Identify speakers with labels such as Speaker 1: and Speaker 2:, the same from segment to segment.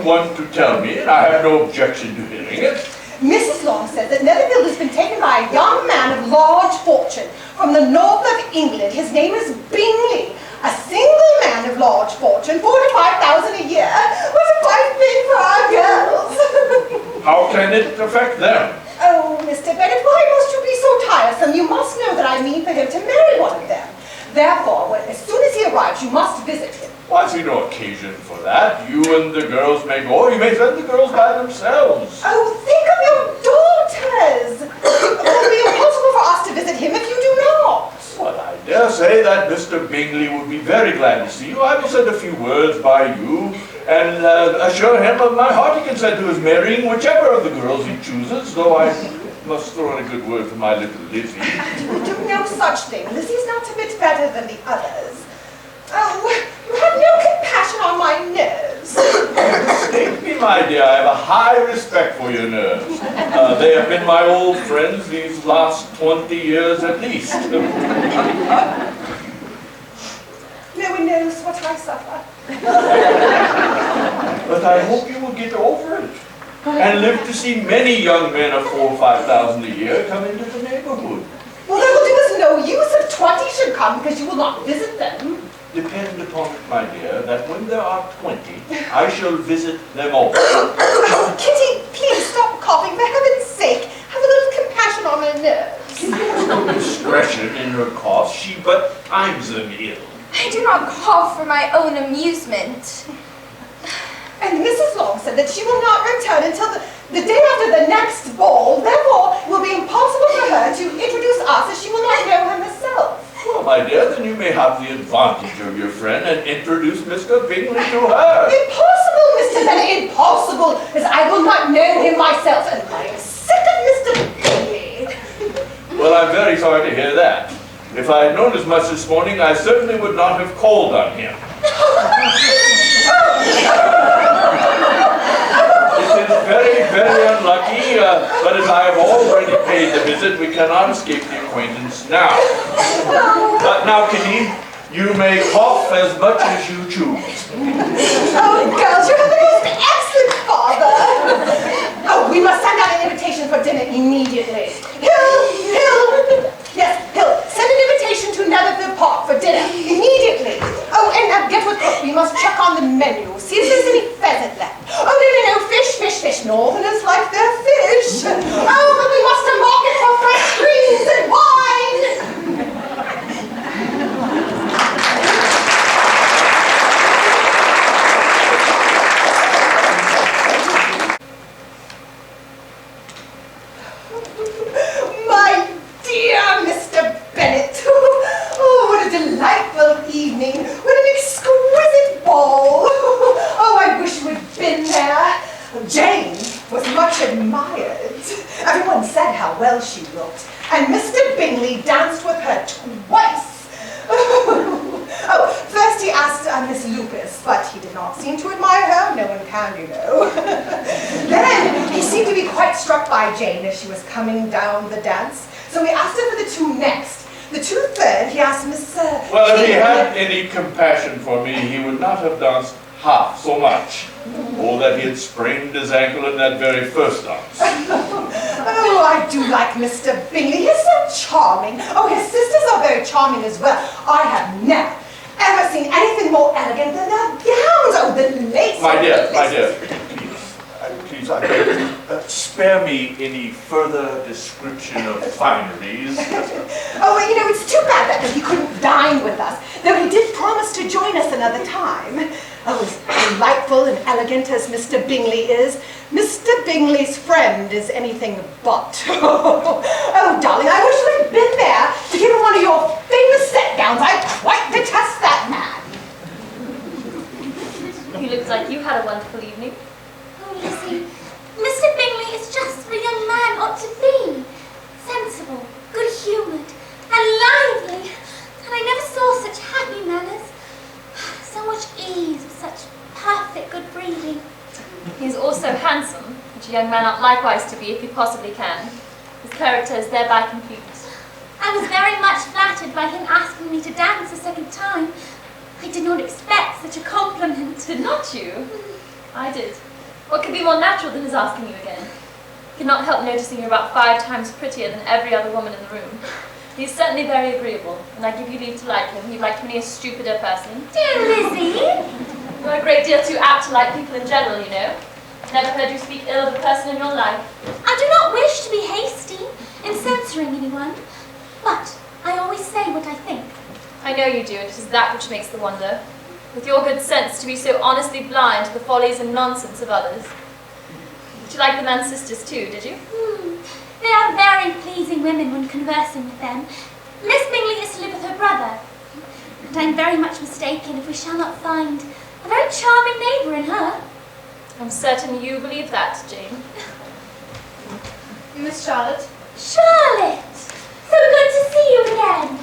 Speaker 1: want to tell me, and I have no objection to hearing it.
Speaker 2: Mrs. Long says that Netherfield has been taken by a young man of large fortune from the north of England. His name is Bingley. A single man of large fortune, 45,000 a year. What a fine thing for our girls.
Speaker 1: How can it affect them?
Speaker 2: Oh, Mr. Bennet, why must you be so tiresome? You must know that I mean for him to marry one of them. Therefore, as soon as he arrives, you must visit him.
Speaker 1: Well, I see no occasion for that. You and the girls may go, or you may send the girls by themselves.
Speaker 2: Oh, think of your daughters! It will be impossible for us to visit him if you do not.
Speaker 1: Well, I dare say that Mr. Bingley would be very glad to see you. I will send a few words by you, and assure him of my hearty consent to his marrying whichever of the girls he chooses, though I must throw in a good word for my little Lizzie.
Speaker 2: Do no such thing. Lizzie's not a bit better than the others. Oh, you have no compassion on my nerves.
Speaker 1: Mistake me, my dear. I have a high respect for your nerves. They have been my old friends these last 20 years at least.
Speaker 2: No one knows what I suffer.
Speaker 1: But I hope you will get over it, and live to see many young men of 4,000 or 5,000 a year come into the neighborhood.
Speaker 2: Well, that will do us no use if 20 should come, because you will not visit them.
Speaker 1: Depend upon it, my dear, that when there are 20, I shall visit them all.
Speaker 2: Oh, Kitty, please stop coughing, for heaven's sake. Have a little compassion on her nerves.
Speaker 1: She has no discretion in her cough. She but times them ill.
Speaker 3: I do not cough for my own amusement.
Speaker 2: And Mrs. Long said that she will not return until the day after the next ball. Therefore, it will be impossible for her to introduce us, as she will not know him herself.
Speaker 1: Well, my dear, then you may have the advantage of your friend and introduce Mr. Bingley to her.
Speaker 2: Impossible, Mr. Bennet, impossible, as I will not know him myself, and I am sick of Mr. Bingley.
Speaker 1: Well, I'm very sorry to hear that. If I had known as much this morning, I certainly would not have called on him. It is very, very unlucky, but as I have already paid the visit, we cannot escape the acquaintance now. But now, Kitty, you may cough as much as you choose.
Speaker 2: Oh, girls, you have the most excellent father. Oh, we must send out an invitation for dinner immediately. Hill! Yes, Hill, send an invitation to Netherfield Park for dinner immediately. Oh, and get with cook. We must check on the menu. See if there's any pheasant left. Oh, no, fish. Northerners like their fish. Oh, but we must market for fresh greens and wine. My dear Mr. Bennet. Oh, what a delightful evening. What an exquisite ball. Oh, I wish you had been there. Jane was much admired. Everyone said how well she looked. And Mr. Bingley danced with her twice. Oh, first he asked Miss Lucas, but he did not seem to admire her. No one can, you know. Then he seemed to be quite struck by Jane as she was coming down the dance. So he asked her for the two next. The two third, he asked Miss...
Speaker 1: Well, if he had any compassion for me, he would not have danced half so much. Or that he had sprained his ankle in that very first dance.
Speaker 2: Oh, I do like Mr. Bingley. He's so charming. Oh, his sisters are very charming as well. I have never, ever seen anything more elegant than their gowns. Oh, the lace.
Speaker 1: My dear, please, I beg, spare me any further description of fineries.
Speaker 2: Oh, well, you know, it's too bad that he couldn't dine with us, though he did promise to join us another time. Oh, as delightful and elegant as Mr. Bingley is, Mr. Bingley's friend is anything but. Oh, darling, I wish you had been there to give him one of your famous set gowns. I quite detest that man.
Speaker 4: You look like you had a wonderful evening.
Speaker 3: Oh, Lizzie, Mr. Bingley is just what a young man ought to be. Sensible, good-humoured, and lively. And I never saw such happy manners. So much ease, with such perfect good breeding.
Speaker 4: He is also handsome, which a young man ought likewise to be if he possibly can. His character is thereby complete.
Speaker 3: I was very much flattered by him asking me to dance a second time. I did not expect such a compliment.
Speaker 4: Did not you? I did. What could be more natural than his asking you again? I could not help noticing you're about 5 times prettier than every other woman in the room. He's certainly very agreeable, and I give you leave to like him. You've liked many a stupider person.
Speaker 3: Dear Lizzie!
Speaker 4: You're a great deal too apt to like people in general, you know. I've never heard you speak ill of a person in your life.
Speaker 3: I do not wish to be hasty in censoring anyone, but I always say what I think.
Speaker 4: I know you do, and it is that which makes the wonder. With your good sense to be so honestly blind to the follies and nonsense of others. Did you like the man's sisters too, did you?
Speaker 3: They are very pleasing women when conversing with them. Miss Bingley is to live with her brother, and I am very much mistaken if we shall not find a very charming neighbour in her.
Speaker 4: I'm certain you believe that, Jane.
Speaker 2: Miss Charlotte?
Speaker 3: Charlotte! So good to see you again.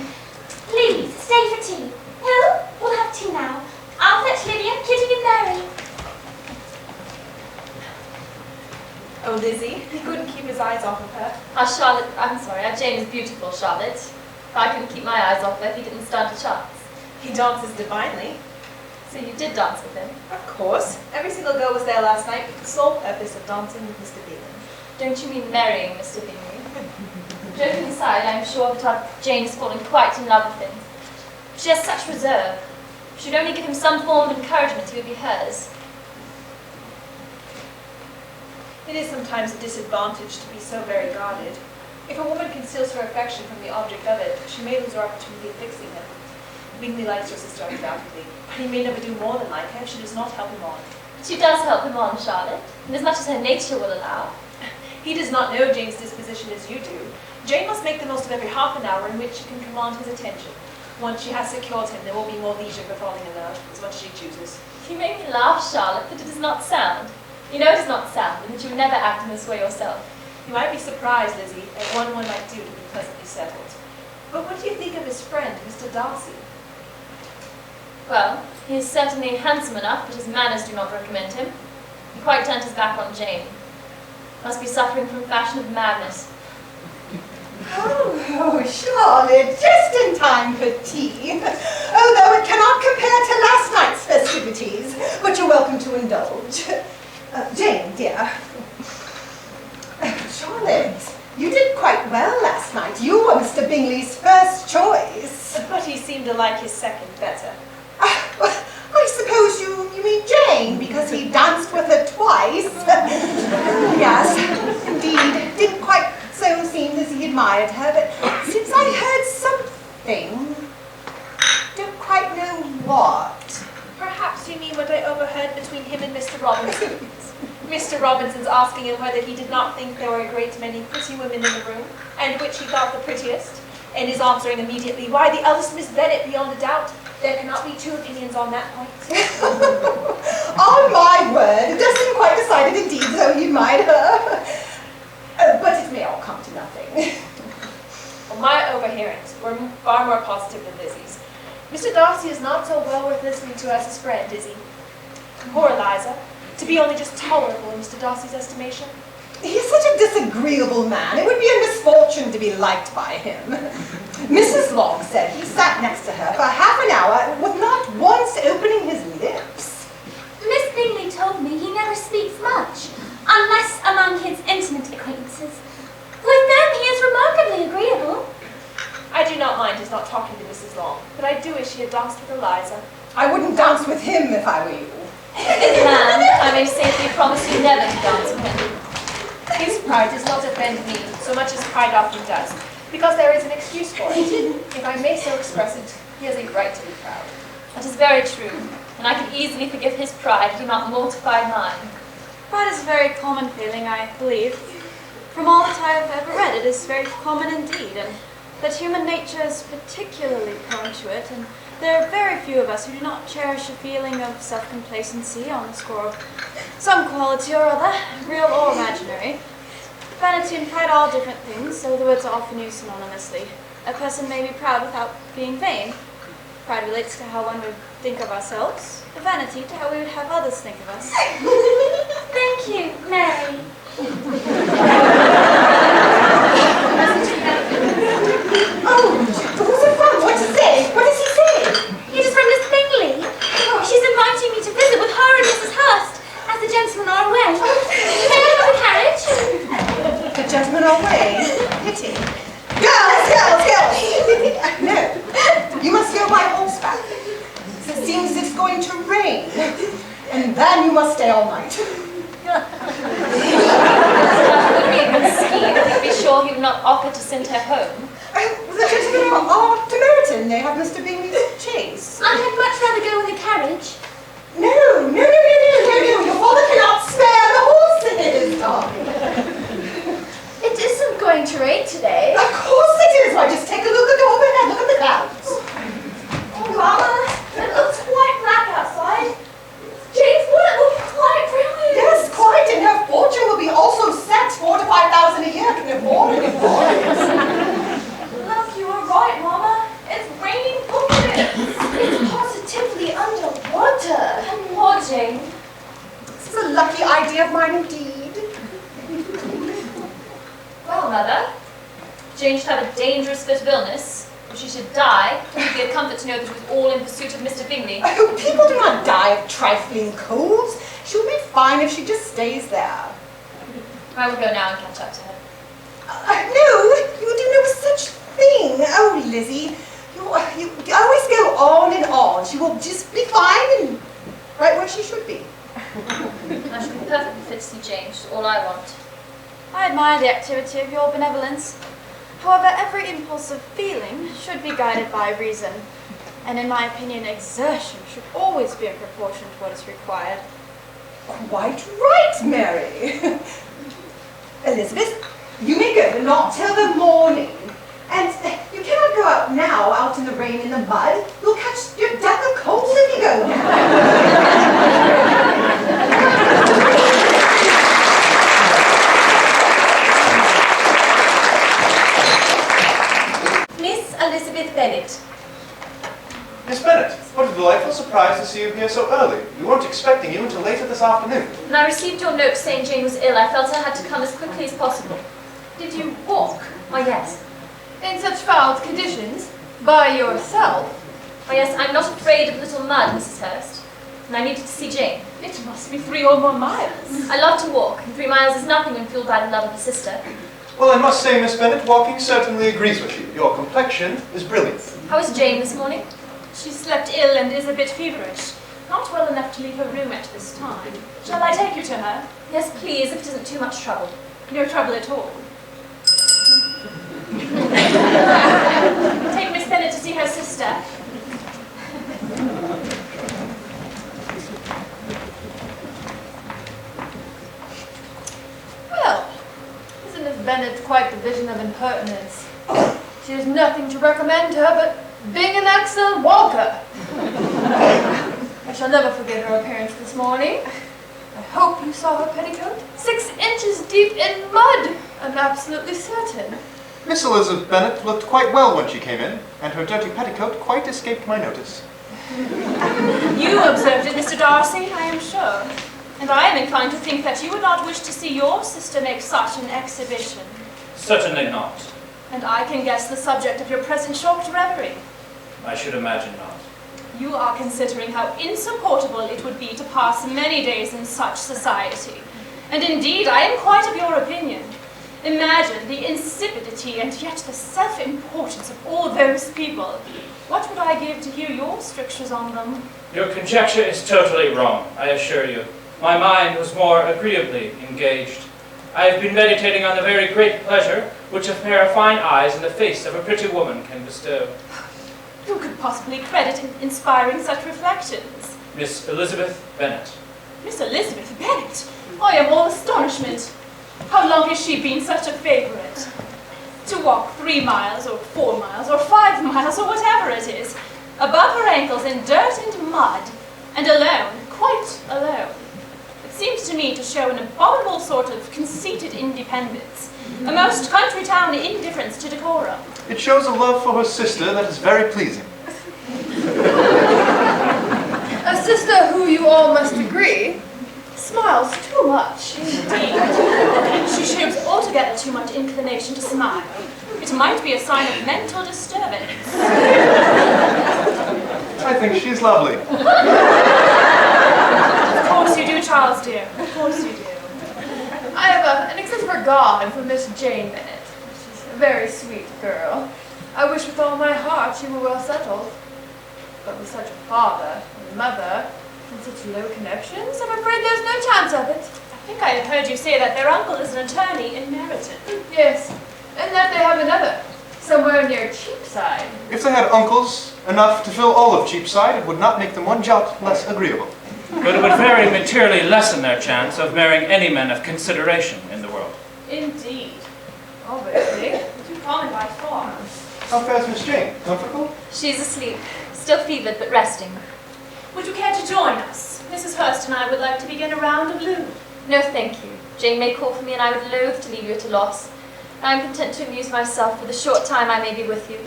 Speaker 3: Please, stay for tea. No, we'll have tea now. I'll fetch Lydia, Kitty and Mary.
Speaker 5: Oh, Lizzie, he couldn't keep his eyes off of her.
Speaker 4: Our Jane is beautiful, Charlotte. If I couldn't keep my eyes off her, he didn't stand a chance.
Speaker 5: He dances divinely.
Speaker 4: So you did dance with him?
Speaker 5: Of course. Every single girl was there last night with the sole purpose of dancing with Mr. Bingley.
Speaker 4: Don't you mean marrying Mr. Bingley? Joking aside, I'm sure that our Jane has fallen quite in love with him. She has such reserve. If she'd only give him some form of encouragement, he would be hers.
Speaker 5: It is sometimes a disadvantage to be so very guarded. If a woman conceals her affection from the object of it, she may lose her opportunity of fixing him. Bingley likes her sister undoubtedly, but he may never do more than like her if she does not help him on.
Speaker 4: She does help him on, Charlotte, and as much as her nature will allow.
Speaker 5: He does not know Jane's disposition as you do. Jane must make the most of every half an hour in which she can command his attention. Once she has secured him, there will be more leisure for falling in love, as much as she chooses.
Speaker 4: You make me laugh, Charlotte, but it is not sound. You know it is not sound, and that you would never act in this way yourself.
Speaker 5: You might be surprised, Lizzie, at what one might do to be pleasantly settled. But what do you think of his friend, Mr. Darcy?
Speaker 4: Well, he is certainly handsome enough, but his manners do not recommend him. He quite turned his back on Jane. Must be suffering from fashion of madness.
Speaker 2: Oh, Charlotte, just in time for tea. Although it cannot compare to last night's festivities, but you're welcome to indulge. Jane, dear. Charlotte, you did quite well last night. You were Mr. Bingley's first choice.
Speaker 5: But he seemed to like his second better.
Speaker 2: Well, I suppose you mean Jane, because he danced with her twice. Yes, indeed. Didn't quite so seem as he admired her, but since I heard something, don't quite know what.
Speaker 5: Perhaps you mean what I overheard between him and Mr. Robinson. Mr. Robinson's asking him whether he did not think there were a great many pretty women in the room, and which he thought the prettiest, and his answering immediately, why, the eldest Miss Bennet, beyond a doubt. There cannot be two opinions on that point.
Speaker 2: On my word, it does seem quite decided indeed, though you admired her. But it may all come to nothing.
Speaker 5: Well, my overhearings were far more positive than Lizzie's. Mr. Darcy is not so well worth listening to as his friend, is he? Poor Eliza, to be only just tolerable in Mr. Darcy's estimation.
Speaker 2: He's such a disagreeable man. It would be a misfortune to be liked by him. Mrs. Long said he sat next to her for half an hour with not once opening his lips.
Speaker 3: Miss Bingley told me he never speaks much, unless among his intimate acquaintances. With them he is remarkably agreeable.
Speaker 5: I do not mind his not talking to Mrs. Long, but I do wish he had danced with Eliza.
Speaker 2: I wouldn't dance with him if I were you.
Speaker 4: This man, I may safely promise you never to dance with him.
Speaker 5: His pride does not offend me so much as pride often does, because there is an excuse for it. If I may so express it, he has a right to be proud.
Speaker 4: That is very true, and I could easily forgive his pride had he not mortified mine.
Speaker 6: Pride is a very common feeling, I believe. From all that I have ever read, it is very common indeed, and that human nature is particularly prone to it, and there are very few of us who do not cherish a feeling of self-complacency on the score of some quality or other, real or imaginary. Vanity and pride are all different things, so the words are often used synonymously. A person may be proud without being vain. Pride relates to how one would think of ourselves, vanity to how we would have others think of us.
Speaker 3: Thank you, Mary.
Speaker 2: Oh, who's it from? What does he say? What does he say?
Speaker 3: It is from Miss Bingley. She's inviting me to visit with her and Mrs. Hurst, as the gentlemen are away.
Speaker 2: stay all night.
Speaker 4: That would be a good scheme. If you'd be sure he would not offer to send her home.
Speaker 2: The gentlemen are to Meryton. They have Mr. Bingley's chaise.
Speaker 3: I had much rather go in the carriage.
Speaker 2: No. Your father cannot spare the horses, darling.
Speaker 3: It isn't going to rain today.
Speaker 2: Of course it is. Why, just take a look at the overhead. Look at the clouds.
Speaker 3: Oh, Mama, it looks quite black outside. Jane's bullet will be quite brilliant.
Speaker 2: Yes, quite. And her fortune will be also set. 4,000 to 5,000 a year can afford it.
Speaker 3: Look, you were right, Mama. It's raining bullets. It's positively underwater.
Speaker 4: Poor Jane.
Speaker 2: This is a lucky idea of mine indeed.
Speaker 4: Well, Mother, Jane should have a dangerous fit of illness. If she should die, it would be a comfort to know that she was all in pursuit of Mr. Bingley.
Speaker 2: People do not die of trifling colds. She'll be fine if she just stays there.
Speaker 4: I will go now and catch up to her.
Speaker 2: No, you do no such thing. Oh, Lizzie, you always go on and on. She will just be fine and right where she should be.
Speaker 4: I should be perfectly fit to see Jane, which is all I want.
Speaker 6: I admire the activity of your benevolence. However, every impulse of feeling should be guided by reason, and in my opinion, exertion should always be in proportion to what is required.
Speaker 2: Quite right, Mary. Elizabeth, you may go, but not till the morning. And you cannot go out now, out in the rain and the mud. You'll catch your death of cold if you go now.
Speaker 7: Miss Elizabeth Bennet.
Speaker 8: Miss Bennet, what a delightful surprise to see you here so early. We weren't expecting you until later this afternoon.
Speaker 4: When I received your note saying Jane was ill, I felt I had to come as quickly as possible.
Speaker 7: Did you walk?
Speaker 4: Why, yes.
Speaker 7: In such foul conditions? By yourself?
Speaker 4: Why, yes, I'm not afraid of little mud, Mrs. Hurst. And I needed to see Jane.
Speaker 7: It must be 3 or more miles.
Speaker 4: I love to walk, and 3 miles is nothing when fueled by the love of a sister.
Speaker 8: Well, I must say, Miss Bennet, walking certainly agrees with you. Your complexion is brilliant.
Speaker 4: How is Jane this morning?
Speaker 5: She slept ill and is a bit feverish. Not well enough to leave her room at this time. Shall I take you to her?
Speaker 4: Yes, please, if it isn't too much trouble.
Speaker 5: No trouble at all. Take Miss Bennet to see her sister.
Speaker 7: Well, isn't Miss Bennet quite the vision of impertinence? She has nothing to recommend her but being an excellent walker. I shall never forget her appearance this morning. I hope you saw her petticoat. 6 inches deep in mud, I'm absolutely certain.
Speaker 8: Miss Elizabeth Bennet looked quite well when she came in, and her dirty petticoat quite escaped my notice.
Speaker 5: You observed it, Mr. Darcy, I am sure. And I am inclined to think that you would not wish to see your sister make such an exhibition.
Speaker 9: Certainly not.
Speaker 5: And I can guess the subject of your present shocked reverie.
Speaker 9: I should imagine not.
Speaker 5: You are considering how insupportable it would be to pass many days in such society. And indeed, I am quite of your opinion. Imagine the insipidity and yet the self-importance of all those people. What would I give to hear your strictures on them?
Speaker 9: Your conjecture is totally wrong, I assure you. My mind was more agreeably engaged. I have been meditating on the very great pleasure which a pair of fine eyes in the face of a pretty woman can bestow.
Speaker 5: Who could possibly credit in inspiring such reflections?
Speaker 9: Miss Elizabeth Bennet.
Speaker 5: Miss Elizabeth Bennet? I am all astonishment. How long has she been such a favourite? To walk 3 miles, or 4 miles, or 5 miles, or whatever it is, above her ankles in dirt and mud, and alone, quite alone. It seems to me to show an abominable sort of conceited independence, a most country town indifference to decorum.
Speaker 8: It shows a love for her sister that is very pleasing.
Speaker 7: A sister who, you all must agree, smiles too much.
Speaker 5: Indeed. She shows altogether too much inclination to smile. It might be a sign of mental disturbance.
Speaker 8: I think she's lovely.
Speaker 5: Of course you do, Charles dear. Of course you do.
Speaker 7: I have an excessive regard for Miss Jane Bennet. She's a very sweet girl. I wish with all my heart she were well settled. But with such a father and mother, And such low connections, I'm afraid there's no chance of it.
Speaker 5: I think I have heard you say that their uncle is an attorney in Meryton.
Speaker 7: Yes, and that they have another, somewhere near Cheapside.
Speaker 8: If they had uncles enough to fill all of Cheapside, it would not make them one jot less agreeable.
Speaker 9: But it would very materially lessen their chance of marrying any men of consideration in the world.
Speaker 5: Indeed.
Speaker 7: Obviously.
Speaker 5: Too common by far.
Speaker 8: How fares Miss Jane? Comfortable?
Speaker 4: She's asleep, still fevered but resting.
Speaker 5: Would you care to join us? Mrs. Hurst and I would like to begin a round of loo.
Speaker 4: No, thank you. Jane may call for me, and I would loathe to leave you at a loss. I am content to amuse myself for the short time I may be with you.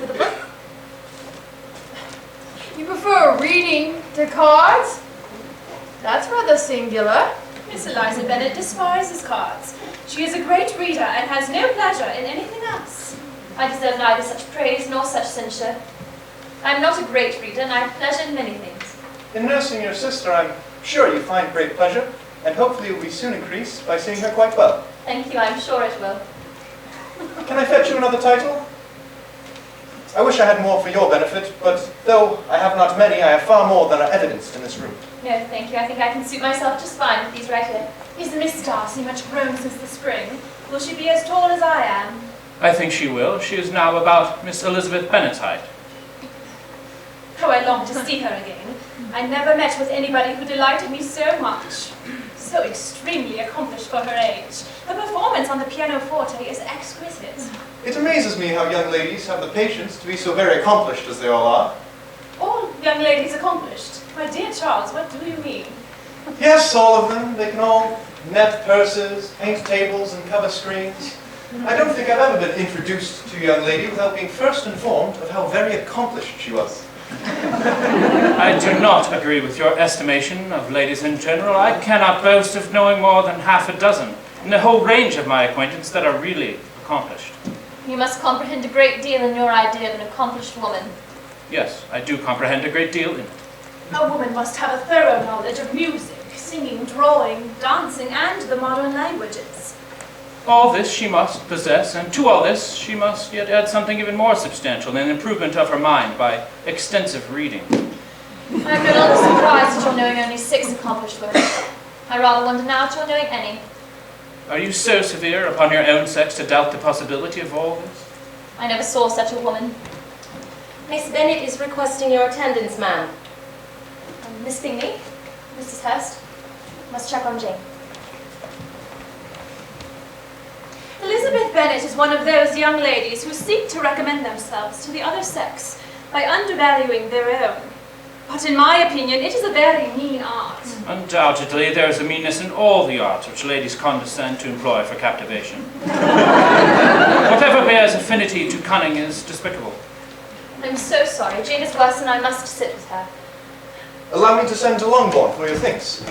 Speaker 4: With a book?
Speaker 7: You prefer reading to cards? That's rather singular.
Speaker 5: Miss Eliza Bennet despises cards. She is a great reader and has no pleasure in anything else.
Speaker 4: I deserve neither such praise nor such censure. I am not a great reader, and I have pleasure in many things.
Speaker 8: In nursing your sister, I'm sure you find great pleasure, and hopefully it will be soon increased by seeing her quite well.
Speaker 4: Thank you, I am sure it will.
Speaker 8: Can I fetch you another title? I wish I had more for your benefit, but though I have not many, I have far more than are evidenced in this room.
Speaker 4: No, thank you. I think I can suit myself just fine with these right here.
Speaker 5: Is Miss Darcy much grown since the spring? Will she be as tall as I am?
Speaker 9: I think she will. She is now about Miss Elizabeth Bennet's height.
Speaker 5: How I long to see her again. I never met with anybody who delighted me so much. So extremely accomplished for her age. Her performance on the pianoforte is exquisite.
Speaker 8: It amazes me how young ladies have the patience to be so very accomplished as they all are.
Speaker 5: All young ladies accomplished? My dear Charles, what do you mean?
Speaker 8: Yes, all of them. They can all net purses, paint tables, and cover screens. I don't think I've ever been introduced to a young lady without being first informed of how very accomplished she was.
Speaker 9: I do not agree with your estimation of ladies in general. I cannot boast of knowing more than half a dozen in the whole range of my acquaintance that are really accomplished.
Speaker 4: You must comprehend a great deal in your idea of an accomplished woman.
Speaker 9: Yes, I do comprehend a great deal in it.
Speaker 5: A woman must have a thorough knowledge of music, singing, drawing, dancing, and the modern languages.
Speaker 9: All this she must possess, and to all this she must yet add something even more substantial, an improvement of her mind by extensive reading.
Speaker 4: I am no longer surprised at your knowing only 6 accomplished women. I rather wonder now at your knowing any.
Speaker 9: Are you so severe upon your own sex to doubt the possibility of all this?
Speaker 4: I never saw such a woman.
Speaker 10: Miss Bennet is requesting your attendance, ma'am.
Speaker 4: Miss Bingley, Mrs. Hurst, must check on Jane.
Speaker 5: Elizabeth Bennet is one of those young ladies who seek to recommend themselves to the other sex by undervaluing their own. But in my opinion, it is a very mean art.
Speaker 9: Undoubtedly, there is a meanness in all the arts which ladies condescend to employ for captivation. Whatever bears affinity to cunning is despicable.
Speaker 4: I'm so sorry. Jane is worse and I must sit with her.
Speaker 8: Allow me to send to Longbourn for your things.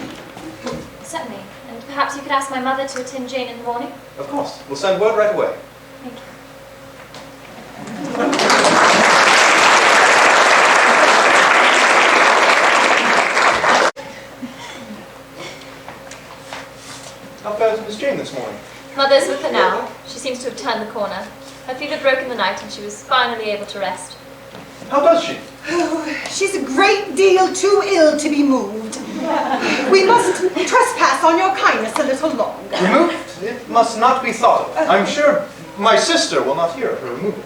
Speaker 4: Certainly. And perhaps you could ask my mother to attend Jane in the morning?
Speaker 8: Of course. We'll send word right away.
Speaker 4: Thank you.
Speaker 8: How fares Miss Jane this morning?
Speaker 4: Mother's with her now. She seems to have turned the corner. Her fever broke in the night and she was finally able to rest.
Speaker 8: How does she?
Speaker 2: Oh, she's a great deal too ill to be moved. We must trespass on your kindness a little longer.
Speaker 8: Removed? It must not be thought of. I'm sure my sister will not hear of her removal.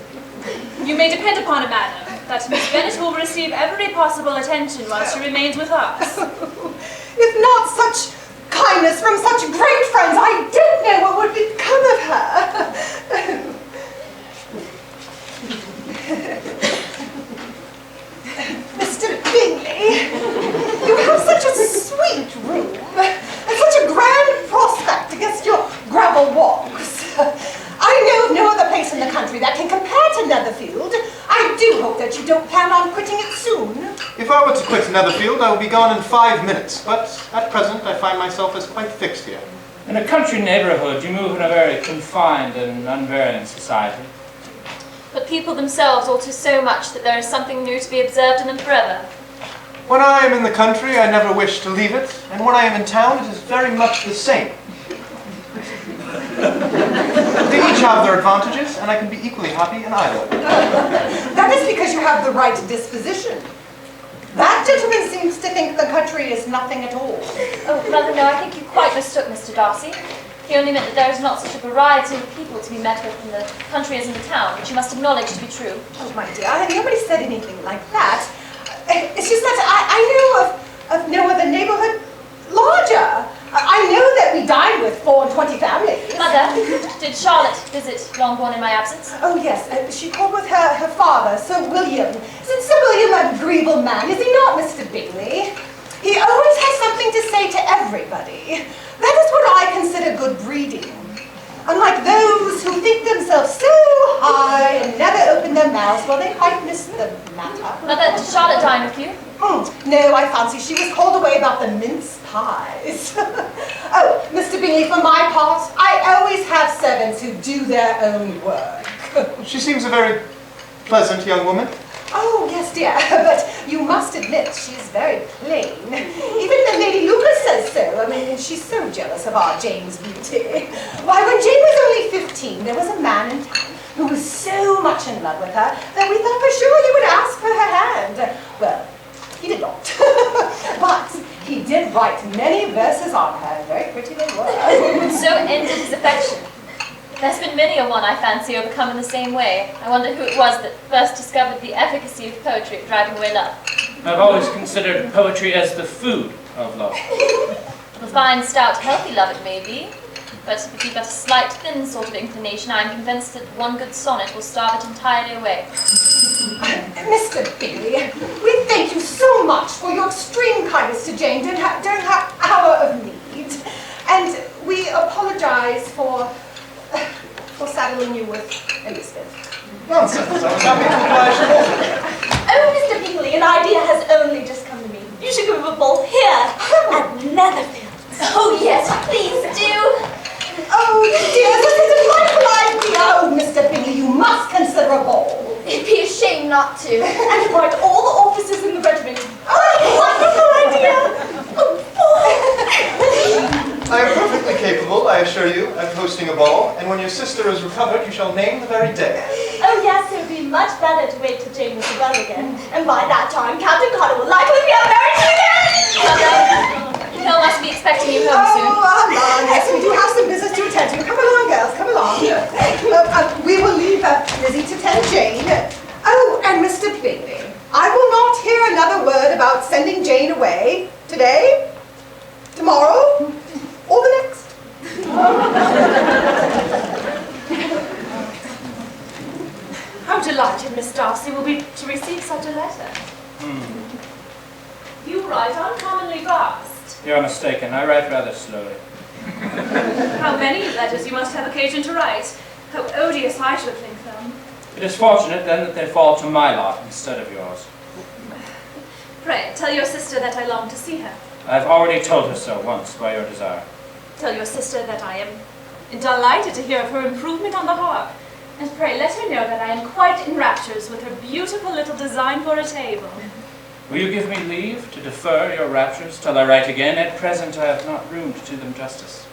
Speaker 5: You may depend upon it, madam, that Miss Bennet will receive every possible attention while she remains with us.
Speaker 2: If not such kindness from such great friends, I don't know what would become of her. Mr. Bingley, you have such a sweet room and such a grand prospect against your gravel walks. I know of no other place in the country that can compare to Netherfield. I do hope that you don't plan on quitting it soon.
Speaker 8: If I were to quit Netherfield, I would be gone in 5 minutes, but at present I find myself as quite fixed here.
Speaker 9: In a country neighborhood, you move in a very confined and unvarying society.
Speaker 4: But people themselves alter so much that there is something new to be observed in them forever.
Speaker 8: When I am in the country, I never wish to leave it, and when I am in town, it is very much the same. They each have their advantages, and I can be equally happy in either.
Speaker 2: That is because you have the right disposition. That gentleman seems seems to think the country is nothing at all.
Speaker 4: Oh, Mother, no, I think you quite mistook Mr. Darcy. He only meant that there is not such a variety of people to be met with in the country as in the town, which you must acknowledge to be true.
Speaker 2: Oh, my dear, nobody said anything like that. It's just that I know of no other neighborhood larger. I know that we dine with 24 families.
Speaker 4: Mother, did Charlotte visit Longbourn in my absence?
Speaker 2: Oh, yes. She called with her father, Sir William. Isn't Sir William an agreeable man? Is he not, Mr. Bingley? He always has something to say to everybody. That is what I consider good breeding. Unlike those who think themselves so high and never open their mouths, well, they quite miss the matter.
Speaker 4: Mother, did Charlotte dine with you?
Speaker 2: No, I fancy she was called away about the mince pies. Oh, Mr. Bingley, for my part, I always have servants who do their own work.
Speaker 8: She seems a very pleasant young woman.
Speaker 2: Oh, yes, dear, but you must admit she's very plain. Even the Lady Lucas says so. I mean, she's so jealous of our Jane's beauty. Why, when Jane was only 15, there was a man in town who was so much in love with her that we thought for sure he would ask for her hand. Well, he did not. But he did write many verses on her. Very pretty they were.
Speaker 4: So ended his affection. There's been many a one, I fancy, overcome in the same way. I wonder who it was that first discovered the efficacy of poetry at driving away love.
Speaker 9: I've always considered poetry as the food of love.
Speaker 4: A fine, stout, healthy love it may be, but if it be but a slight, thin sort of inclination, I am convinced that one good sonnet will starve it entirely away.
Speaker 2: Mr. Bingley, we thank you so much for your extreme kindness to Jane during her hour of need. And we apologize for saddling you with Elizabeth.
Speaker 8: Nonsense, I was happy to oblige you all.
Speaker 3: Oh, Mr. Bingley, an idea has only just come to me. You should give a ball here at Netherfield. Oh, yes, please do.
Speaker 2: Oh, dear, this is a delightful idea. Oh, Mr. Bingley, you must consider a ball.
Speaker 3: It'd be a shame not to. And invite all the officers in the regiment.
Speaker 2: Oh, wonderful idea.
Speaker 3: Oh, boy.
Speaker 8: I am perfectly capable, I assure you, of hosting a ball, and when your sister is recovered, you shall name the very day.
Speaker 3: Oh, yes, it would be much better to wait till Jane was well again. And by that time, Captain Carter will likely be married again.
Speaker 4: Hill must be expecting you home soon.
Speaker 2: Oh, yes, we do have some business to attend to. Come along, girls, come along. We will leave Lizzie to tend Jane. Oh, and Mr. Bingley, I will not hear another word about sending Jane away today, tomorrow, or the next.
Speaker 5: How delighted Miss Darcy will be to receive such a letter. You write uncommonly fast.
Speaker 9: You're mistaken. I write rather slowly.
Speaker 5: How many letters you must have occasion to write. How odious I should think them.
Speaker 9: It is fortunate, then, that they fall to my lot instead of yours.
Speaker 5: Pray, tell your sister that I long to see her.
Speaker 9: I've already told her so once, by your desire.
Speaker 5: Tell your sister that I am delighted to hear of her improvement on the harp. And pray, let her know that I am quite in raptures with her beautiful little design for a table.
Speaker 9: Will you give me leave to defer your raptures till I write again? At present I have not room to do them justice.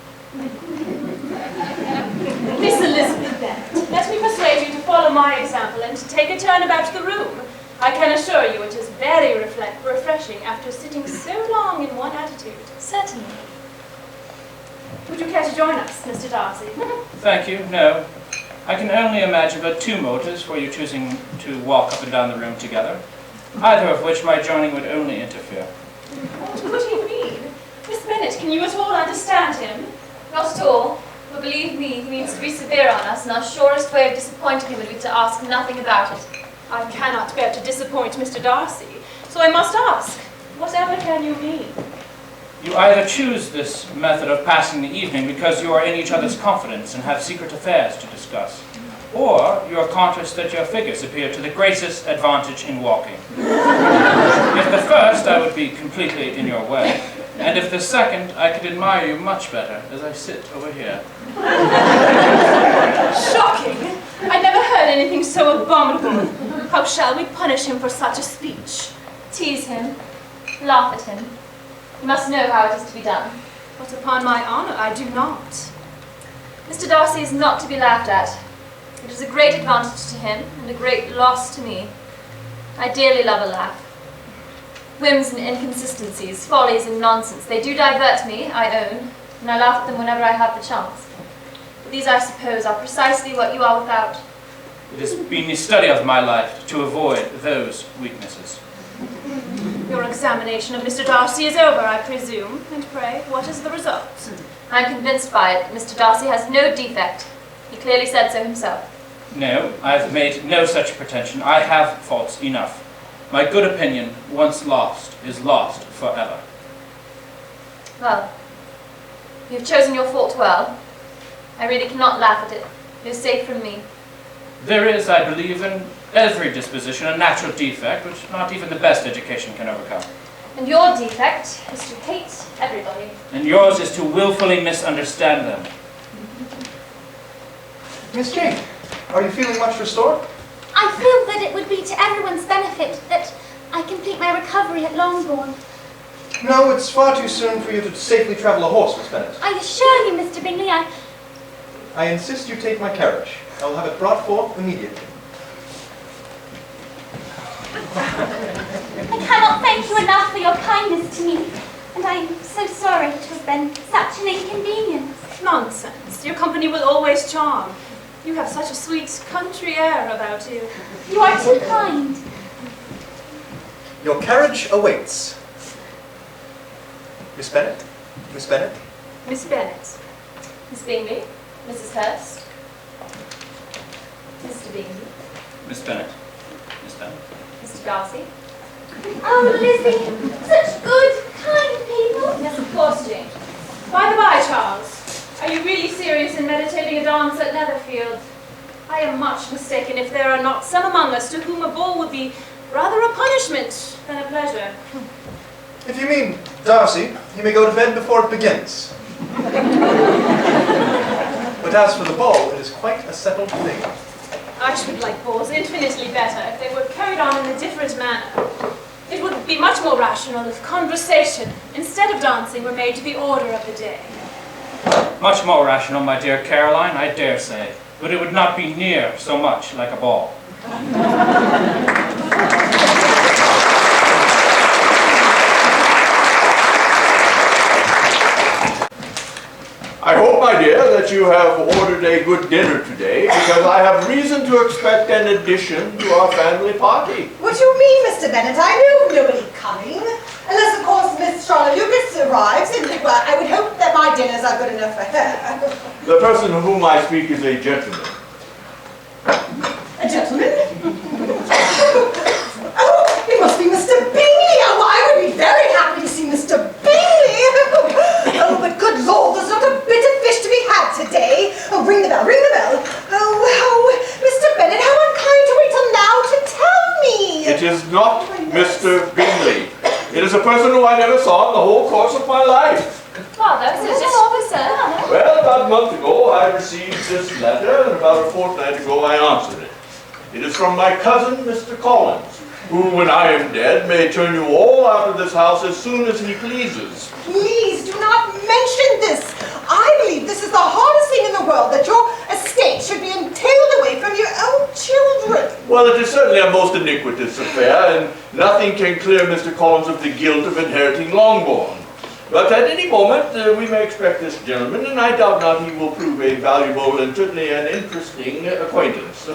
Speaker 5: Miss Elizabeth Bennet, let me persuade you to follow my example and to take a turn about the room. I can assure you it is very refreshing after sitting so long in one attitude.
Speaker 4: Certainly.
Speaker 5: Would you care to join us, Mr. Darcy?
Speaker 9: Thank you, no. I can only imagine but two motives for you choosing to walk up and down the room together, either of which my joining would only interfere.
Speaker 5: What could he mean? Miss Bennet, can you at all understand him?
Speaker 4: Not at all. But believe me, he means to be severe on us, and our surest way of disappointing him would be to ask nothing about it.
Speaker 5: I cannot bear to disappoint Mr. Darcy, so I must ask, whatever can you mean?
Speaker 9: You either choose this method of passing the evening because you are in each other's confidence and have secret affairs to discuss, or you are conscious that your figures appear to the greatest advantage in walking. If the first, I would be completely in your way, and if the second, I could admire you much better as I sit over here.
Speaker 5: Shocking! I never heard anything so abominable. How shall we punish him for such a speech?
Speaker 4: Tease him. Laugh at him. You must know how it is to be done.
Speaker 5: But upon my honor, I do not.
Speaker 4: Mr. Darcy is not to be laughed at. It is a great advantage to him, and a great loss to me. I dearly love a laugh. Whims and inconsistencies, follies and nonsense. They do divert me, I own, and I laugh at them whenever I have the chance. But these, I suppose, are precisely what you are without.
Speaker 9: It has been the study of my life to avoid those weaknesses.
Speaker 6: Your examination of Mr. Darcy is over, I presume. And pray, what is the result?
Speaker 4: I am convinced by it that Mr. Darcy has no defect. He clearly said so himself.
Speaker 9: No, I've made no such pretension. I have faults enough. My good opinion, once lost, is lost forever.
Speaker 4: Well, you've chosen your fault well. I really cannot laugh at it. You're safe from me.
Speaker 9: There is, I believe, in every disposition a natural defect which not even the best education can overcome.
Speaker 4: And your defect is to hate everybody.
Speaker 9: And yours is to willfully misunderstand them.
Speaker 8: Miss Jane, are you feeling much restored?
Speaker 3: I feel that it would be to everyone's benefit that I complete my recovery at Longbourn.
Speaker 8: No, it's far too soon for you to safely travel a horse, Miss Bennet.
Speaker 3: I assure you, Mr. Bingley,
Speaker 8: I insist you take my carriage. I will have it brought forth immediately.
Speaker 3: I cannot thank you enough for your kindness to me, and I am so sorry it has been such an inconvenience.
Speaker 6: Nonsense. Your company will always charm. You have such a sweet country air about you.
Speaker 3: You are too kind.
Speaker 8: Your carriage awaits. Miss Bennet? Miss Bennet?
Speaker 6: Miss Bennet.
Speaker 4: Miss Bingley, Mrs. Hurst, Mr. Bingley,
Speaker 9: Miss Bennet. Miss Bennet.
Speaker 4: Mr. Darcy.
Speaker 3: Oh, Lizzie, such good, kind people.
Speaker 4: Yes, of course, Jane.
Speaker 6: By the by, Charles, are you really serious in meditating a dance at Netherfield? I am much mistaken if there are not some among us to whom a ball would be rather a punishment than a pleasure.
Speaker 8: If you mean Darcy, you may go to bed before it begins. But as for the ball, it is quite a settled thing.
Speaker 6: I should like balls infinitely better if they were carried on in a different manner. It would be much more rational if conversation, instead of dancing, were made to the order of the day.
Speaker 9: Much more rational, my dear Caroline, I dare say. But it would not be near so much like a ball.
Speaker 1: I hope, my dear, that you have ordered a good dinner today, because I have reason to expect an addition to our family party.
Speaker 2: What do you mean, Mr. Bennet? I know nobody coming. Unless, of course, Miss Charlotte Lucas arrives, and, well, I would hope that my dinners are good enough for her.
Speaker 1: The person of whom I speak is a gentleman.
Speaker 2: A gentleman? Oh, it must be Mr. Bingley. Oh, I would be very happy to see Mr. Bingley. Oh, but good Lord, there's not a bit of fish to be had today. Oh, ring the bell, ring the bell. Oh, Mr. Bennet, how unkind to wait till now to tell me.
Speaker 1: It is not Mr. Bingley. It is a person who I never saw in the whole course of my life.
Speaker 4: Father, so just officer.
Speaker 1: Well, about a month ago, I received this letter, and about a fortnight ago, I answered it. It is from my cousin, Mr. Collins, who, when I am dead, may turn you all out of this house as soon as he pleases.
Speaker 2: Please do not mention this. I believe this is the hardest thing in the world, that your estate should be entailed away from your own children.
Speaker 1: Well, it is certainly a most iniquitous affair, and nothing can clear Mr. Collins of the guilt of inheriting Longbourn. But at any moment, we may expect this gentleman, and I doubt not he will prove a valuable and certainly an interesting acquaintance.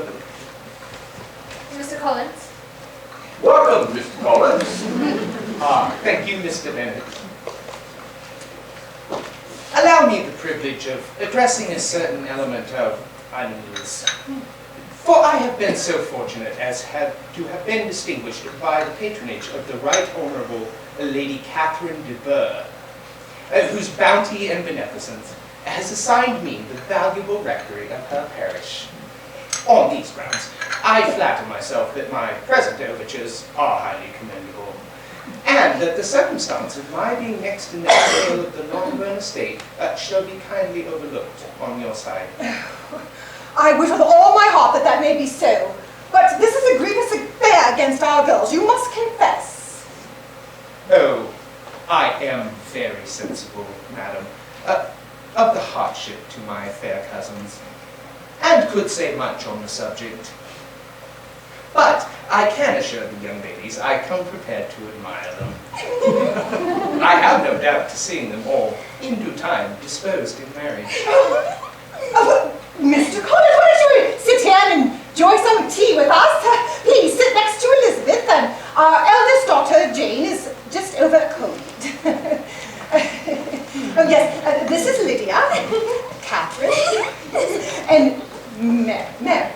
Speaker 4: Mr. Collins.
Speaker 1: Welcome, Mr. Collins.
Speaker 11: Thank you, Mr. Bennet. Allow me the privilege of addressing a certain element of unease. For I have been so fortunate as to have been distinguished by the patronage of the Right Honourable Lady Catherine DeBourgh, whose bounty and beneficence has assigned me the valuable rectory of her parish. On these grounds, I flatter myself that my present overtures are highly commendable, and that the circumstance of my being next in the sale of the Longbourn estate shall be kindly overlooked on your side.
Speaker 2: I wish with all my heart that may be so, but this is a grievous affair against our girls, you must confess.
Speaker 11: Oh, I am very sensible, madam, of the hardship to my fair cousins, and could say much on the subject. But I can assure the young ladies I come prepared to admire them. I have no doubt to seeing them all, in due time, disposed in marriage.
Speaker 2: Mr. Collins, why don't you sit here and enjoy some tea with us? Please sit next to Elizabeth, and our eldest daughter, Jane, is just over a cold. Oh yes, this is Lydia, Catherine, and Mary.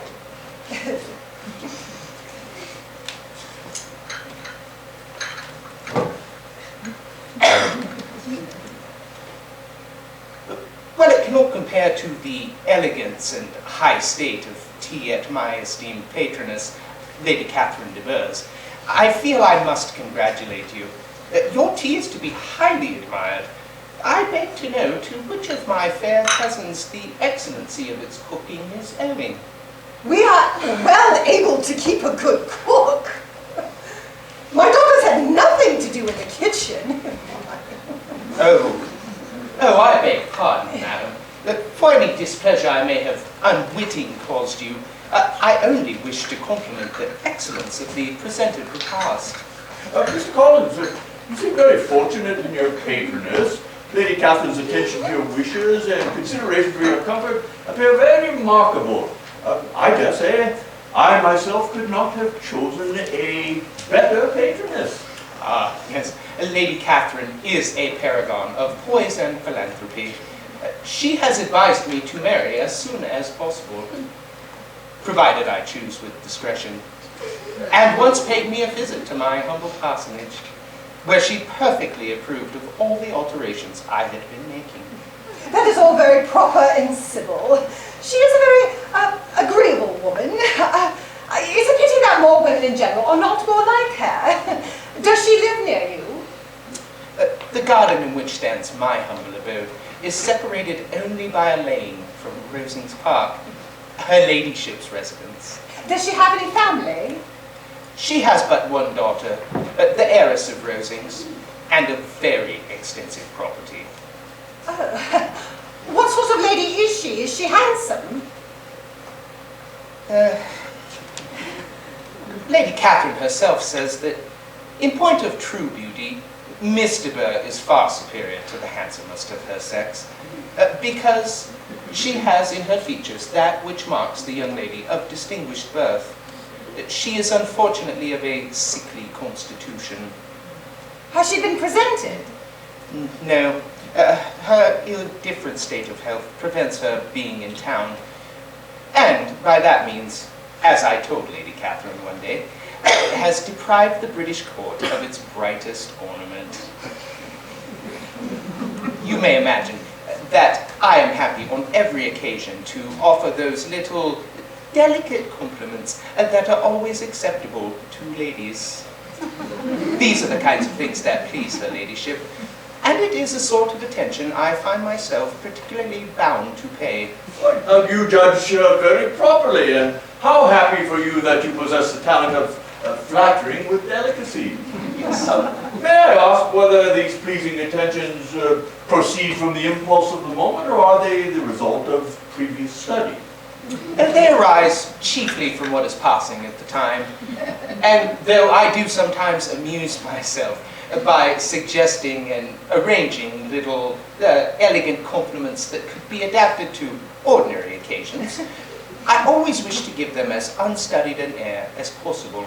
Speaker 11: Well, it cannot compare to the elegance and high state of tea at my esteemed patroness, Lady Catherine DeBourgh. I feel I must congratulate you. Your tea is to be highly admired. I beg to know to which of my fair cousins the excellency of its cooking is owing.
Speaker 2: We are well able to keep a good cook. My daughters had nothing to do in the kitchen.
Speaker 11: Oh, I beg pardon, madam. For any displeasure I may have unwitting caused you, I only wish to compliment the excellence of the presented repast.
Speaker 1: Mr. Collins, you seem very fortunate in your patroness. Lady Catherine's attention to your wishes and consideration for your comfort appear very remarkable. I dare say I myself could not have chosen a better patroness.
Speaker 11: Ah, yes. Lady Catherine is a paragon of poise and philanthropy. She has advised me to marry as soon as possible, provided I choose with discretion, and once paid me a visit to my humble parsonage, where she perfectly approved of all the alterations I had been making.
Speaker 2: That is all very proper and civil. She is a very agreeable woman. It's a pity that more women in general are not more like her. Does she live near you?
Speaker 11: The garden in which stands my humble abode is separated only by a lane from Rosings Park, her ladyship's residence.
Speaker 2: Does she have any family?
Speaker 11: She has but one daughter, the heiress of Rosings, and a very extensive property.
Speaker 2: What sort of lady is she? Is she handsome?
Speaker 11: Lady Catherine herself says that, in point of true beauty, Miss DeBourgh is far superior to the handsomest of her sex, because she has in her features that which marks the young lady of distinguished birth. She is unfortunately of a sickly constitution.
Speaker 2: Has she been presented?
Speaker 11: No. Her indifferent state of health prevents her being in town. And by that means, as I told Lady Catherine one day, has deprived the British court of its brightest ornament. You may imagine that I am happy on every occasion to offer those little delicate compliments that are always acceptable to ladies. These are the kinds of things that please her ladyship, and it is a sort of attention I find myself particularly bound to pay.
Speaker 1: You judge very properly, and how happy for you that you possess the talent of flattering with delicacy.
Speaker 11: Yes.
Speaker 1: May I ask whether these pleasing attentions proceed from the impulse of the moment, or are they the result of previous study?
Speaker 11: They arise chiefly from what is passing at the time, and though I do sometimes amuse myself by suggesting and arranging little elegant compliments that could be adapted to ordinary occasions, I always wish to give them as unstudied an air as possible.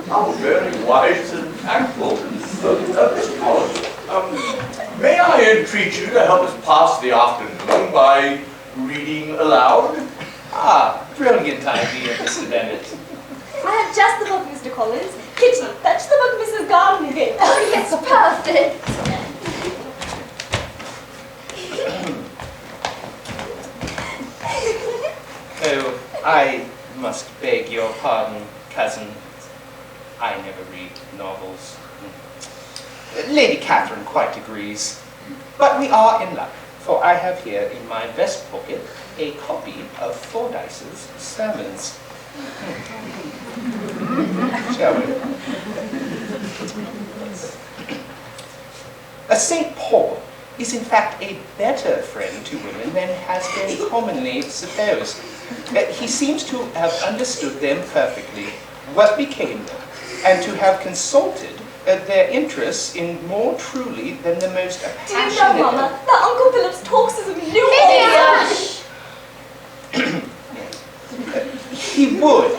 Speaker 1: How very wise and tactful. Mr. Collins, may I entreat you to help us pass the afternoon by reading aloud?
Speaker 11: Ah, brilliant idea, Mr. Bennet.
Speaker 5: I have just the book, Mr. Collins. Kitty, fetch the book Mrs. Garden gave.
Speaker 3: Oh, yes, perfect.
Speaker 11: Oh, I must beg your pardon, cousin. I never read novels. Lady Catherine quite agrees. But we are in luck, for I have here in my vest pocket a copy of Fordyce's sermons. Shall we? St. Paul is in fact a better friend to women than has been commonly supposed. He seems to have understood them perfectly, what became them, and to have consulted their interests in more truly than the most
Speaker 5: Do you know,
Speaker 11: passionate...
Speaker 5: Mama, that Uncle Phillips talks as a new
Speaker 11: He would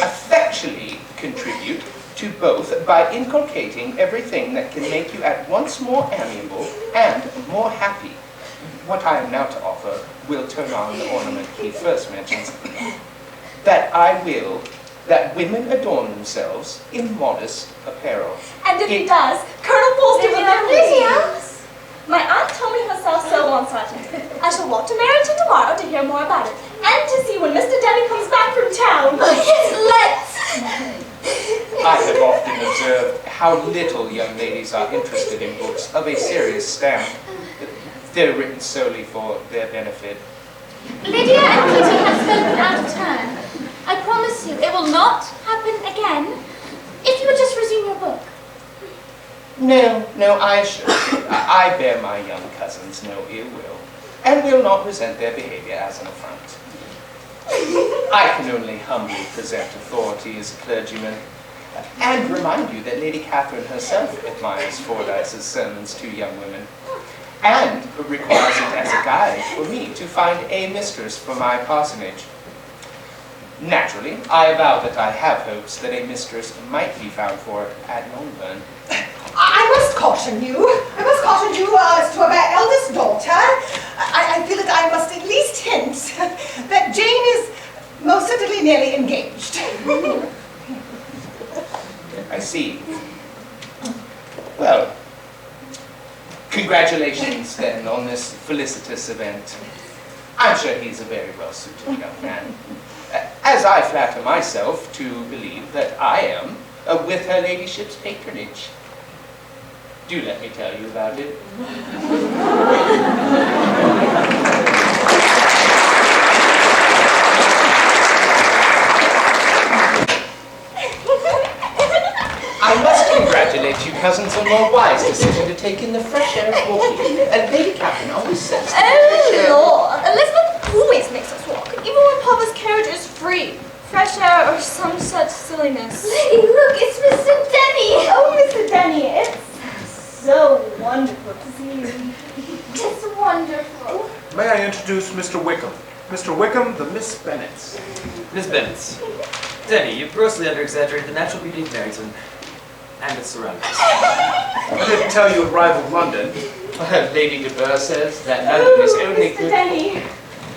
Speaker 11: effectually contribute to both by inculcating everything that can make you at once more amiable and more happy. What I am now to offer will turn on the ornament he first mentions, that women adorn themselves in modest apparel.
Speaker 5: And if he does, Colonel Forster will never Lydia! My aunt told me herself so on Sergeant. I shall walk to Meryton tomorrow to hear more about it, and to see when Mr. Denny comes back from town. Yes, let's!
Speaker 11: I have often observed how little young ladies are interested in books of a serious stamp. They're written solely for their benefit.
Speaker 3: Lydia and Kitty have spoken out of turn. I promise you it will not happen again. If you would just resume your book.
Speaker 11: No, I assure you, I bear my young cousins no ill will, and will not resent their behavior as an affront. I can only humbly present authority as a clergyman, and remind you that Lady Catherine herself admires Fordyce's sermons to young women, and requires it as a guide for me to find a mistress for my parsonage. Naturally, I avow that I have hopes that a mistress might be found for it at Longbourn.
Speaker 2: I must caution you as to my eldest daughter. I feel that I must at least hint that Jane is most certainly nearly engaged.
Speaker 11: I see. Well, congratulations then on this felicitous event. I'm sure he's a very well-suited young man. As I flatter myself to believe that I am, with her ladyship's patronage. Do let me tell you about it. I must congratulate you cousins on your wise decision to take in the fresh air of walking. And Lady Catherine always says...
Speaker 5: Oh, Lord! Elizabeth always makes us walk, even when Papa's carriage is free. Fresh air or some such silliness.
Speaker 3: Lady, look, it's Mr. Denny!
Speaker 5: Oh, Mr. Denny, it's so wonderful to see you.
Speaker 3: It's wonderful.
Speaker 12: May I introduce Mr. Wickham? Mr. Wickham, the Miss Bennets.
Speaker 13: Miss Bennets. Denny, you've grossly under-exaggerated the natural beauty of Meryton and its surroundings.
Speaker 12: I didn't tell you it rivaled London.
Speaker 11: Lady DeBourgh says that London is only
Speaker 5: Mr.
Speaker 11: good...
Speaker 5: Denny,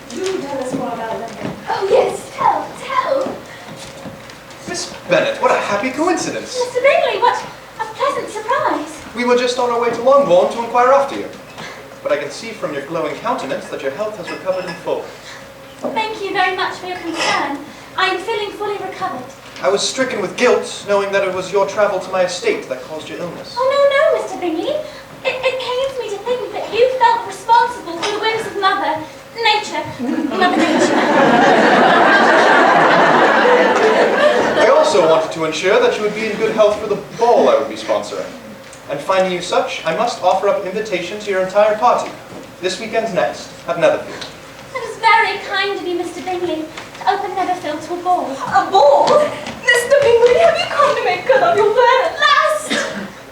Speaker 5: do tell us more about London.
Speaker 3: Oh yes, tell.
Speaker 8: Miss Bennet, what a happy coincidence.
Speaker 3: Mr. Bingley, what a pleasant surprise.
Speaker 8: We were just on our way to Longbourn to inquire after you. But I can see from your glowing countenance that your health has recovered in full.
Speaker 3: Thank you very much for your concern. I am feeling fully recovered.
Speaker 8: I was stricken with guilt, knowing that it was your travel to my estate that caused your illness.
Speaker 3: Oh no, Mr. Bingley. It pains me to think that you felt responsible for the whims of Mother Nature.
Speaker 8: I also wanted to ensure that you would be in good health for the ball I would be sponsoring. And finding you such, I must offer up invitations to your entire party. This weekend's next, at Netherfield.
Speaker 3: That is very kind of you, Mr. Bingley, to open Netherfield to a ball.
Speaker 5: A ball? Mr. Bingley, have you come to make good of your word at last?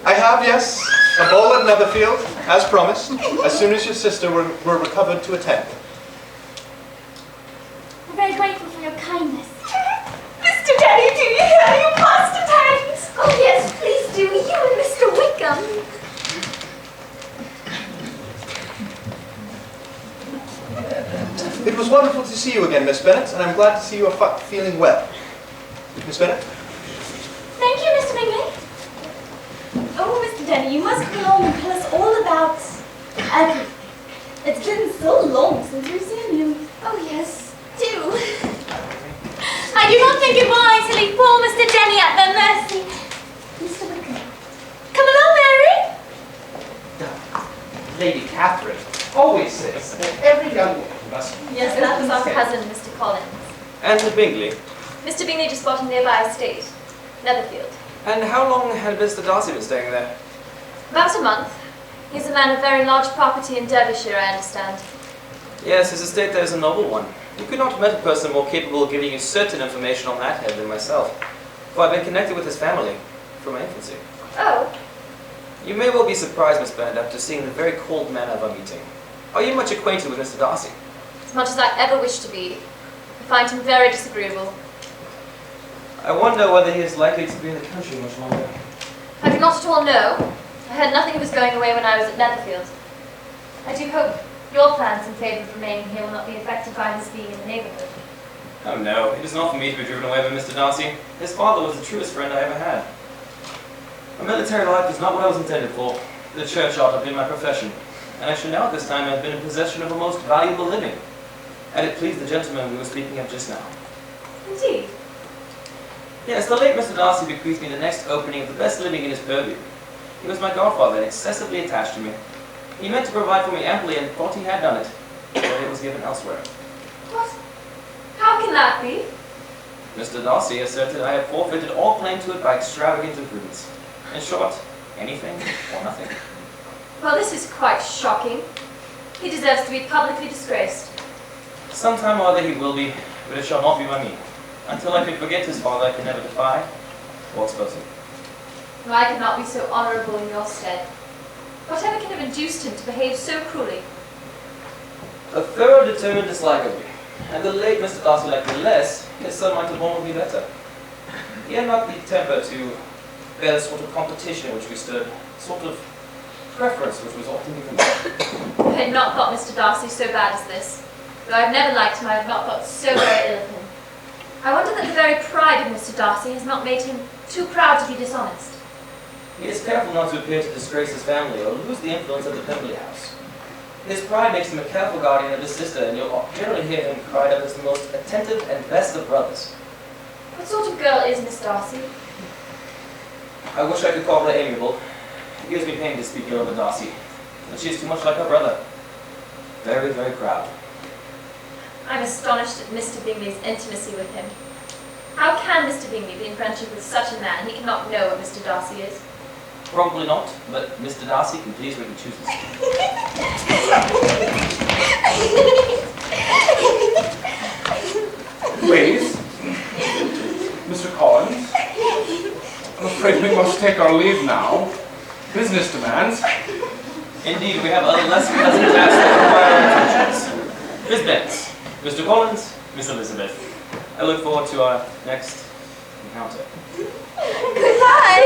Speaker 8: I have, yes. A ball at Netherfield, as promised, as soon as your sister were recovered to attend.
Speaker 3: I'm very grateful for your kindness.
Speaker 5: Mr. Denny, do you hear you must attend?
Speaker 3: Oh yes, please do. You and Mr. Wickham.
Speaker 8: It was wonderful to see you again, Miss Bennet, and I'm glad to see you are feeling well. Miss Bennet?
Speaker 3: Thank you, Mr. Bingley.
Speaker 5: Oh, Mr. Denny, you must come along and tell us all about everything. It's been so long since we've seen you.
Speaker 3: Oh yes, do. I do not think it wise to leave poor Mr. Denny at their mercy. Mr. Wickham. Come along, Mary.
Speaker 11: Lady Catherine always says that every young woman must...
Speaker 4: Yes, that was our cousin, Mr. Collins.
Speaker 13: And the Bingley.
Speaker 4: Mr. Bingley just bought a nearby estate, Netherfield.
Speaker 13: And how long had Mr. Darcy been staying there?
Speaker 4: About a month. He's a man of very large property in Derbyshire, I understand.
Speaker 13: Yes, his estate there is a noble one. You could not have met a person more capable of giving you certain information on that head than myself. for I've been connected with his family from my infancy.
Speaker 4: Oh,
Speaker 13: You may well be surprised, Miss Bennet, after seeing the very cold manner of our meeting. Are you much acquainted with Mr. Darcy?
Speaker 4: as much as I ever wish to be. I find him very disagreeable.
Speaker 13: I wonder whether he is likely to be in the country much longer.
Speaker 4: I do not at all know. I heard nothing of his going away when I was at Netherfield. I do hope your plans in favour of remaining here will not be affected by his being in the neighbourhood.
Speaker 13: Oh no, it is not for me to be driven away by Mr. Darcy. His father was the truest friend I ever had. My military life is not what I was intended for. The church ought to have been my profession, and I should now at this time have been in possession of a most valuable living. Had it pleased the gentleman we were speaking of just now.
Speaker 4: Indeed.
Speaker 13: Yes, the late Mr. Darcy bequeathed me the next opening of the best living in his purview. He was my godfather and excessively attached to me. He meant to provide for me amply and thought he had done it, but it was given elsewhere.
Speaker 4: What? How can that be?
Speaker 13: Mr. Darcy asserted I had forfeited all claim to it by extravagant imprudence. In short, anything or nothing.
Speaker 4: Well, this is quite shocking. He deserves to be publicly disgraced.
Speaker 13: Sometime or other he will be, but it shall not be by me. Until I can forget his father, I can never defy or expose him.
Speaker 4: Well, I cannot be so honourable in your stead. Whatever can have induced him to behave so cruelly?
Speaker 13: A thorough, determined dislike of me. And the late Mr. Darcy liked me less, his son might have borne me better. He had not the temper to bear the sort of competition in which we stood, sort of preference which was often given me.
Speaker 4: I had not thought Mr. Darcy so bad as this. Though I have never liked him, I have not thought so very ill of him. I wonder that the very pride of Mr. Darcy has not made him too proud to be dishonest.
Speaker 13: He is careful not to appear to disgrace his family or lose the influence of the Pemberley house. His pride makes him a careful guardian of his sister, and you'll generally hear him cried up as the most attentive and best of brothers.
Speaker 4: What sort of girl is Miss Darcy?
Speaker 13: I wish I could call her amiable. It gives me pain to speak ill of a Darcy, but she is too much like her brother. Very, very proud.
Speaker 4: I'm astonished at Mr. Bingley's intimacy with him. How can Mr. Bingley be in friendship with such a man? He cannot know what Mr. Darcy is.
Speaker 13: Probably not, but Mr. Darcy can please when he chooses.
Speaker 14: Ladies, Mr. Collins, I'm afraid we must take our leave now. Business demands.
Speaker 13: Indeed, we have other less pleasant tasks that require our attentions. Miss Bennet, Mr. Collins, Miss Elizabeth. I look forward to our next encounter.
Speaker 3: Goodbye!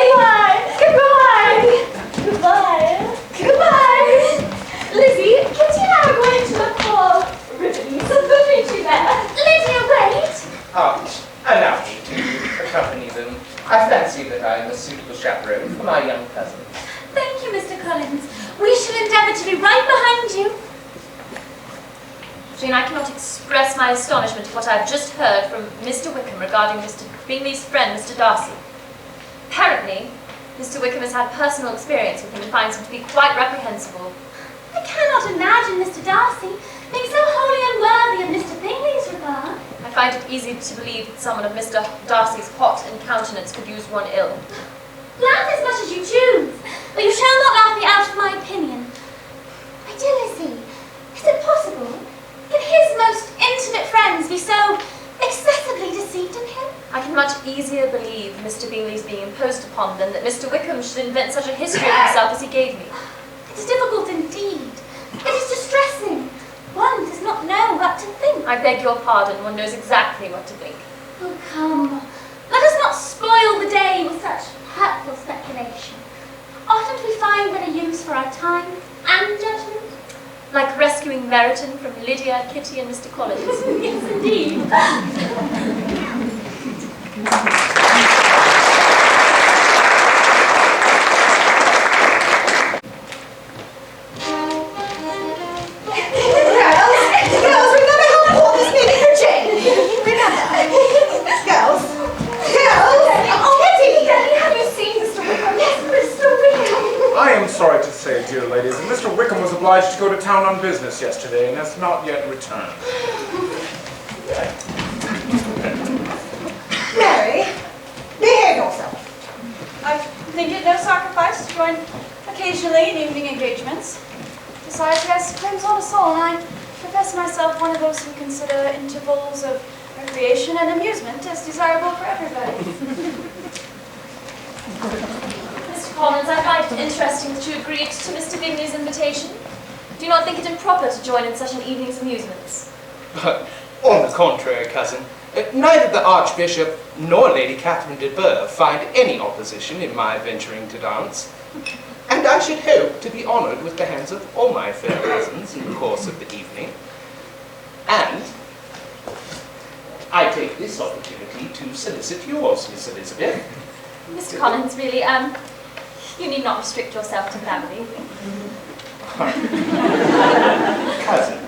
Speaker 3: Goodbye! Goodbye! Goodbye! Lizzie, Kitty and I are going to look for ribbons. We'll meet you there. Lydia, wait!
Speaker 11: Allow me to accompany them. I fancy that I am a suitable chaperone for my young cousin.
Speaker 3: Thank you, Mr. Collins. We shall endeavour to be right behind you.
Speaker 4: Jane, I cannot express my astonishment at what I have just heard from Mr. Wickham regarding Mr. Bingley's friend, Mr. Darcy. Apparently, Mr. Wickham has had personal experience with him and finds him to be quite reprehensible.
Speaker 3: I cannot imagine Mr. Darcy being so wholly unworthy of Mr. Bingley's regard.
Speaker 4: I find it easy to believe that someone of Mr. Darcy's pot and countenance could use one ill.
Speaker 3: Laugh as much as you choose, but you shall not laugh me out of my opinion. My dear Lizzie, is it possible? Can his most intimate friends be so excessively deceived in him?
Speaker 4: I can much easier believe Mr. Bingley's being imposed upon than that Mr. Wickham should invent such a history of himself as he gave me.
Speaker 3: It is difficult indeed. It is distressing. One does not know what to think.
Speaker 4: I beg your pardon, one knows exactly what to think.
Speaker 3: Oh, come. Let us not spoil the day with such hurtful speculation. Oughtn't we find better use for our time and judgment?
Speaker 4: Like rescuing Meryton from Lydia, Kitty, and Mr. Collins.
Speaker 3: Yes, indeed.
Speaker 2: Girls, remember how important this meeting for Jane. Remember. Girls. Oh, Kitty.
Speaker 3: Have you seen Mr. Wickham? Yes, Mr. Wickham.
Speaker 12: I am sorry to say, dear ladies, that Mr. Wickham was obliged to go to town on business yesterday and has not yet returned.
Speaker 2: Mary, behave yourself.
Speaker 6: I think it no sacrifice to join occasionally in evening engagements. Besides, he has claims on us all, and I profess myself one of those who consider intervals of recreation and amusement as desirable for everybody.
Speaker 4: Mr. Collins, I find it interesting that you agreed to Mr. Bingley's invitation. Do you not think it improper to join in such an evening's amusements?
Speaker 11: On the contrary, cousin, neither the Archbishop nor Lady Catherine DeBourgh find any opposition in my venturing to dance. And I should hope to be honoured with the hands of all my fair cousins in the course of the evening. And I take this opportunity to solicit yours, Miss Elizabeth.
Speaker 4: Mr. Collins, really, you need not restrict yourself to family.
Speaker 11: Cousin,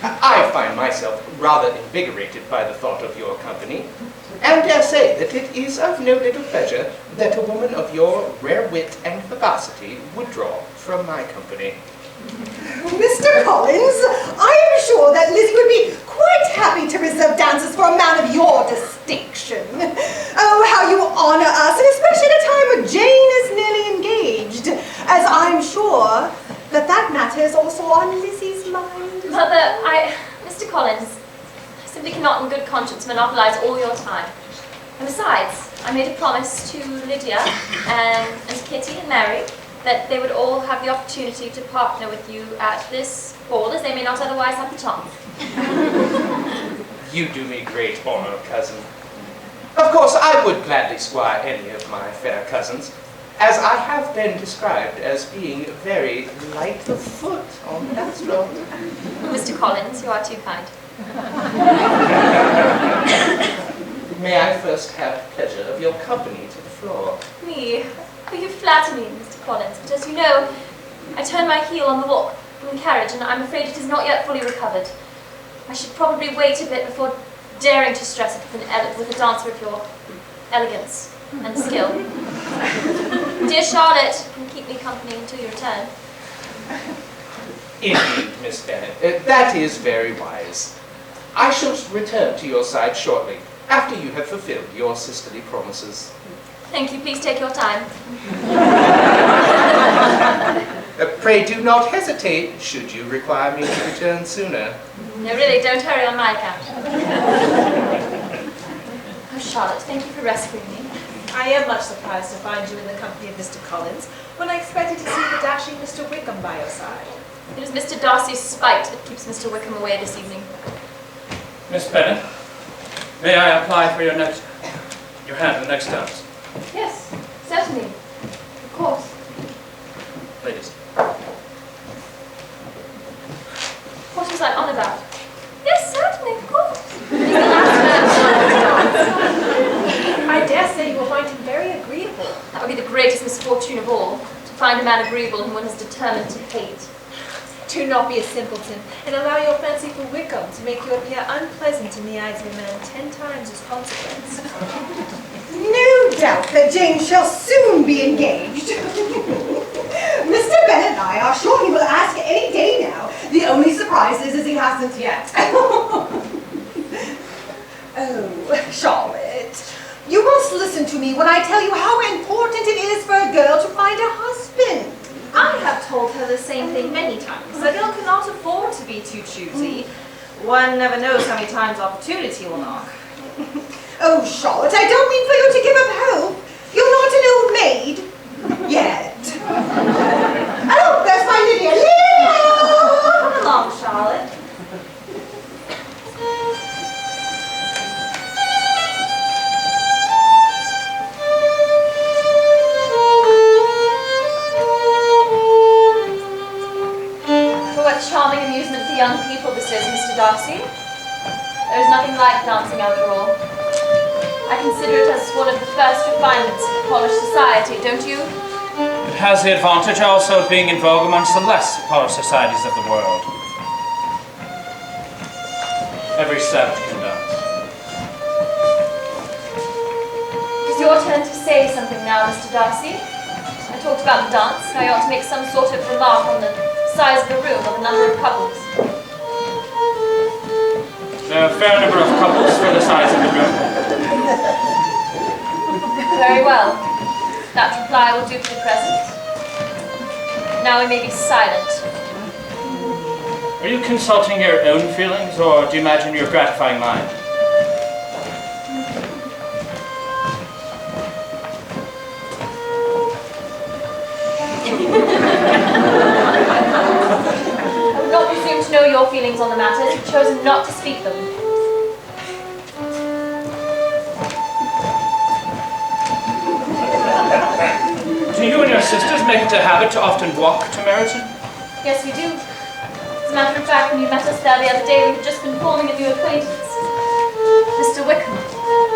Speaker 11: I find myself rather invigorated by the thought of your company, and dare say that it is of no little pleasure that a woman of your rare wit and vivacity would draw from my company.
Speaker 2: Mr. Collins, I am sure that Lizzie would be quite happy to reserve dances for a man of your distinction. Oh, how you honour us, and especially at a time when Jane is nearly engaged, as I'm sure that matter is also on Lizzie's mind.
Speaker 4: Mother, Mr. Collins, I simply cannot in good conscience monopolise all your time. And besides, I made a promise to Lydia and Kitty and Mary that they would all have the opportunity to partner with you at this ball, as they may not otherwise have the chance.
Speaker 11: You do me great honour, cousin. Of course, I would gladly squire any of my fair cousins, as I have been described as being very light of foot on that stroke.
Speaker 4: Mr. Collins, you are too kind.
Speaker 11: May I first have the pleasure of your company to the floor?
Speaker 4: Me? Oh, you flatter me, Mr. Collins, but as you know, I turned my heel on the walk from the carriage, and I'm afraid it is not yet fully recovered. I should probably wait a bit before daring to stress it with a dancer of your elegance and skill. Dear Charlotte, you can keep me company until you return.
Speaker 11: Indeed, Miss Bennet, that is very wise. I shall return to your side shortly, after you have fulfilled your sisterly promises.
Speaker 4: Thank you, please take your time.
Speaker 11: Pray do not hesitate, should you require me to return sooner.
Speaker 4: No, really, don't hurry on my account. Oh, Charlotte, thank you for rescuing me.
Speaker 5: I am much surprised to find you in the company of Mr. Collins, when I expected to see the dashing Mr. Wickham by your side.
Speaker 4: It is Mr. Darcy's spite that keeps Mr. Wickham away this evening.
Speaker 9: Miss Bennet, may I apply for your hand in the next dance?
Speaker 4: Yes, certainly. Of course.
Speaker 9: Ladies.
Speaker 4: What was I on about? Yes, certainly, of course.
Speaker 5: I dare say you will find him very agreeable.
Speaker 4: That would be the greatest misfortune of all, to find a man agreeable whom one is determined to hate.
Speaker 5: Do not be a simpleton, and allow your fancy for Wickham to make you appear unpleasant in the eyes of a man 10 times his consequence.
Speaker 2: No doubt that Jane shall soon be engaged. Mr. Bennet and I are sure he will ask any day now. The only surprise is he hasn't yet. Oh, Charlotte, you must listen to me when I tell you how important it is for a girl to find a husband.
Speaker 10: I have told her the same thing many times. A girl cannot afford to be too choosy. One never knows how many times opportunity will knock.
Speaker 2: Oh, Charlotte, I don't mean for you to give up hope. You're not an old maid. Yet. Oh, there's my Lydia. Lydia!
Speaker 10: Come along, Charlotte.
Speaker 4: What charming amusement for young people this is, Mr. Darcy. There is nothing like dancing after all. I consider it as one of the first refinements of polished society, don't you?
Speaker 9: It has the advantage also of being in vogue amongst the less polished societies of the world. Every savage can dance.
Speaker 4: It is your turn to say something now, Mr. Darcy. I talked about the dance. Now you ought to make some sort of remark on the size of the room or the number of couples.
Speaker 9: There are a fair number of couples for the size of the room.
Speaker 4: Very well. That reply will do for the present. Now we may be silent.
Speaker 9: Are you consulting your own feelings, or do you imagine you're gratifying mine?
Speaker 4: I would not presume to know your feelings on the matter, as you've chosen not to speak them.
Speaker 9: Do you and your sisters make it a habit to often walk to Meryton?
Speaker 4: Yes, we do. As a matter of fact, when you met us there the other day, we had just been forming a new acquaintance. Mr. Wickham.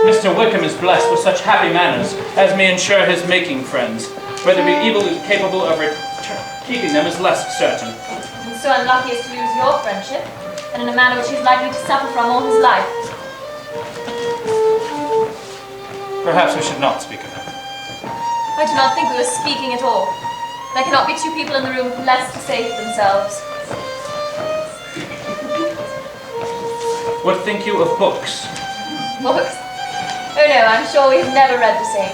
Speaker 9: Mr. Wickham is blessed with such happy manners as may ensure his making friends. Whether he be capable of keeping them is less certain.
Speaker 4: And so unlucky as to lose your friendship, and in a manner which he's likely to suffer from all his life.
Speaker 9: Perhaps we should not speak of him.
Speaker 4: I do not think we were speaking at all. There cannot be two people in the room with less to say for themselves.
Speaker 9: What think you of books?
Speaker 4: Books? Oh no, I'm sure we have never read the same,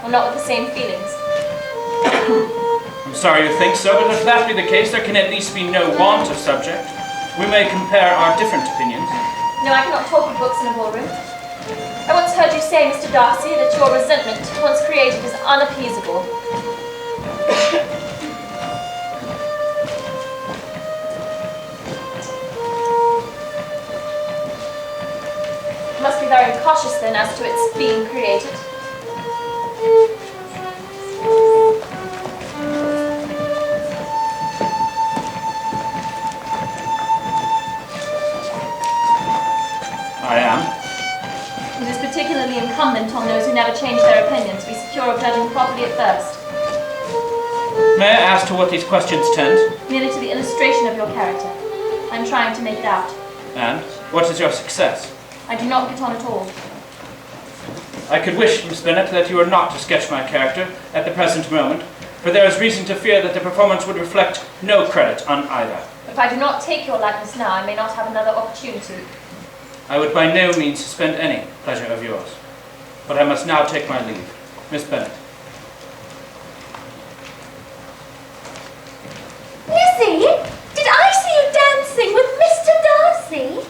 Speaker 4: or not with the same feelings.
Speaker 9: I'm sorry you think so, but if that be the case, there can at least be no want of subject. We may compare our different opinions.
Speaker 4: No, I cannot talk of books in a ballroom. I once heard you say, Mr. Darcy, that your resentment, once created, is unappeasable. You must be very cautious then as to its being created.
Speaker 9: I am.
Speaker 4: It is particularly incumbent on those who never change their opinions to be secure of judging properly at first.
Speaker 9: May I ask to what these questions tend?
Speaker 4: Merely to the illustration of your character. I am trying to make it out.
Speaker 9: And what is your success?
Speaker 4: I do not get on at all.
Speaker 9: I could wish, Miss Bennet, that you were not to sketch my character at the present moment, for there is reason to fear that the performance would reflect no credit on either.
Speaker 4: If I do not take your likeness now, I may not have another opportunity.
Speaker 9: I would by no means suspend any pleasure of yours. But I must now take my leave. Miss Bennet.
Speaker 3: Lizzie, did I see you dancing with Mr. Darcy?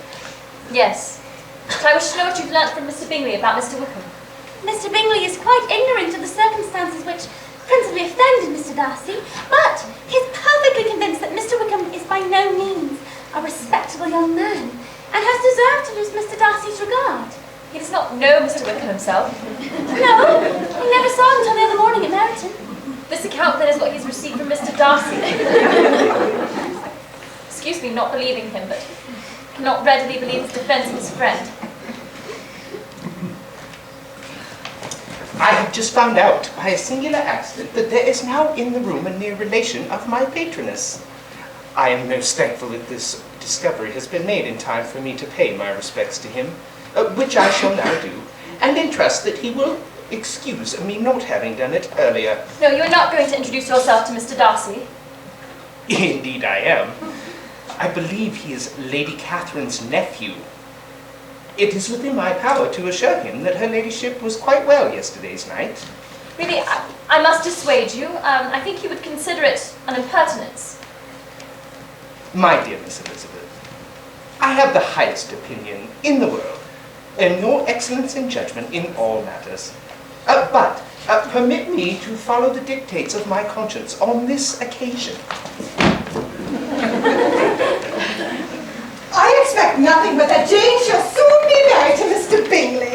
Speaker 4: Yes. But I wish to know what you've learnt from Mr. Bingley about Mr. Wickham.
Speaker 3: Mr. Bingley is quite ignorant of the circumstances which principally offended Mr. Darcy, but he is perfectly convinced that Mr. Wickham is by no means a respectable young man, and has deserved to lose Mr. Darcy's regard.
Speaker 4: He does not know Mr. Wickham himself.
Speaker 3: No, he never saw him until the other morning at Meryton.
Speaker 4: This account then is what he's received from Mr. Darcy. Excuse me not believing him, but cannot readily believe his defence of his friend.
Speaker 11: I have just found out by a singular accident that there is now in the room a near relation of my patroness. I am most thankful that this discovery has been made in time for me to pay my respects to him, which I shall now do, and entrust that he will excuse me not having done it earlier.
Speaker 4: No, you are not going to introduce yourself to Mr. Darcy.
Speaker 11: Indeed I am. I believe he is Lady Catherine's nephew. It is within my power to assure him that her ladyship was quite well yesterday's night.
Speaker 4: Really, I must dissuade you. I think you would consider it an impertinence.
Speaker 11: My dear Miss Elizabeth, I have the highest opinion in the world, and your excellence in judgment in all matters. But permit me to follow the dictates of my conscience on this occasion.
Speaker 2: I expect nothing but that Jane shall soon be married to Mr. Bingley.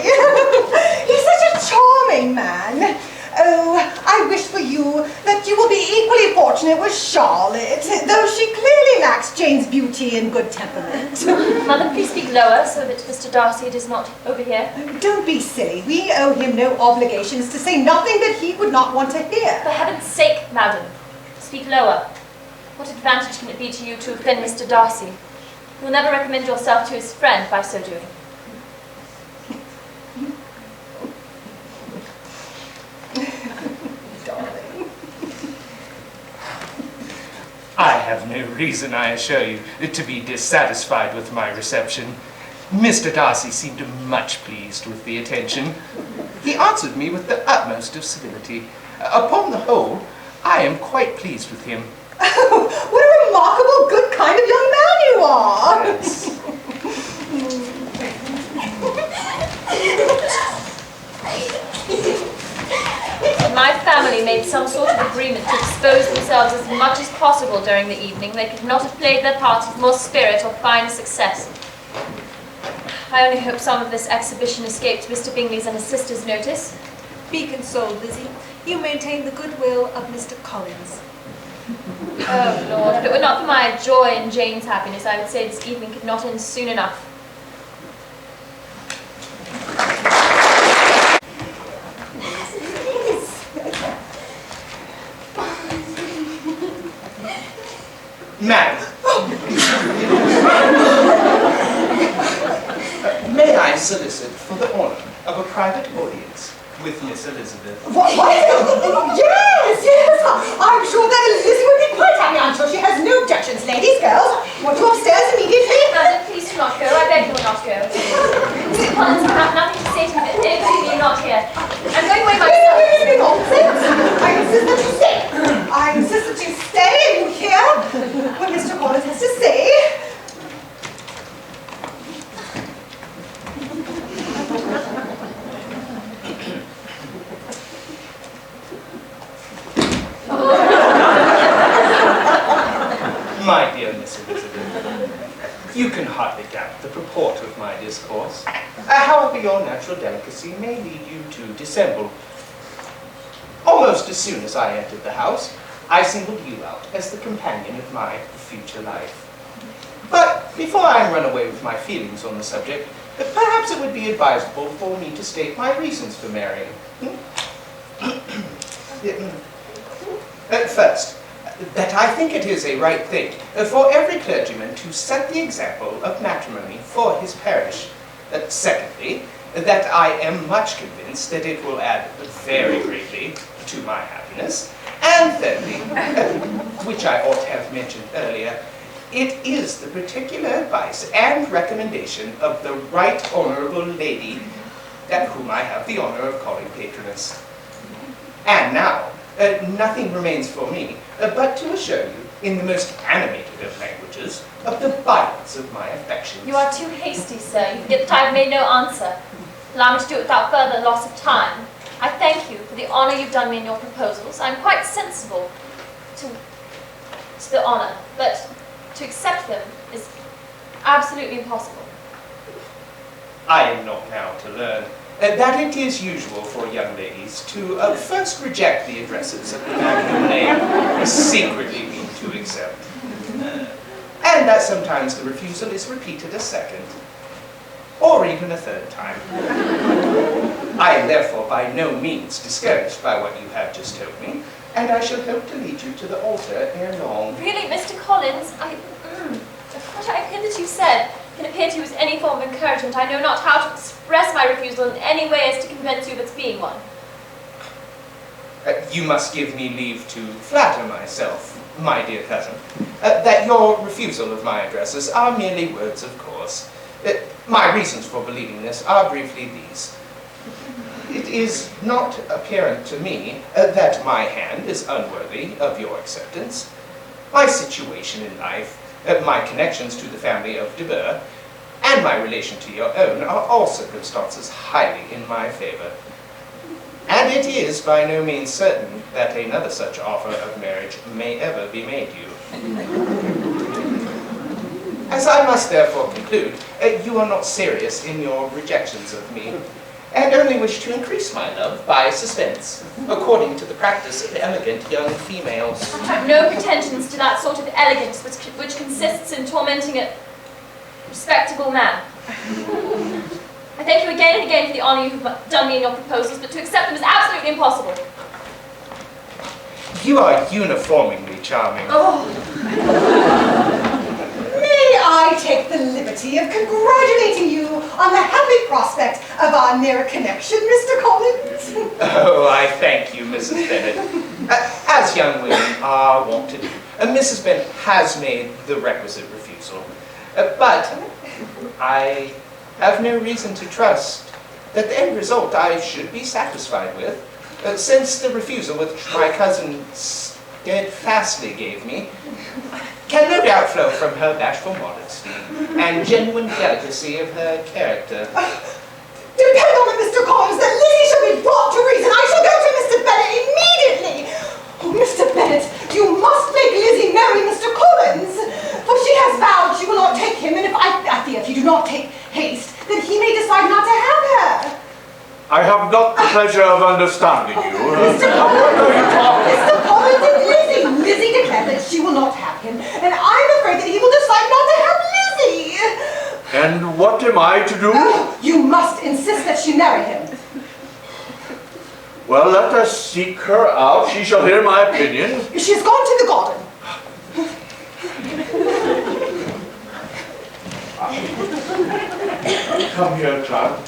Speaker 2: He's such a charming man. Oh, I wish for you that you will be equally fortunate with Charlotte, though she clearly lacks Jane's beauty and good temperament.
Speaker 4: Mother, please speak lower so that Mr. Darcy does not overhear.
Speaker 2: Don't be silly. We owe him no obligations, to say nothing that he would not want to hear.
Speaker 4: For heaven's sake, madam, speak lower. What advantage can it be to you to offend Mr. Darcy? You will never recommend yourself to his friend by so doing.
Speaker 2: Darling.
Speaker 11: I have no reason, I assure you, to be dissatisfied with my reception. Mr. Darcy seemed much pleased with the attention. He answered me with the utmost of civility. Upon the whole, I am quite pleased with him.
Speaker 2: Oh, what a remarkable, good kind of young man you are!
Speaker 11: Yes.
Speaker 4: when my family made some sort of agreement to expose themselves as much as possible during the evening, they could not have played their parts with more spirit or finer success. I only hope some of this exhibition escaped Mr. Bingley's and his sister's notice.
Speaker 5: Be consoled, Lizzie. You maintain the goodwill of Mr. Collins.
Speaker 4: Oh, Lord, if it were not for my joy in Jane's happiness, I would say this evening could not end soon enough.
Speaker 11: Madam, may I solicit for the honor of a private audience with Miss Elizabeth?
Speaker 2: What? Yes! I'm sure that Lizzie would be quite happy. I'm sure she has no objections. Ladies, girls, want to upstairs immediately?
Speaker 4: Madam, please do not go. I beg you will not go. Mr. Collins, I have nothing to say to you, but if you're not here, I'm going away myself.
Speaker 2: I insist that you stay. I insist that you stay and you hear what Mr. Collins has to say.
Speaker 11: My dear Miss Elizabeth, you can hardly doubt the purport of my discourse. However, your natural delicacy may lead you to dissemble. Almost as soon as I entered the house, I singled you out as the companion of my future life. But before I run away with my feelings on the subject, perhaps it would be advisable for me to state my reasons for marrying. First, that I think it is a right thing for every clergyman to set the example of matrimony for his parish. Secondly, that I am much convinced that it will add very greatly to my happiness. And thirdly, which I ought to have mentioned earlier, it is the particular advice and recommendation of the right honourable lady whom I have the honour of calling patroness. And now, nothing remains for me but to assure you, in the most animated of languages, of the violence of my affections.
Speaker 4: You are too hasty, sir. You forget that I have made no answer. Allow me to do it without further loss of time. I thank you for the honour you've done me in your proposals. I'm quite sensible to the honour, but to accept them is absolutely impossible.
Speaker 11: I am not now to learn that it is usual for young ladies to first reject the addresses of the man whom they secretly mean to accept, and that sometimes the refusal is repeated a second, or even a third time. I am therefore by no means discouraged by what you have just told me, and I shall hope to lead you to the altar ere long.
Speaker 4: Really, Mr. Collins, what I have hitherto said can appear to you as any form of encouragement. I know not how to express my refusal in any way as to convince you of its being one.
Speaker 11: You must give me leave to flatter myself, my dear cousin, that your refusal of my addresses are merely words of course. My reasons for believing this are briefly these. It is not apparent to me that my hand is unworthy of your acceptance. My situation in life, my connections to the family of DeBourgh, and my relation to your own are all circumstances highly in my favour. And it is by no means certain that another such offer of marriage may ever be made you. As I must therefore conclude, you are not serious in your rejections of me, and only wish to increase my love by suspense, according to the practice of elegant young females.
Speaker 4: I have no pretensions to that sort of elegance which consists in tormenting a respectable man. I thank you again and again for the honour you have done me in your proposals, but to accept them is absolutely impossible.
Speaker 11: You are uniformingly charming.
Speaker 2: Oh. May I take the liberty of congratulating you on the happy prospect of our nearer connection, Mr. Collins?
Speaker 11: Oh, I thank you, Mrs. Bennet. As young women are wont to do, Mrs. Bennet has made the requisite refusal. But I have no reason to trust that the end result I should be satisfied with, since the refusal which my cousin steadfastly gave me can no doubt flow from her bashful modesty and genuine delicacy of her character.
Speaker 2: Depend on it, Mr. Collins, that Lizzie shall be brought to reason. I shall go to Mr. Bennet immediately. Oh, Mr. Bennet, you must make Lizzie marry Mr. Collins, for she has vowed she will not take him, and I fear if you do not take haste, then he may decide not to have her.
Speaker 1: I have not the pleasure of understanding you.
Speaker 2: Mr. Collins and Lizzie. Lizzie declared that she will not have him, and I'm afraid that he will decide not to have Lizzie.
Speaker 1: And what am I to do?
Speaker 2: Oh, you must insist that she marry him.
Speaker 1: Well, let us seek her out. She shall hear my opinion.
Speaker 2: She's gone to the garden.
Speaker 1: Come here, child.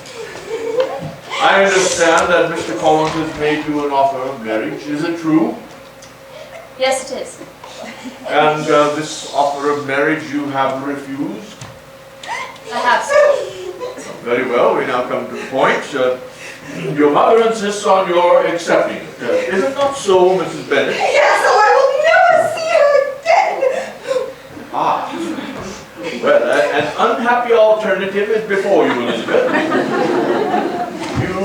Speaker 1: I understand that Mr. Collins has made you an offer of marriage. Is it true?
Speaker 4: Yes, it is.
Speaker 1: And this offer of marriage you have refused?
Speaker 4: I have, sir.
Speaker 1: Very well, we now come to the point. Your mother insists on your accepting it. Is it not so, Mrs. Bennet?
Speaker 2: Yes, or I will never see her again.
Speaker 1: Ah. Well, an unhappy alternative is before you, Elizabeth. You,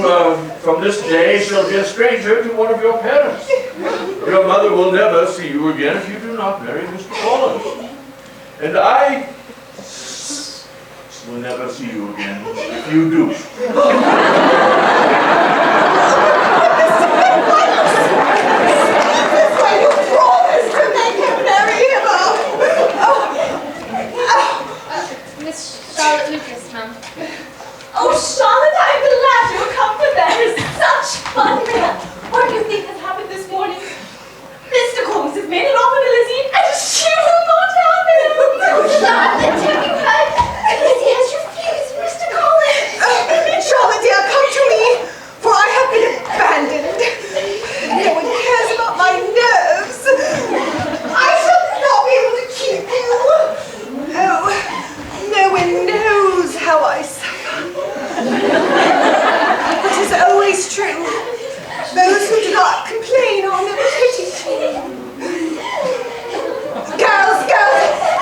Speaker 1: from this day, shall be a stranger to one of your parents. Your mother will never see you again if you do not marry Mr. Collins. And I will never see you again if you do.
Speaker 4: Miss Charlotte Lucas, ma'am.
Speaker 10: Oh, Charlotte, I'm glad you've come, for there is such fun. What do you think has happened this morning? Mr. Collins has made an offer to Lizzie, and she will not have him. Oh, Charlotte, tell me why. Lizzie has refused Mr. Collins.
Speaker 2: Charlotte, dear, come to me, for I have been abandoned. No one cares about my nerves. I shall not be able to keep you. Oh, no one knows how I suffer. It is always true. Those who do not complain are never pitied. Girls,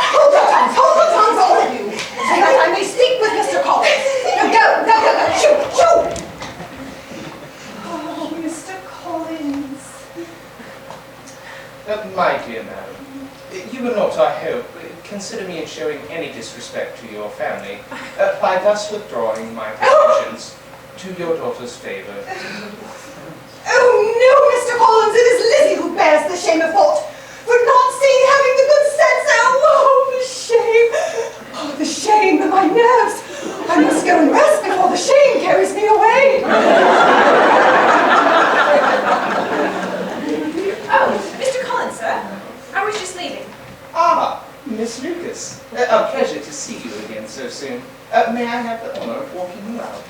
Speaker 2: hold your tongues, all of you, so that I may speak with Mr. Collins. Now go, shoot! Oh, Mr. Collins.
Speaker 11: My dear madam, you will not, I hope, consider me in showing any disrespect to your family by thus withdrawing my pretensions to your daughter's favour.
Speaker 2: Oh no, Mr. Collins, it is Lizzie who bears the shame of fault for not seeing having the good sense. Oh, the shame! Oh, the shame of my nerves! I must go and rest before the shame carries me away.
Speaker 10: Oh, Mr. Collins, sir. I was just leaving.
Speaker 11: Ah, Miss Lucas. A pleasure to see you again so soon. May I have the honour of walking you out?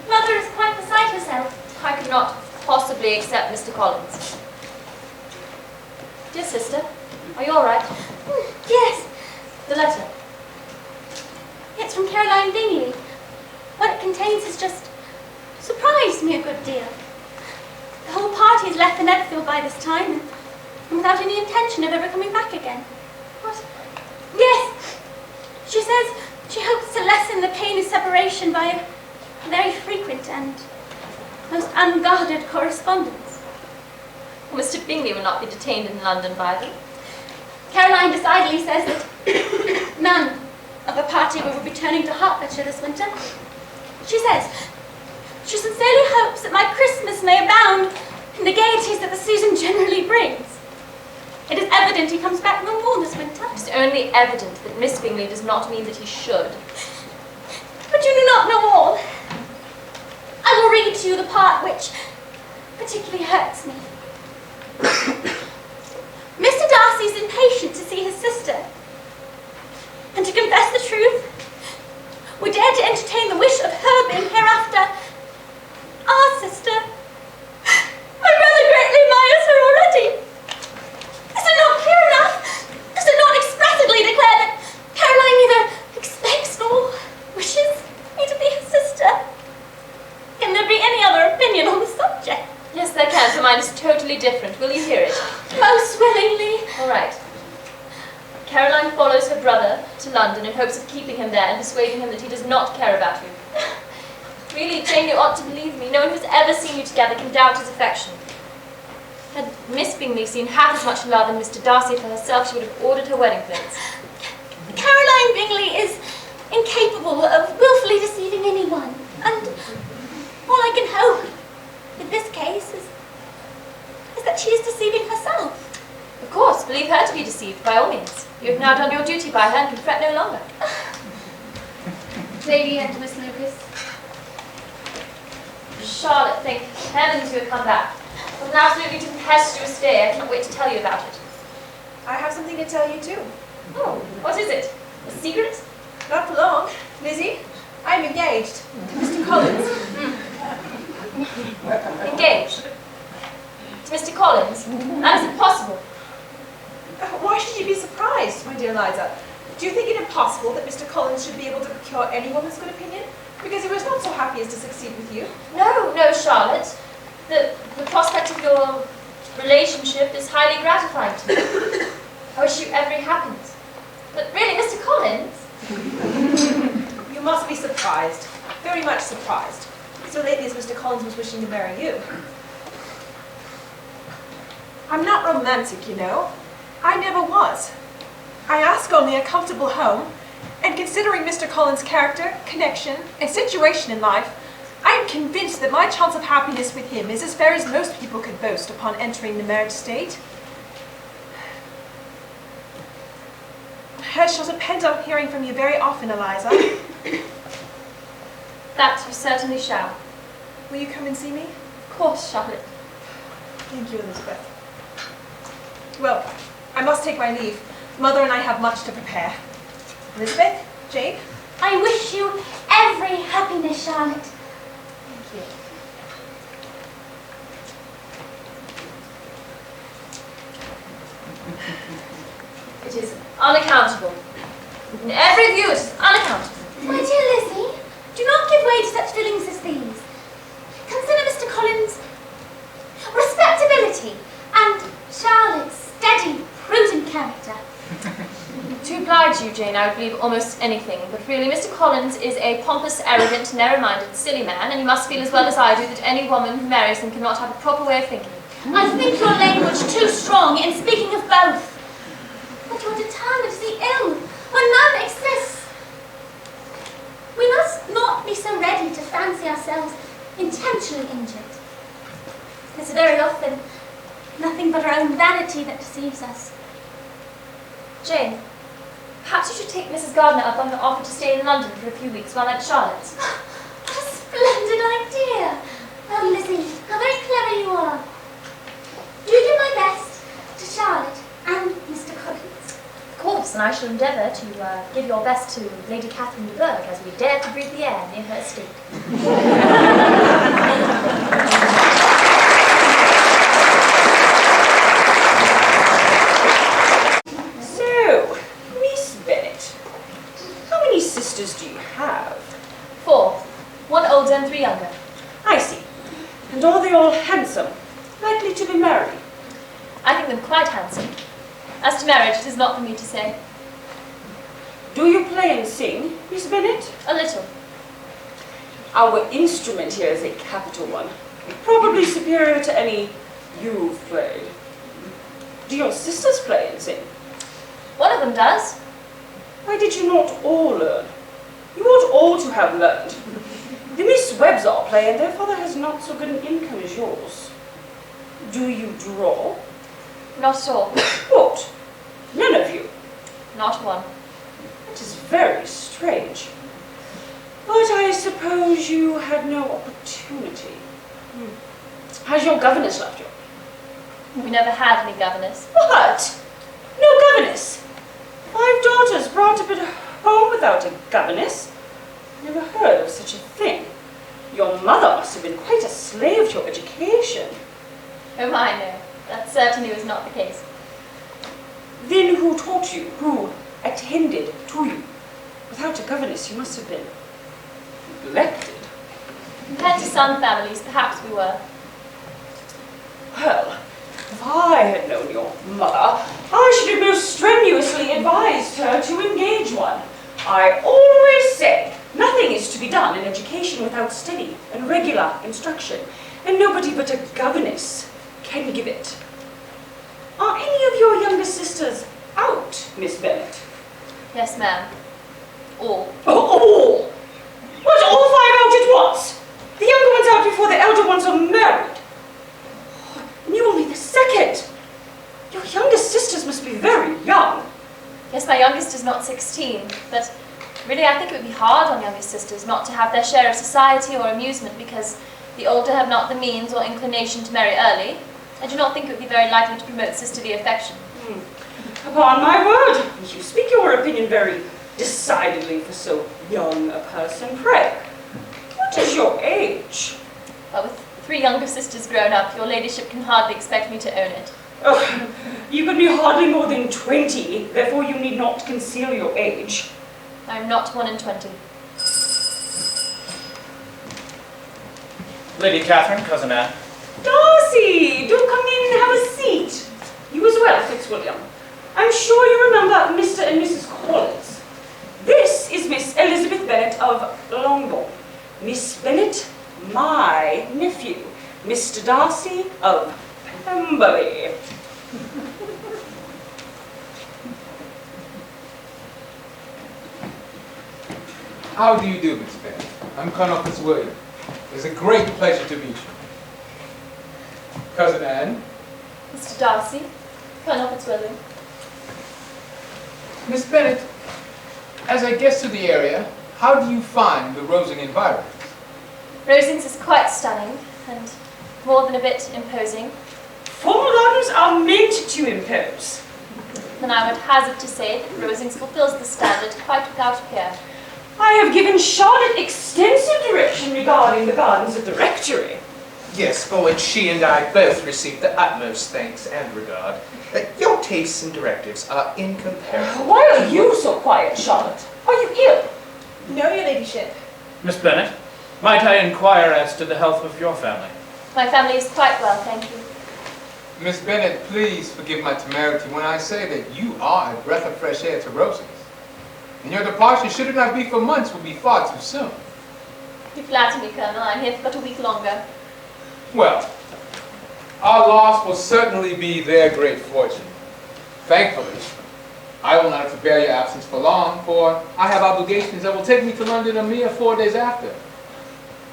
Speaker 4: Mother is quite beside herself. I could not possibly accept Mr. Collins. Dear sister, are you all right?
Speaker 3: Yes,
Speaker 4: The letter.
Speaker 3: it's from Caroline Bingley. What it contains has just surprised me a good deal. The whole party has left the Netfield by this time, and without any intention of ever coming back again.
Speaker 4: What?
Speaker 3: Yes, she says she hopes to lessen the pain of separation by a very frequent and most unguarded correspondence.
Speaker 4: Well, Mr. Bingley will not be detained in London by them.
Speaker 3: Caroline decidedly says that none of the party will be returning to Hertfordshire this winter. She says she sincerely hopes that my Christmas may abound in the gaieties that the season generally brings. It is evident he comes back no more this winter.
Speaker 4: It's only evident that Miss Bingley does not mean that he should.
Speaker 3: But you do not know all. I will read to you the part which particularly hurts me. Mr. Darcy is impatient to see his sister. And to confess the truth, we dare to entertain the wish of her being hereafter our sister. My brother greatly admires her already. Is it not clear enough? Does it not expressly declare that Caroline neither expects nor wishes me to be her sister? Can there be any other opinion on the subject?
Speaker 4: Yes, there can, for mine is totally different. Will you hear it?
Speaker 3: Most willingly.
Speaker 4: All right. Caroline follows her brother to London in hopes of keeping him there and persuading him that he does not care about you. Really, Jane, you ought to believe me. No one who's ever seen you together can doubt his affection. Had Miss Bingley seen half as much love in Mr. Darcy for herself, she would have ordered her wedding clothes.
Speaker 3: Caroline Bingley is incapable of willfully deceiving anyone. And all I can hope in this case is that she is deceiving herself.
Speaker 4: Of course, believe her to be deceived, by all means. You have now done your duty by her and can fret no longer.
Speaker 10: Lady and Miss Lucas.
Speaker 4: Charlotte, thank heavens you have come back. It was an absolutely tempestuous day. I can't wait to tell you about it.
Speaker 5: I have something to tell you too.
Speaker 4: Oh, what is it? A secret?
Speaker 5: Not for long. Lizzie, I'm engaged to Mr. Collins.
Speaker 4: Engaged? To Mr. Collins? That isn't possible.
Speaker 5: Why should you be surprised, my dear Liza? Do you think it impossible that Mr. Collins should be able to procure any woman's good opinion? Because he was not so happy as to succeed with you.
Speaker 4: No, no, Charlotte. The prospect of your relationship is highly gratifying to me. I wish you every happiness. But really, Mr. Collins?
Speaker 5: You must be surprised. Very much surprised. So lately as Mr. Collins was wishing to marry you. I'm not romantic, you know. I never was. I ask only a comfortable home, and considering Mr. Collins' character, connection, and situation in life, I am convinced that my chance of happiness with him is as fair as most people could boast upon entering the marriage state. I shall depend on hearing from you very often, Eliza.
Speaker 4: That you certainly shall.
Speaker 5: Will you come and see me?
Speaker 4: Of course, Charlotte.
Speaker 5: Thank you, Elizabeth. Well, I must take my leave. Mother and I have much to prepare. Elizabeth? Jane?
Speaker 3: I wish you every happiness, Charlotte.
Speaker 5: Thank you.
Speaker 4: It is unaccountable. In every view, it is unaccountable.
Speaker 3: My dear Lizzie, do not give way to such feelings as these. Consider Mr. Collins' respectability and Charlotte's steady, prudent character.
Speaker 4: To oblige you, Jane, I would believe almost anything, but really Mr. Collins is a pompous, arrogant, narrow-minded, silly man, and you must feel as well as I do that any woman who marries him cannot have a proper way of thinking.
Speaker 3: I think your language too strong in speaking of both. But you're determined to see ill when none exists. We must not be so ready to fancy ourselves intentionally injured. It's very often nothing but our own vanity that deceives us.
Speaker 4: Jane, perhaps you should take Mrs. Gardiner up on her offer to stay in London for a few weeks while I'm at Charlotte's.
Speaker 3: What a splendid idea! Oh, Lizzie, how very clever you are. Do give my best to Charlotte and Mr. Collins.
Speaker 4: Of course, and I shall endeavour to give your best to Lady Catherine DeBourgh as we dare to breathe the air near her estate.
Speaker 15: So, Miss Bennet, how many sisters do you have?
Speaker 4: 4. 1 older and 3 younger.
Speaker 15: I see. And are they all handsome? Likely to be married?
Speaker 4: I think them quite handsome. As to marriage, it is not for me to say.
Speaker 15: Do you play and sing, Miss Bennet?
Speaker 4: A little.
Speaker 15: Our instrument here is a capital one, probably superior to any you've played. Do your sisters play and sing?
Speaker 4: One of them does.
Speaker 15: Why did you not all learn? You ought all to have learned. The Miss Webbs all play, and their father has not so good an income as yours. Do you draw?
Speaker 4: Not at all.
Speaker 15: What? None of you?
Speaker 4: Not one.
Speaker 15: That is very strange. But I suppose you had no opportunity. Has your governess left you?
Speaker 4: We never had any governess.
Speaker 15: What? No governess? 5 daughters brought up at home without a governess? Never heard of such a thing. Your mother must have been quite a slave to your education.
Speaker 4: Oh my, no. That certainly was not the case.
Speaker 15: Then who taught you? Who attended to you? Without a governess, you must have been neglected.
Speaker 4: Compared to some families, perhaps we were.
Speaker 15: Well, If I had known your mother, I should have most strenuously advised her to engage one. I always say, nothing is to be done in education without steady and regular instruction, and nobody but a governess can give it. Are any of your younger sisters out, Miss Bennet?
Speaker 4: Yes, ma'am. All.
Speaker 15: Oh, all? What, all 5 out at once? The younger one's out before the elder ones are married. And you only the second. Your youngest sisters must be very young.
Speaker 4: Yes, my youngest is not 16, but really I think it would be hard on youngest sisters not to have their share of society or amusement because the older have not the means or inclination to marry early. I do not think it would be very likely to promote sisterly affection.
Speaker 15: Upon my word, you speak your opinion very decidedly for so young a person. Pray, what is your age?
Speaker 4: Well, with 3 younger sisters grown up, your ladyship can hardly expect me to own it.
Speaker 15: Oh, you could be hardly more than 20, therefore you need not conceal your age.
Speaker 4: I am not 1 and 20.
Speaker 9: Lady Catherine, Cousin Anne.
Speaker 15: Darcy, do come in and have a seat. You as well, Fitzwilliam. I'm sure you remember Mr. and Mrs. Collins. This is Miss Elizabeth Bennet of Longbourn. Miss Bennet, my nephew. Mr. Darcy of Pemberley.
Speaker 12: How do you do, Miss Beck? I'm Colonel Fitzwilliam. It's a great pleasure to meet you. Cousin Anne.
Speaker 4: Mr. Darcy, Colonel Fitzwilliam.
Speaker 12: Miss Bennet, as a guest to the area, how do you find the Rosing environment?
Speaker 4: Rosings is quite stunning and more than a bit imposing.
Speaker 15: Formal gardens are meant to impose.
Speaker 4: Then I would hazard to say that Rosings fulfills the standard quite without a peer.
Speaker 15: I have given Charlotte extensive direction regarding the gardens at the rectory.
Speaker 11: Yes, for which she and I both received the utmost thanks and regard. Your tastes and directives are incomparable.
Speaker 15: Why are you so quiet, Charlotte? Are you ill?
Speaker 2: No, your ladyship.
Speaker 9: Miss Bennet, might I inquire as to the health of your family?
Speaker 4: My family is quite well, thank you.
Speaker 12: Miss Bennet, please forgive my temerity when I say that you are a breath of fresh air to Rosings. And your departure, should it not be for months, would be far too soon.
Speaker 4: You flatter me, Colonel. I'm here for but a week longer.
Speaker 12: Well, our loss will certainly be their great fortune. Thankfully, I will not have to bear your absence for long, for I have obligations that will take me to London a mere 4 days after.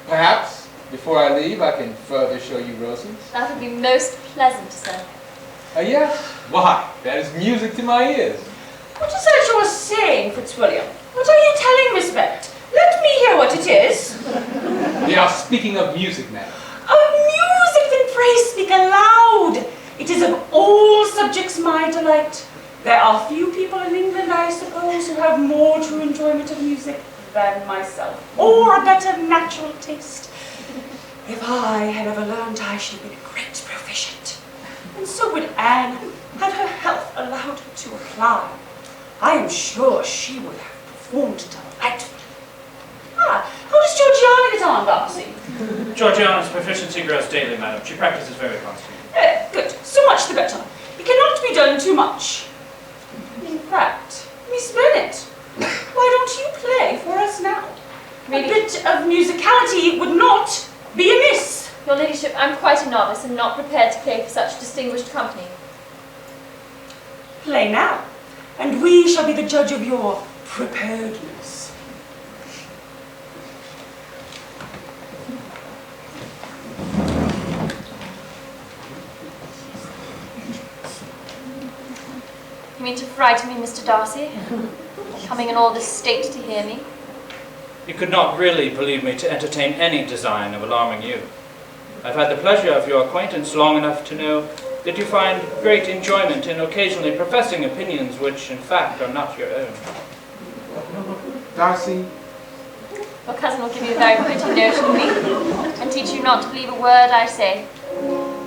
Speaker 12: Perhaps, before I leave, I can further show you Rosings.
Speaker 4: That would be most pleasant, sir.
Speaker 12: Yes? Why, that is music to my ears.
Speaker 15: What is that you are saying, Fitzwilliam? What are you telling Miss Bennet? Let me hear what it is.
Speaker 12: We are speaking of music, madam.
Speaker 15: Of music, then pray speak aloud. It is of all subjects my delight. There are few people in England, I suppose, who have more true enjoyment of music than myself, or a better natural taste. If I had ever learned, I should have been a great proficient. And so would Anne, had her health allowed her to apply. I am sure she would have performed delightfully. How does Georgiana get on, Darcy?
Speaker 9: Georgiana's proficiency grows daily, madam. She practices very constantly.
Speaker 15: Good. So much the better. It cannot be done too much. In fact, Miss Bennet, why don't you play for us now? Really? A bit of musicality would not be amiss.
Speaker 4: Your ladyship, I'm quite a novice and not prepared to play for such distinguished company.
Speaker 15: Play now, and we shall be the judge of your preparedness.
Speaker 4: You mean to frighten me, Mr. Darcy? Coming in all this state to hear me?
Speaker 9: You could not really believe me to entertain any design of alarming you. I've had the pleasure of your acquaintance long enough to know that you find great enjoyment in occasionally professing opinions which, in fact, are not your own.
Speaker 12: Darcy?
Speaker 4: Your cousin will give you a very pretty notion of me, and teach you not to believe a word I say.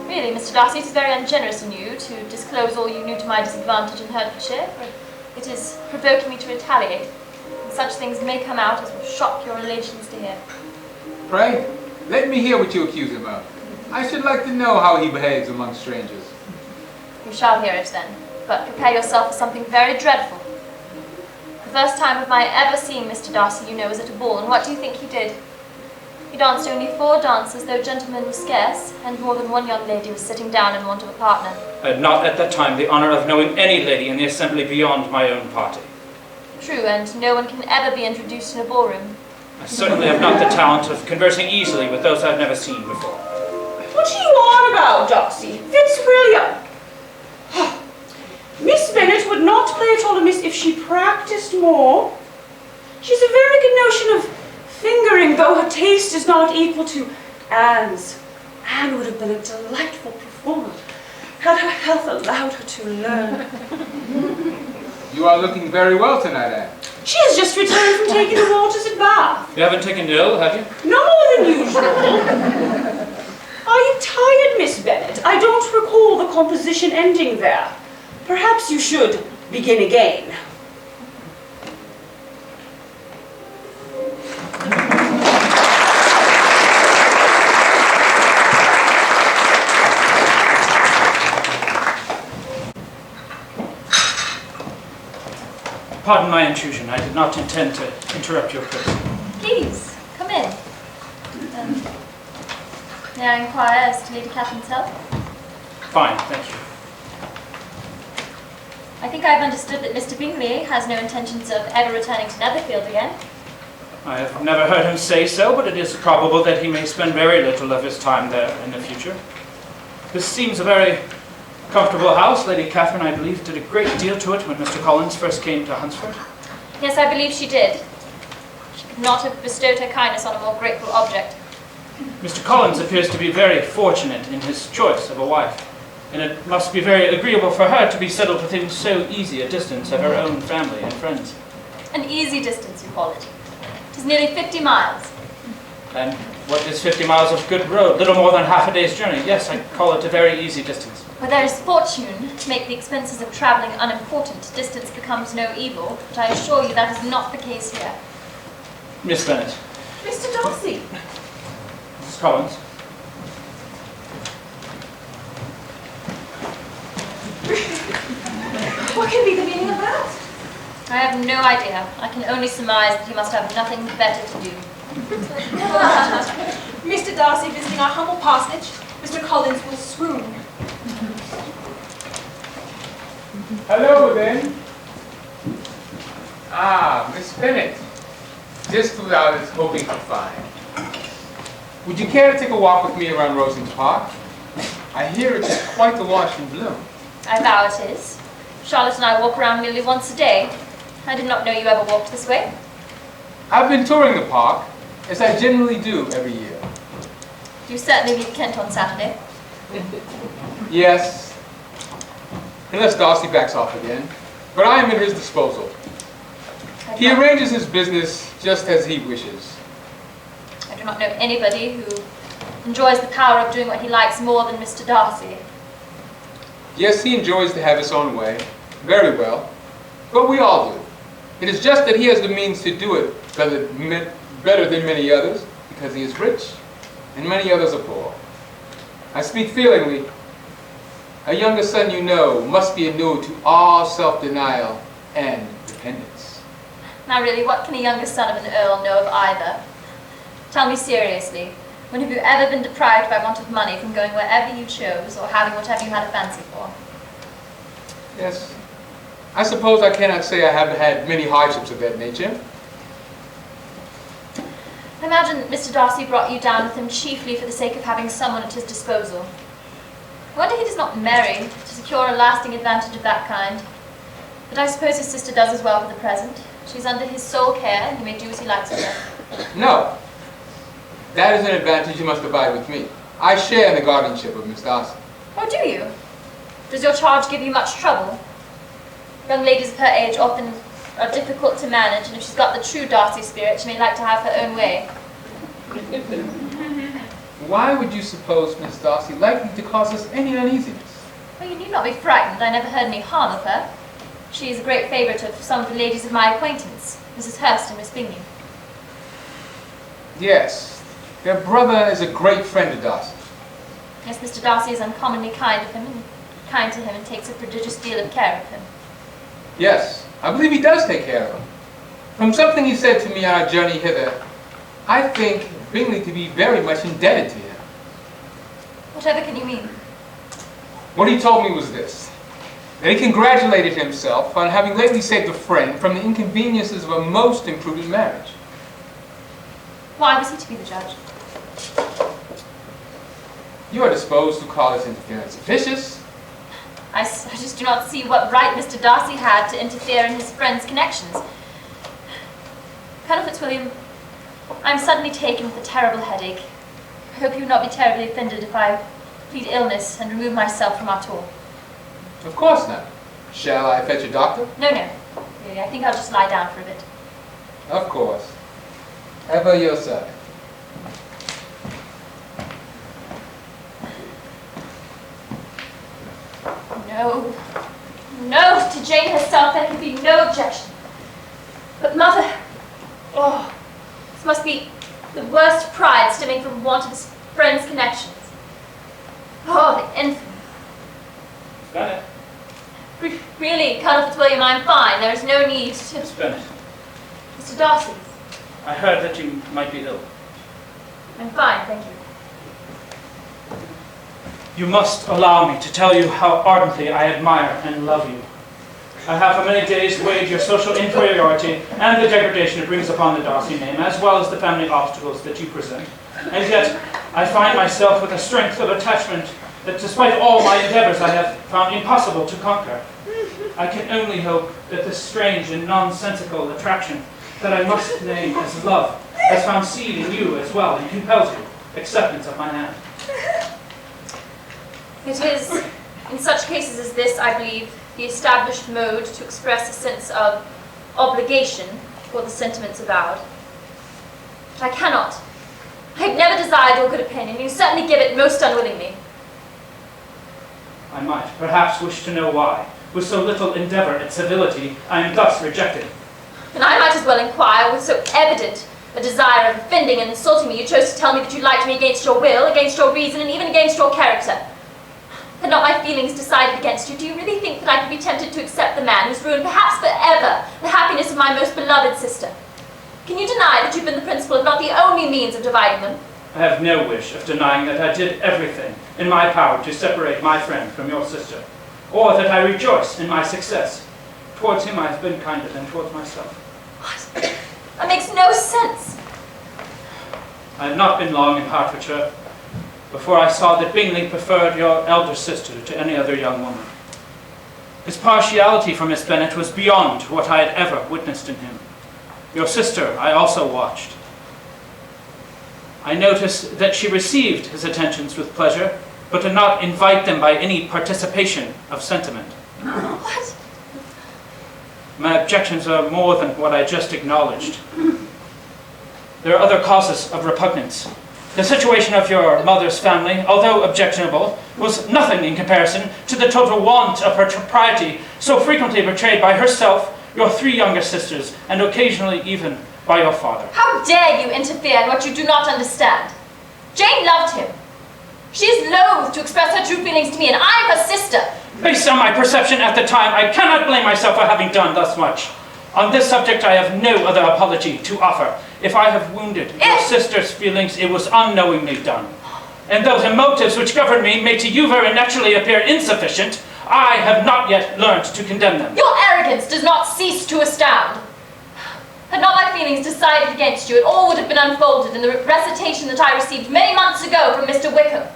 Speaker 4: Really, Mr. Darcy, it is very ungenerous in you to disclose all you knew to my disadvantage in Hertfordshire, for it is provoking me to retaliate. And such things may come out as will shock your relations to hear.
Speaker 12: Pray, let me hear what you accuse him of. I should like to know how he behaves among strangers.
Speaker 4: You shall hear it then, but prepare yourself for something very dreadful. The first time of my ever seeing Mr. Darcy, you know, was at a ball, and what do you think he did? He danced only 4 dances, though gentlemen were scarce, and more than one young lady was sitting down in want of a partner.
Speaker 9: I had not at that time the honour of knowing any lady in the assembly beyond my own party.
Speaker 4: True, and no one can ever be introduced in a ballroom.
Speaker 9: I certainly have not the talent of conversing easily with those I've never seen before.
Speaker 15: What are you on about, Darcy? Fitzwilliam! Miss Bennet would not play at all amiss if she practised more. She's a very good notion of fingering, though her taste is not equal to Anne's. Anne would have been a delightful performer had her health allowed her to learn.
Speaker 12: You are looking very well tonight, Anne.
Speaker 15: She has just returned from taking the waters at Bath.
Speaker 9: You haven't taken ill, have you?
Speaker 15: No more than usual. Are you tired, Miss Bennet? I don't recall the composition ending there. Perhaps you should begin again.
Speaker 9: Pardon my intrusion. I did not intend to interrupt your prison.
Speaker 4: Please, come in. May I inquire as to Lady Catherine's health?
Speaker 9: Fine, thank you.
Speaker 4: I think I've understood that Mr. Bingley has no intentions of ever returning to Netherfield again.
Speaker 9: I have never heard him say so, but it is probable that he may spend very little of his time there in the future. This seems a very comfortable house. Lady Catherine, I believe, did a great deal to it when Mr. Collins first came to Hunsford.
Speaker 4: Yes, I believe she did. She could not have bestowed her kindness on a more grateful object.
Speaker 9: Mr. Collins appears to be very fortunate in his choice of a wife, and it must be very agreeable for her to be settled within so easy a distance of her own family and friends.
Speaker 4: An easy distance, you call it. It is nearly 50 miles.
Speaker 9: And what is 50 miles of good road? Little more than half a day's journey. Yes, I call it a very easy distance.
Speaker 4: Where there is fortune to make the expenses of travelling unimportant, distance becomes no evil, but I assure you that is not the case here.
Speaker 9: Miss Bennet.
Speaker 5: Mr. Darcy.
Speaker 9: Mrs. Collins.
Speaker 5: What can be the meaning of that?
Speaker 4: I have no idea. I can only surmise that you must have nothing better to do.
Speaker 5: Mr. Darcy visiting our humble parsonage, Mr. Collins will swoon.
Speaker 12: Hello, then. Ah, Miss Bennet. Just who I was hoping to find. Would you care to take a walk with me around Rosings Park? I hear it is quite awash in bloom.
Speaker 4: I vow it is. Charlotte and I walk around nearly once a day. I did not know you ever walked this way.
Speaker 12: I've been touring the park, as I generally do every year.
Speaker 4: You certainly leave Kent on Saturday.
Speaker 12: Yes, unless Darcy backs off again. But I am at his disposal. He arranges his business just as he wishes.
Speaker 4: I do not know anybody who enjoys the power of doing what he likes more than Mr. Darcy.
Speaker 12: Yes, he enjoys to have his own way. Very well. But we all do. It is just that he has the means to do it better than many others, because he is rich, and many others are poor. I speak feelingly. A younger son, you know, must be inured to all self-denial and dependence.
Speaker 4: Now really, what can a younger son of an earl know of either? Tell me seriously, when have you ever been deprived by want of money from going wherever you chose, or having whatever you had a fancy for?
Speaker 12: Yes. I suppose I cannot say I have had many hardships of that nature.
Speaker 4: I imagine that Mr. Darcy brought you down with him chiefly for the sake of having someone at his disposal. I wonder he does not marry to secure a lasting advantage of that kind. But I suppose his sister does as well for the present. She's under his sole care, and he may do as he likes with her.
Speaker 12: No. That is an advantage you must divide with me. I share in the guardianship of Miss Darcy.
Speaker 4: Oh, do you? Does your charge give you much trouble? Young ladies of her age often are difficult to manage, and if she's got the true Darcy spirit, she may like to have her own way.
Speaker 12: Why would you suppose Miss Darcy likely to cause us any uneasiness?
Speaker 4: Oh, you need not be frightened. I never heard any harm of her. She is a great favourite of some of the ladies of my acquaintance, Mrs. Hurst and Miss Bingley.
Speaker 12: Yes. Their brother is a great friend of Darcy.
Speaker 4: Yes, Mr. Darcy is uncommonly kind of him, and kind to him and takes a prodigious deal of care of him.
Speaker 12: Yes, I believe he does take care of him. From something he said to me on our journey hither, I think Bingley to be very much indebted to him.
Speaker 4: Whatever can you mean?
Speaker 12: What he told me was this, that he congratulated himself on having lately saved a friend from the inconveniences of a most imprudent marriage.
Speaker 4: Why was he to be the judge?
Speaker 12: You are disposed to call his interference officious.
Speaker 4: I just do not see what right Mr. Darcy had to interfere in his friend's connections. Colonel Fitzwilliam, I am suddenly taken with a terrible headache. I hope you will not be terribly offended if I plead illness and remove myself from our tour.
Speaker 12: Of course not. Shall I fetch a doctor?
Speaker 4: No, really, I think I'll just lie down for a bit.
Speaker 12: Of course. Ever your servant.
Speaker 4: No, to Jane herself there can be no objection. But Mother, this must be the worst pride stemming from want of his friend's connections. Oh, the infamy.
Speaker 9: Bennet.
Speaker 4: Really, Colonel Fitzwilliam, I'm fine. There is no need to...
Speaker 9: Miss Bennet.
Speaker 4: Mr. Darcy.
Speaker 9: I heard that you might be ill.
Speaker 4: I'm fine, thank you.
Speaker 9: You must allow me to tell you how ardently I admire and love you. I have for many days weighed your social inferiority and the degradation it brings upon the Darcy name, as well as the family obstacles that you present. And yet, I find myself with a strength of attachment that despite all my endeavors I have found impossible to conquer. I can only hope that this strange and nonsensical attraction that I must name as love has found seed in you as well and compels you acceptance of my hand.
Speaker 4: It is, in such cases as this, I believe, the established mode to express a sense of obligation for the sentiments avowed. But I cannot. I have never desired your good opinion. You certainly give it most unwillingly.
Speaker 9: I might perhaps wish to know why, with so little endeavour at civility, I am thus rejected.
Speaker 4: And I might as well inquire, with so evident a desire of offending and insulting me, you chose to tell me that you liked me against your will, against your reason, and even against your character. Had not my feelings decided against you, do you really think that I could be tempted to accept the man who's ruined perhaps forever the happiness of my most beloved sister? Can you deny that you've been the principal, if not the only means of dividing them?
Speaker 9: I have no wish of denying that I did everything in my power to separate my friend from your sister, or that I rejoice in my success. Towards him I have been kinder than towards myself.
Speaker 4: What? That makes no sense.
Speaker 9: I had not been long in Hertfordshire before I saw that Bingley preferred your elder sister to any other young woman. His partiality for Miss Bennet was beyond what I had ever witnessed in him. Your sister I also watched. I noticed that she received his attentions with pleasure, but did not invite them by any participation of sentiment.
Speaker 4: What?
Speaker 9: My objections are more than what I just acknowledged. There are other causes of repugnance. The situation of your mother's family, although objectionable, was nothing in comparison to the total want of her propriety so frequently betrayed by herself, your 3 younger sisters, and occasionally even by your father.
Speaker 4: How dare you interfere in what you do not understand? Jane loved him. She is loath to express her true feelings to me, and I am her sister.
Speaker 9: Based on my perception at the time, I cannot blame myself for having done thus much. On this subject, I have no other apology to offer. If I have wounded your sister's feelings, it was unknowingly done. And though the motives which governed me may to you very naturally appear insufficient, I have not yet learned to condemn them.
Speaker 4: Your arrogance does not cease to astound. Had not my feelings decided against you, it all would have been unfolded in the recitation that I received many months ago from Mr. Wickham.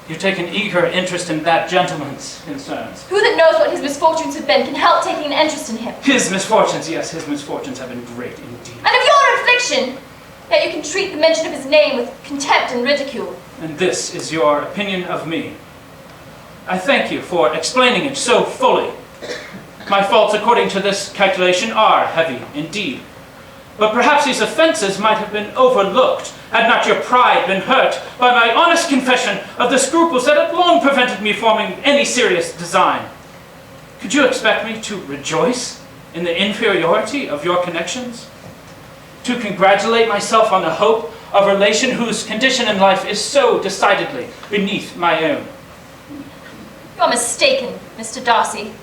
Speaker 9: You take an eager interest in that gentleman's concerns.
Speaker 4: Who that knows what his misfortunes have been can help taking an interest in him.
Speaker 9: His misfortunes, yes, his misfortunes have been great indeed.
Speaker 4: And of your affliction, that you can treat the mention of his name with contempt and ridicule.
Speaker 9: And this is your opinion of me. I thank you for explaining it so fully. My faults, according to this calculation, are heavy indeed. But perhaps these offences might have been overlooked had not your pride been hurt by my honest confession of the scruples that had long prevented me forming any serious design. Could you expect me to rejoice in the inferiority of your connections? To congratulate myself on the hope of a relation whose condition in life is so decidedly beneath my own?
Speaker 4: You're mistaken, Mr. Darcy.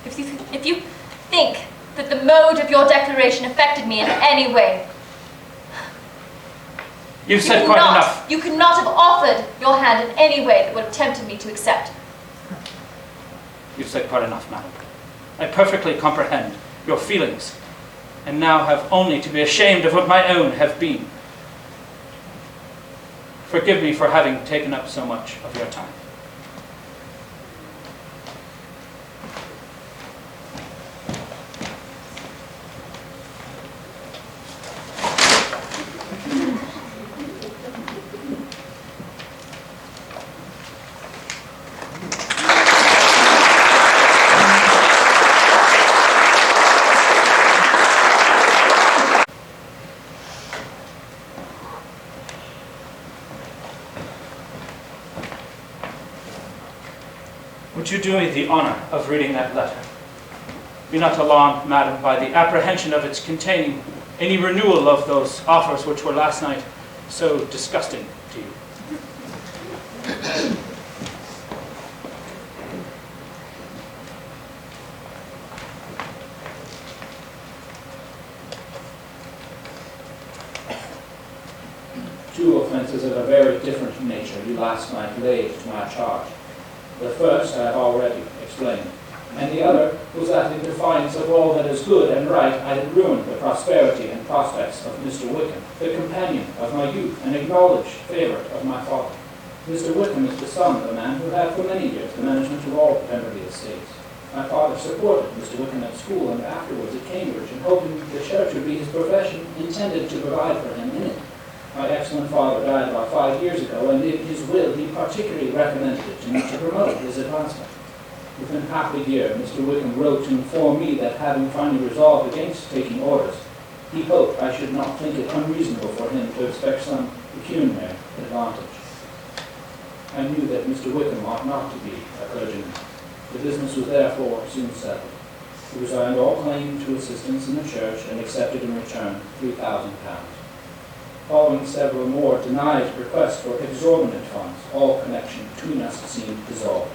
Speaker 4: If you think that the mode of your declaration affected me in any way,
Speaker 9: You've said quite enough.
Speaker 4: You could not have offered your hand in any way that would have tempted me to accept.
Speaker 9: You've said quite enough, madam. I perfectly comprehend your feelings, and now have only to be ashamed of what my own have been. Forgive me for having taken up so much of your time. Would you do me the honor of reading that letter? Be not alarmed, madam, by the apprehension of its containing any renewal of those offers which were last night so disgusting to you. Two offences of a very different nature you last night laid to my charge. The first I have already explained, and the other was that in defiance of all that is good and right, I had ruined the prosperity and prospects of Mr. Wickham, the companion of my youth and acknowledged favourite of my father. Mr. Wickham is the son of a man who had for many years the management of all Pemberley estates. My father supported Mr. Wickham at school and afterwards at Cambridge, and hoping the church would be his profession, intended to provide for him in it. My excellent father died about 5 years ago, and in his will he particularly recommended it to me to promote his advancement. Within half a year, Mr. Wickham wrote to inform me that, having finally resolved against taking orders, he hoped I should not think it unreasonable for him to expect some pecuniary advantage. I knew that Mr. Wickham ought not to be a clergyman. The business was therefore soon settled. He resigned all claim to assistance in the church and accepted in return £3,000. Following several more denied requests for exorbitant funds, all connection between us seemed dissolved.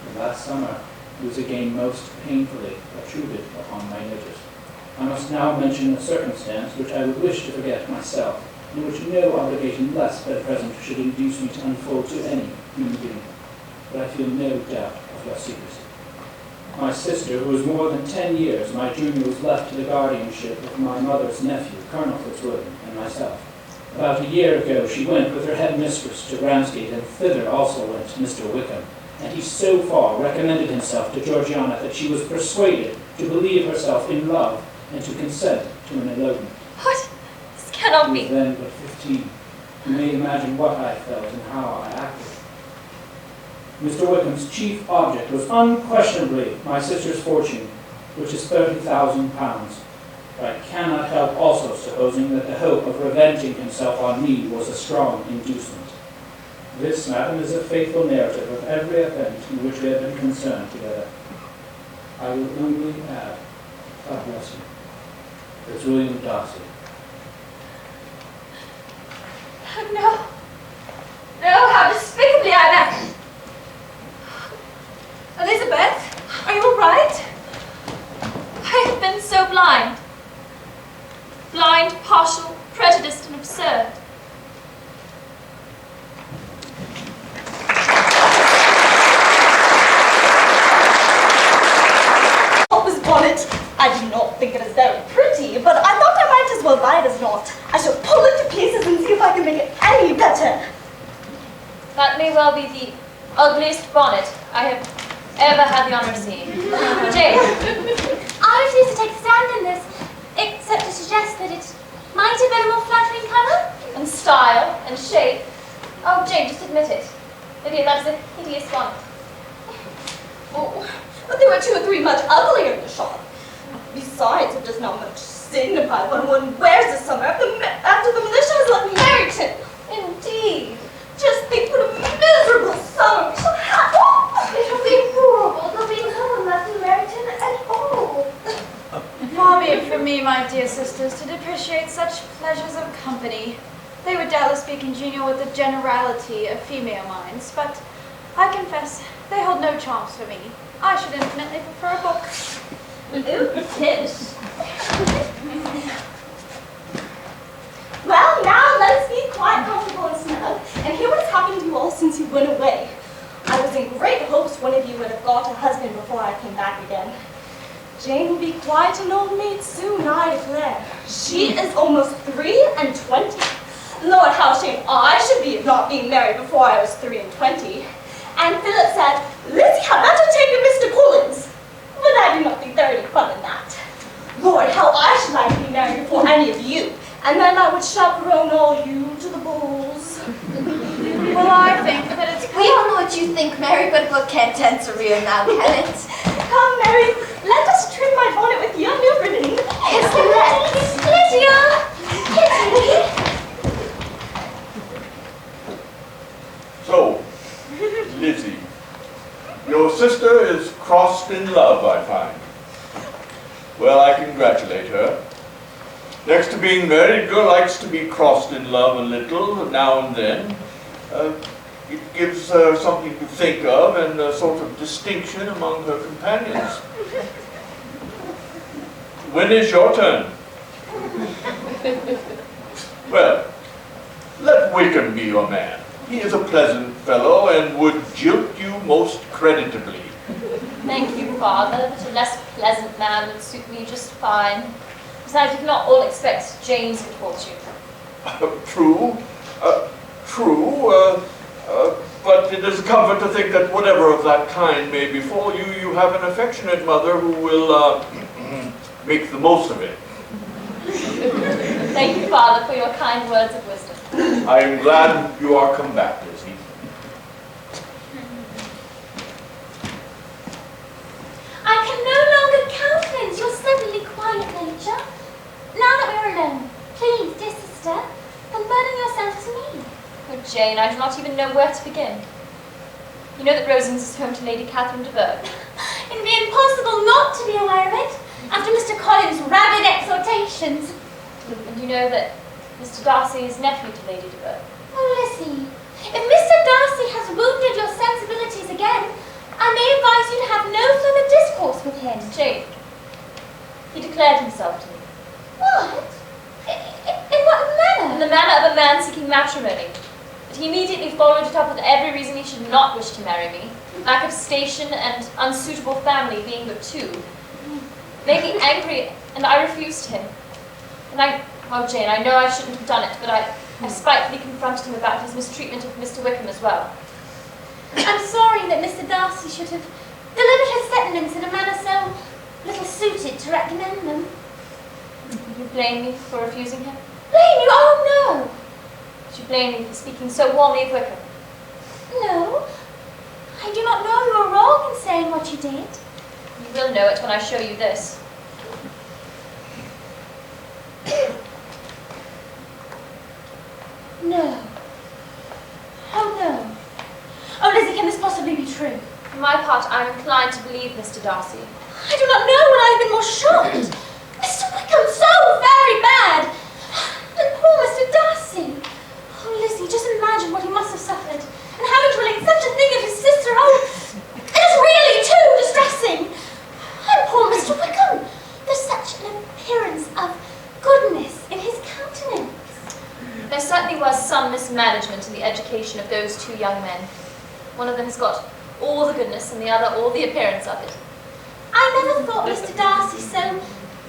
Speaker 9: And last summer, he was again most painfully obtruded upon my notice. I must now mention a circumstance which I would wish to forget myself, in which no obligation less at present should induce me to unfold to any human being. But I feel no doubt of your secrecy. My sister, who was more than 10 years my junior, was left to the guardianship of my mother's nephew, Colonel Fitzwilliam, and myself. About a year ago, she went with her head mistress to Ramsgate, and thither also went Mr. Wickham. And he so far recommended himself to Georgiana that she was persuaded to believe herself in love and to consent to an elopement.
Speaker 4: What? This cannot be.
Speaker 9: He was then but 15. You may imagine what I felt and how I acted. Mr. Wickham's chief object was unquestionably my sister's fortune, which is £30,000. But I cannot help also supposing that the hope of revenging himself on me was a strong inducement. This, madam, is a faithful narrative of every event in which we have been concerned together. I will only add, God bless you, Fitzwilliam Darcy.
Speaker 4: No. No, how despicably I am. Elizabeth, are you all right? I have been so blind. Blind, partial, prejudiced, and absurd.
Speaker 10: This bonnet, I do not think it is very pretty, but I thought I might as well buy it as not. I shall pull it to pieces and see if I can make it any better.
Speaker 4: That may well be the ugliest bonnet I have ever had the honor of seeing. Jane.
Speaker 3: I refuse to take a stand in this, except to suggest that it might have been a more flattering colour.
Speaker 4: And style, and shape. Oh, Jane, just admit it. Lydia, that is a hideous bonnet.
Speaker 10: Oh, but there were 2 or 3 much uglier in the shop. Besides, it does not much signify when one wears the summer after the militia has left Meryton.
Speaker 4: Indeed.
Speaker 10: Just think what a miserable summer we shall have.
Speaker 3: It'll be horrible. There'll be no one left in Meryton at all.
Speaker 6: Far be it from me, my dear sisters, to depreciate such pleasures of company. They would doubtless be congenial with the generality of female minds, but I confess, they hold no charms for me. I should infinitely prefer a book.
Speaker 10: Ooh, Tish. Well, now let us be quiet, comfortable, and snug, and hear what has happened to you all since you went away. I was in great hopes one of you would have got a husband before I came back again. Jane will be quite an old maid soon, I declare. She is almost 3 and 20. Lord, how ashamed I should be of not being married before I was 3 and 20. And Philip said, Lizzie had better take a Mr. Collins. But I do not think there any fun in that. Lord, how I should like to be married before any of you. And then I would chaperone all you to the balls.
Speaker 6: Well, I think that it's...
Speaker 3: We all know what you think, Mary, but we can't answer you now, can it?
Speaker 10: Come, Mary, let us trim my bonnet with young new ribbon.
Speaker 3: Yes, Lydia! Yes,
Speaker 1: So, Lizzie, your sister is crossed in love, I find. Well, I congratulate her. Next to being married, girl likes to be crossed in love a little, now and then. It gives her something to think of and a sort of distinction among her companions. When is your turn? Well, let Wickham be your man. He is a pleasant fellow and would jilt you most creditably.
Speaker 4: Thank you, Father, but a less pleasant man would suit me just fine. Besides, we cannot all expect Jane's good fortune.
Speaker 1: True, but it is a comfort to think that whatever of that kind may befall you, you have an affectionate mother who will make the most of it.
Speaker 4: Thank you, Father, for your kind words of wisdom.
Speaker 1: I am glad you are come back, Lizzie.
Speaker 3: I can no longer countenance your suddenly quiet nature. Now that we're alone, please, dear sister, unburden yourself to me.
Speaker 4: Oh, Jane, I do not even know where to begin. You know that Rosings is home to Lady Catherine DeBourgh.
Speaker 3: It'd be impossible not to be aware of it, after Mr. Collins' rabid exhortations.
Speaker 4: And you know that Mr. Darcy is nephew to Lady DeBourgh.
Speaker 3: Oh, Lizzie, if Mr. Darcy has wounded your sensibilities again, I may advise you to have no further discourse with him.
Speaker 4: Jane, he declared himself to me.
Speaker 3: What? In what manner?
Speaker 4: In the manner of a man seeking matrimony. But he immediately followed it up with every reason he should not wish to marry me. Lack of station and unsuitable family being but two. Made me angry, and I refused him. And oh Jane, I know I shouldn't have done it, but I spitefully confronted him about his mistreatment of Mr. Wickham as well.
Speaker 3: I'm sorry that Mr. Darcy should have delivered his sentiments in a manner so little suited to recommend them.
Speaker 4: You blame me for refusing him?
Speaker 3: Blame you? Oh, no!
Speaker 4: You blame me for speaking so warmly of Wickham?
Speaker 3: No. I do not know you are wrong in saying what you did.
Speaker 4: You will know it when I show you this.
Speaker 3: No. Oh, no. Oh, Lizzie, can this possibly be true?
Speaker 4: For my part, I am inclined to believe Mr. Darcy.
Speaker 3: I do not know when I have been more shocked. Mr. Wickham, so very bad! And poor Mr. Darcy! Oh, Lizzie, just imagine what he must have suffered. And having to relate such a thing of his sister, oh, it is really too distressing! And poor Mr. Wickham! There's such an appearance of goodness in his countenance.
Speaker 4: There certainly was some mismanagement in the education of those two young men. One of them has got all the goodness and the other all the appearance of it.
Speaker 3: I never thought Mr. Darcy so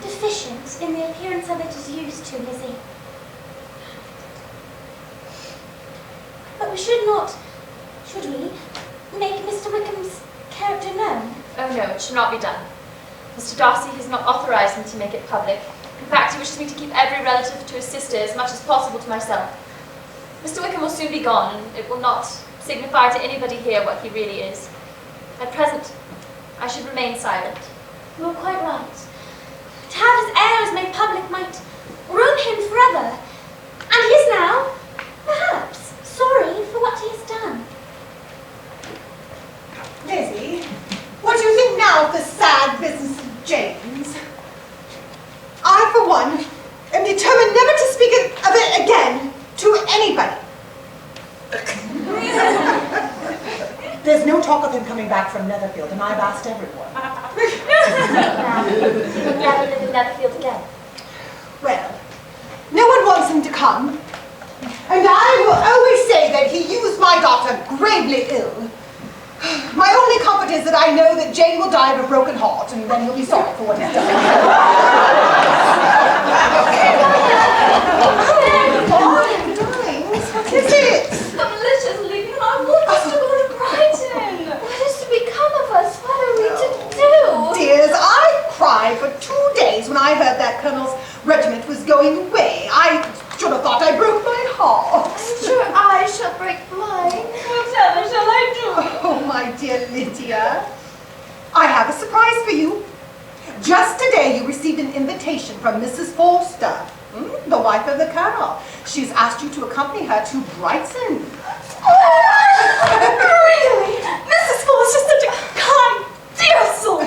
Speaker 3: deficient in the appearance of it as used to, Lizzie. But we should not, should we, make Mr. Wickham's character known?
Speaker 4: Oh no, it should not be done. Mr. Darcy has not authorized me to make it public. In fact, he wishes me to keep every relative to his sister as much as possible to myself. Mr. Wickham will soon be gone, and it will not signify to anybody here what he really is. At present, I should remain silent.
Speaker 3: You are quite right. To have his errors made public might ruin him forever. And he is now, perhaps, sorry for what he has done.
Speaker 2: Lizzie, what do you think now of the sad business of Jane's? I, for one, am determined never to speak of it again to anybody. There's no talk of him coming back from Netherfield, and I've asked everyone.
Speaker 4: He'll never live in Netherfield again.
Speaker 2: Well, no one wants him to come. And I will always say that he used my daughter gravely ill. My only comfort is that I know that Jane will die of a broken heart, and then he'll be sorry for what he's done. What is it?
Speaker 3: Alicia's leaving, and I want us to go to Brighton. What is to become of us? What are we to do?
Speaker 2: Dears, I cried for 2 days when I heard that Colonel's regiment was going away. I should have thought I broke my heart.
Speaker 3: I'm sure I shall break mine. Whatever shall I do?
Speaker 2: Oh, my dear Lydia, I have a surprise for you. Just today you received an invitation from Mrs. Forster, the wife of the Colonel. She's asked you to accompany her to Brighton.
Speaker 3: Really? Mrs. Forster's such a kind, dear soul.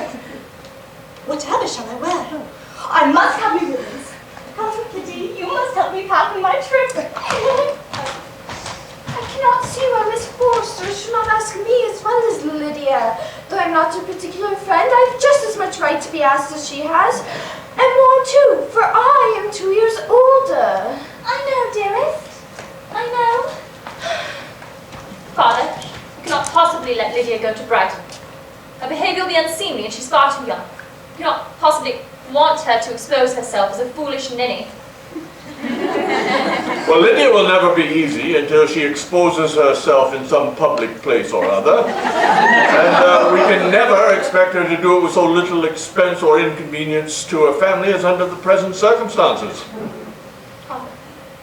Speaker 3: Whatever shall I wear? I must have new ribbons. Cousin Kitty, you must help me pack my trip. I cannot see why Miss Forster should not ask me as well as Lydia. Though I'm not a particular friend, I've just as much right to be asked as she has. And more too, for I am 2 years older. I know, dearest. I know.
Speaker 4: Father, you cannot possibly let Lydia go to Brighton. Her behaviour will be unseemly, and she's far too young. You cannot possibly want her to expose herself as a foolish ninny.
Speaker 1: Well, Lydia will never be easy until she exposes herself in some public place or other. And we can never expect her to do it with so little expense or inconvenience to her family as under the present circumstances.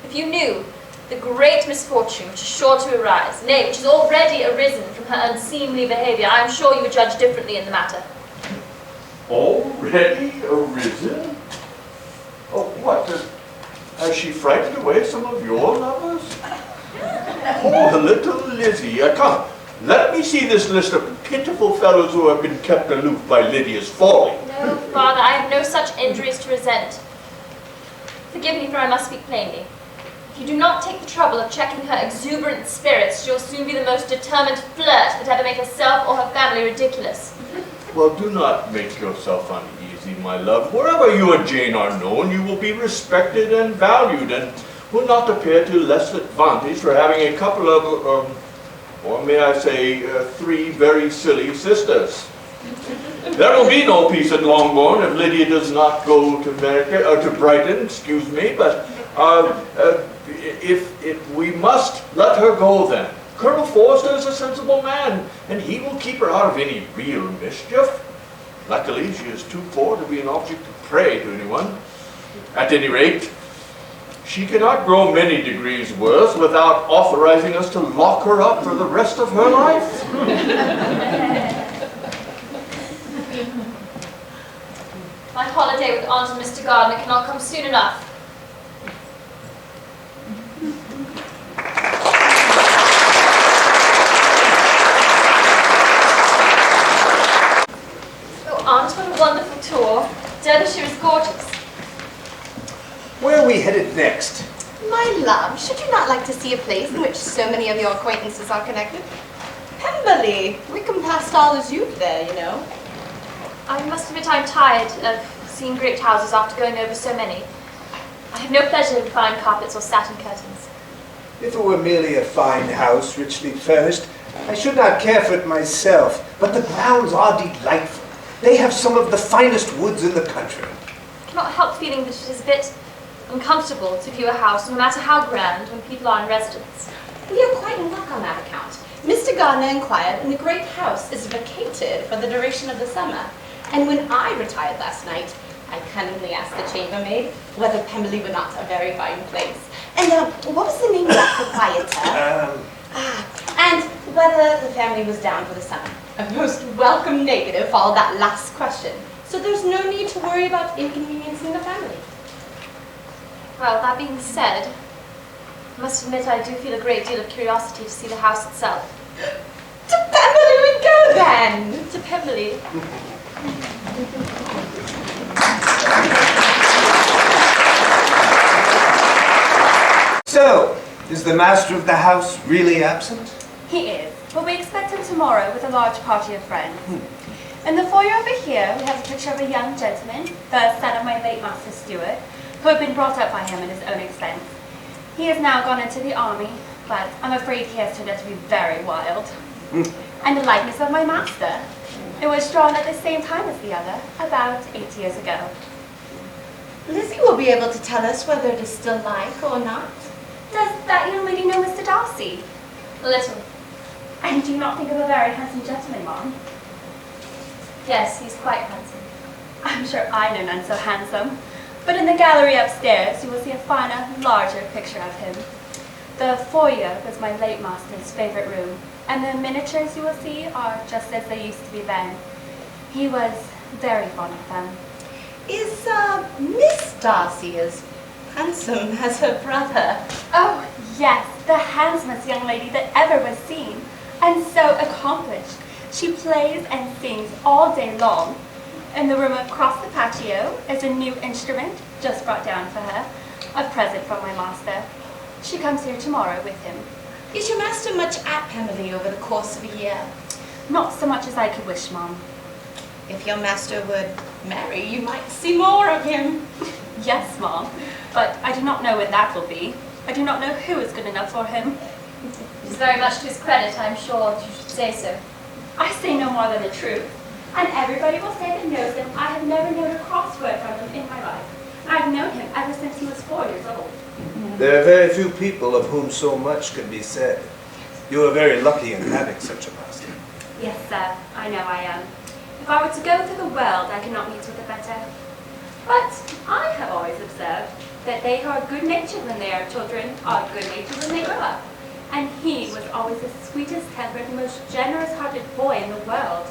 Speaker 4: If you knew the great misfortune which is sure to arise, nay, which has already arisen from her unseemly behaviour, I am sure you would judge differently in the matter.
Speaker 1: Already arisen? Oh, what? Has she frightened away some of your lovers? Oh, little Lizzie. Come, let me see this list of pitiful fellows who have been kept aloof by Lydia's folly.
Speaker 4: No, Father, I have no such injuries to resent. Forgive me, for I must speak plainly. If you do not take the trouble of checking her exuberant spirits, she'll soon be the most determined flirt that ever made herself or her family ridiculous.
Speaker 1: Well, do not make yourself uneasy, my love. Wherever you and Jane are known, you will be respected and valued, and will not appear to less advantage for having a couple of, or may I say, 3 very silly sisters. There will be no peace at Longbourn if Lydia does not go to Brighton, excuse me, but if we must let her go then. Colonel Forster is a sensible man, and he will keep her out of any real mischief. Luckily, she is too poor to be an object of prey to anyone. At any rate, she cannot grow many degrees worse without authorizing us to lock her up for the rest of her life.
Speaker 4: My holiday with Aunt and Mr. Gardiner cannot come soon enough. Aunt, what a wonderful tour. Derbyshire is gorgeous.
Speaker 16: Where are we headed next?
Speaker 10: My love, should you not like to see a place in which so many of your acquaintances are connected? Pemberley. Wickham passed all his youth there, you know.
Speaker 4: I must admit I'm tired of seeing great houses after going over so many. I have no pleasure in fine carpets or satin curtains.
Speaker 16: If it were merely a fine house, richly furnished, I should not care for it myself, but the grounds are delightful. They have some of the finest woods in the country.
Speaker 4: I cannot help feeling that it is a bit uncomfortable to view a house, no matter how grand, when people are in residence.
Speaker 10: We are quite in luck on that account. Mr. Gardiner inquired, and the great house is vacated for the duration of the summer. And when I retired last night, I cunningly asked the chambermaid whether Pemberley were not a very fine place. And what was the name of that proprietor? And whether the family was down for the summer. A most welcome negative followed that last question. So there's no need to worry about inconveniencing the family.
Speaker 4: Well, that being said, I must admit I do feel a great deal of curiosity to see the house itself.
Speaker 10: To Pemberley we go then!
Speaker 4: To Pemberley.
Speaker 16: So, is the master of the house really absent?
Speaker 10: He is.
Speaker 6: but we expect him tomorrow with a large party of friends. In the foyer over here, we have a picture of a young gentleman, the son of my late Master Stewart, who had been brought up by him at his own expense. He has now gone into the army, but I'm afraid he has turned out to be very wild. And the likeness of my master. It was drawn at the same time as the other, about 8 years ago.
Speaker 10: Lizzie will be able to tell us whether it is still like or not.
Speaker 6: Does that young lady know Mr. Darcy?
Speaker 4: A little.
Speaker 6: And do you not think of a very handsome gentleman, Mom?
Speaker 4: Yes, he's quite handsome.
Speaker 6: I'm sure I know none so handsome. But in the gallery upstairs, you will see a finer, larger picture of him. The foyer was my late master's favourite room, and the miniatures you will see are just as they used to be then. He was very fond of them.
Speaker 10: Is Miss Darcy as handsome as her brother?
Speaker 6: Oh, yes, the handsomest young lady that ever was seen, and so accomplished. She plays and sings all day long. In the room across the patio is a new instrument, just brought down for her, a present from my master. She comes here tomorrow with him.
Speaker 10: Is your master much at Pemberley over the course of a year?
Speaker 6: Not so much as I could wish, Mom.
Speaker 10: If your master would marry, you might see more of him.
Speaker 6: Yes, Mom, but I do not know when that will be. I do not know who is good enough for him.
Speaker 4: It's very much to his credit, I'm sure you should say so.
Speaker 6: I say no more than the truth, and everybody will say that knows him. I have never known a crossword from him in my life. I've known him ever since he was 4 years old.
Speaker 16: There are very few people of whom so much can be said. You are very lucky in having such a master.
Speaker 6: Yes, sir, I know I am. If I were to go through the world, I could not meet with a better. But I have always observed that they who are good-natured when they are children are good-natured when they grow up. And he was always the sweetest-tempered, most generous-hearted boy in the world.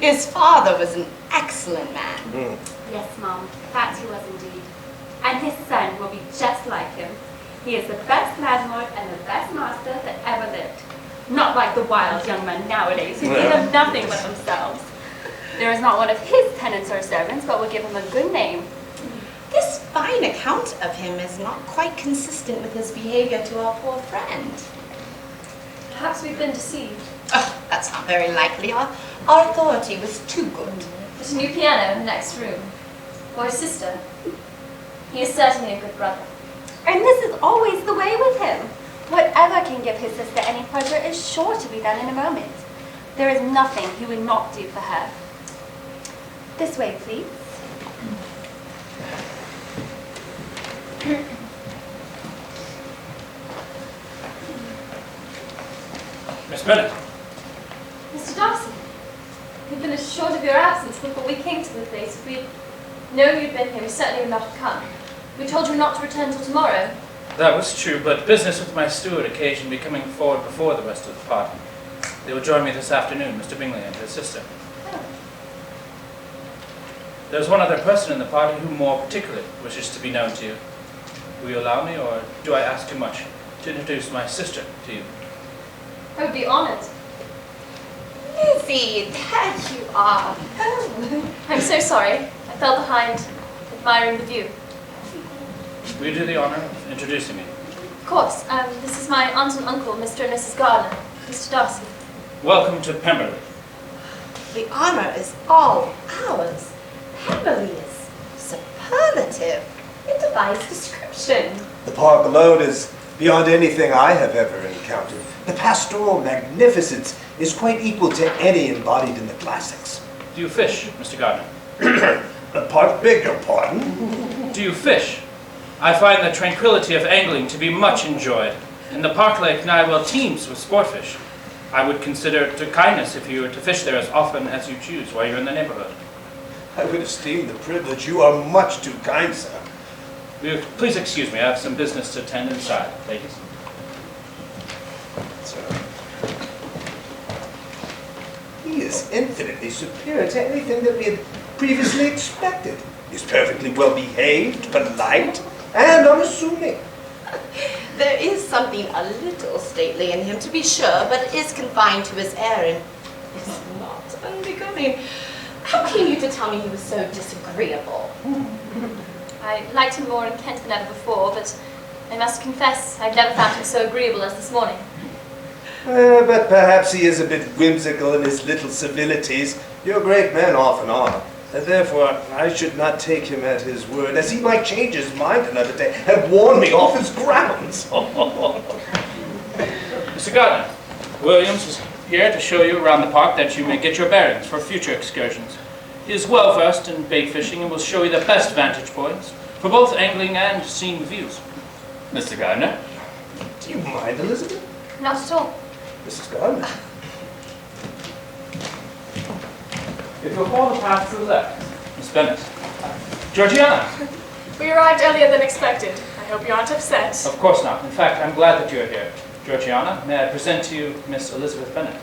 Speaker 10: His father was an excellent man.
Speaker 6: Yes, Mom, that he was indeed. And his son will be just like him. He is the best landlord and the best master that ever lived. Not like the wild young men nowadays who think of nothing but themselves. There is not one of his tenants or servants but will give him a good name.
Speaker 10: This fine account of him is not quite consistent with his behavior to our poor friend.
Speaker 4: Perhaps we've been deceived.
Speaker 10: Oh, that's not very likely. Our authority was too good.
Speaker 4: There's a new piano in the next room. Or his sister. He is certainly a good brother.
Speaker 6: And this is always the way with him. Whatever can give his sister any pleasure is sure to be done in a moment. There is nothing he would not do for her. This way, please.
Speaker 9: Miss Bennet.
Speaker 4: Mr. Darcy, we've been assured of your absence before we came to the place. If we'd known you'd been here, we certainly would not have come. We told you not to return till tomorrow.
Speaker 9: That was true, but business with my steward occasioned me coming forward before the rest of the party. They will join me this afternoon, Mr. Bingley and his sister.
Speaker 4: Oh.
Speaker 9: There's one other person in the party who more particularly wishes to be known to you. Will you allow me, or do I ask too much, to introduce my sister to you?
Speaker 4: I would be honoured.
Speaker 10: Lizzie, there you are.
Speaker 4: Oh, I'm so sorry. I fell behind, admiring the view.
Speaker 9: Will you do the honour of introducing me?
Speaker 4: Of course. This is my aunt and uncle, Mr. and Mrs. Gardner, Mr. Darcy.
Speaker 9: Welcome to Pemberley.
Speaker 10: The honour is all ours. Pemberley is superlative. It defies description.
Speaker 16: The park alone is beyond anything I have ever encountered. The pastoral magnificence is quite equal to any embodied in the classics.
Speaker 9: Do you fish, Mr. Gardner?
Speaker 16: Beg your pardon?
Speaker 9: Do you fish? I find the tranquility of angling to be much enjoyed, and the park lake nigh well teems with sportfish. I would consider it a kindness if you were to fish there as often as you choose while you're in the neighborhood.
Speaker 16: I would esteem the privilege. You are much too kind, sir.
Speaker 9: Will you please excuse me, I have some business to attend inside, ladies.
Speaker 16: Sir. He is infinitely superior to anything that we had previously expected. He's perfectly well behaved, polite, and unassuming.
Speaker 10: There is something a little stately in him, to be sure, but it is confined to his air and is not unbecoming. How came you to tell me he was so disagreeable?
Speaker 4: I liked him more in Kent than ever before, but I must confess I've never found him so agreeable as this morning.
Speaker 16: But perhaps he is a bit whimsical in his little civilities. Your great men often are. And therefore, I should not take him at his word, as he might change his mind another day and warn me off his grounds.
Speaker 9: Mr. Gardner, Williams is here to show you around the park that you may get your bearings for future excursions. He is well versed in bait fishing and will show you the best vantage points for both angling and seeing the views. Mr. Gardner?
Speaker 16: Do you mind, Elizabeth?
Speaker 4: Not at all.
Speaker 16: Mrs. Gardner?
Speaker 9: If you'll follow the path to the left, Miss Bennet. Georgiana?
Speaker 5: We arrived earlier than expected. I hope you aren't upset.
Speaker 9: Of course not. In fact, I'm glad that you're here. Georgiana, may I present to you Miss Elizabeth Bennet?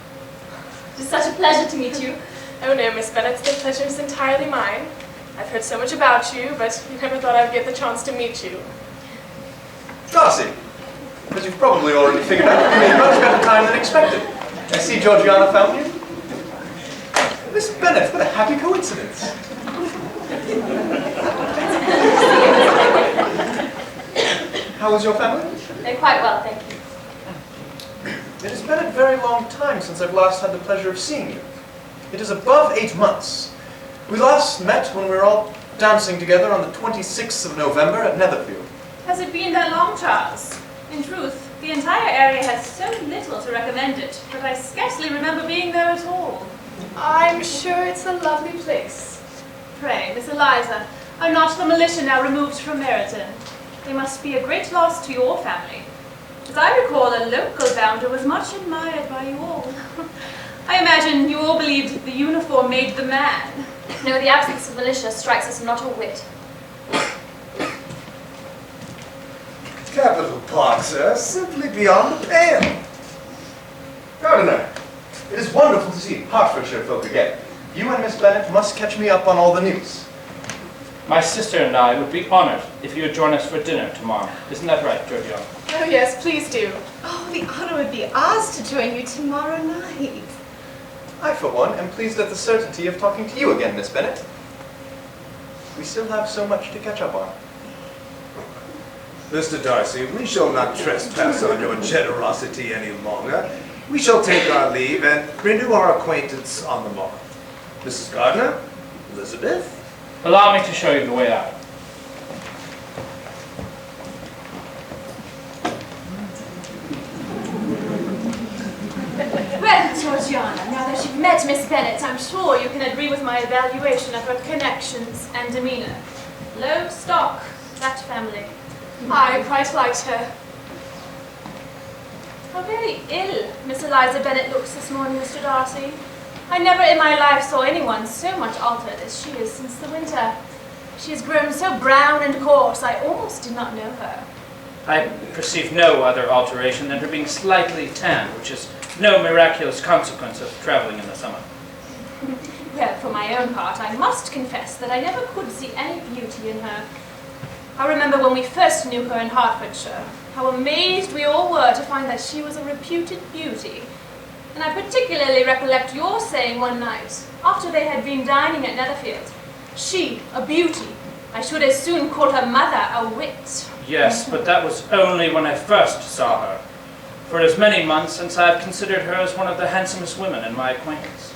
Speaker 5: It is such a pleasure to meet you. Oh no, Miss Bennet, the pleasure is entirely mine. I've heard so much about you, but you never thought I'd get the chance to meet you.
Speaker 8: Darcy, as you've probably already figured out, you made much better time than expected. I see Georgiana found you. Miss Bennet, what a happy coincidence. How is your family?
Speaker 4: They're quite well, thank you.
Speaker 8: It has been a very long time since I've last had the pleasure of seeing you. It is above 8 months. We last met when we were all dancing together on the 26th of November at Netherfield.
Speaker 6: Has it been that long, Charles? In truth, the entire area has so little to recommend it, that I scarcely remember being there at all.
Speaker 5: I'm sure it's a lovely place.
Speaker 6: Pray, Miss Eliza, are not the militia now removed from Meryton? They must be a great loss to your family. As I recall, a local bounder was much admired by you all. I imagine you all believed the uniform made the man.
Speaker 4: No, the absence of militia strikes us not a whit.
Speaker 16: Capital park, sir. Simply beyond the pale.
Speaker 8: Gardiner, it is wonderful to see Hertfordshire folk again. You and Miss Bennet must catch me up on all the news.
Speaker 9: My sister and I would be honored if you would join us for dinner tomorrow. Isn't that right, Georgiana?
Speaker 5: Oh yes, please do.
Speaker 2: Oh, the honor would be ours to join you tomorrow night.
Speaker 8: I, for one, am pleased at the certainty of talking to you again, Miss Bennet. We still have so much to catch up on.
Speaker 16: Mr. Darcy, we shall not trespass on your generosity any longer. We shall take our leave and renew our acquaintance on the morrow. Mrs. Gardner? Elizabeth?
Speaker 9: Allow me to show you the way out.
Speaker 5: Well, Georgiana, now that you've met Miss Bennet, I'm sure you can agree with my evaluation of her connections and demeanour.
Speaker 6: Low stock, that family.
Speaker 5: I quite liked her.
Speaker 6: How very ill Miss Eliza Bennet looks this morning, Mr. Darcy. I never in my life saw anyone so much altered as she is since the winter. She has grown so brown and coarse, I almost did not know her.
Speaker 9: I perceive no other alteration than her being slightly tanned, which is no miraculous consequence of traveling in the summer.
Speaker 6: Well, for my own part, I must confess that I never could see any beauty in her. I remember when we first knew her in Hertfordshire, how amazed we all were to find that she was a reputed beauty. And I particularly recollect your saying one night, after they had been dining at Netherfield, she, a beauty, I should as soon call her mother a wit.
Speaker 9: Yes, but that was only when I first saw her. For as many months since I have considered her as one of the handsomest women in my acquaintance.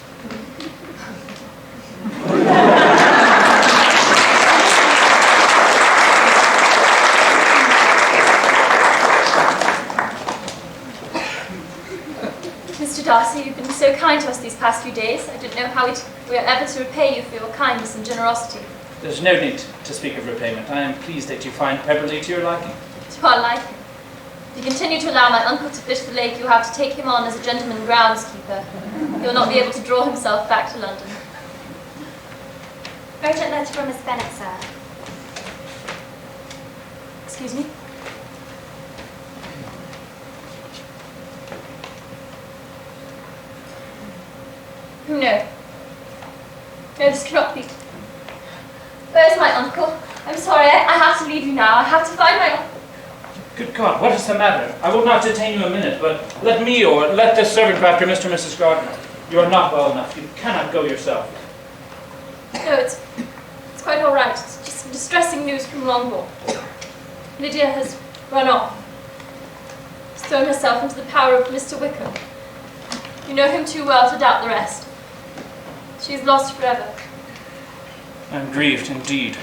Speaker 4: Mr. Darcy, you've been so kind to us these past few days. I didn't know how we are ever to repay you for your kindness and generosity.
Speaker 9: There's no need to speak of repayment. I am pleased that you find Beverley to your liking.
Speaker 4: To our liking. If you continue to allow my uncle to fish the lake, you'll have to take him on as a gentleman groundskeeper. He'll not be able to draw himself back to London.
Speaker 3: Urgent letter from Miss Bennet, sir.
Speaker 4: Excuse me? No. No, this cannot be. Where's my uncle? I'm sorry, I have to leave you now. I have to find my uncle.
Speaker 9: Good God, what is the matter? I will not detain you a minute, but let me or let this servant go after Mr. and Mrs. Gardner. You are not well enough. You cannot go yourself.
Speaker 4: No, it's quite all right. It's just some distressing news from Longbourn. Lydia has run off. She's thrown herself into the power of Mr. Wickham. You know him too well to doubt the rest. She is lost forever.
Speaker 9: I'm grieved indeed.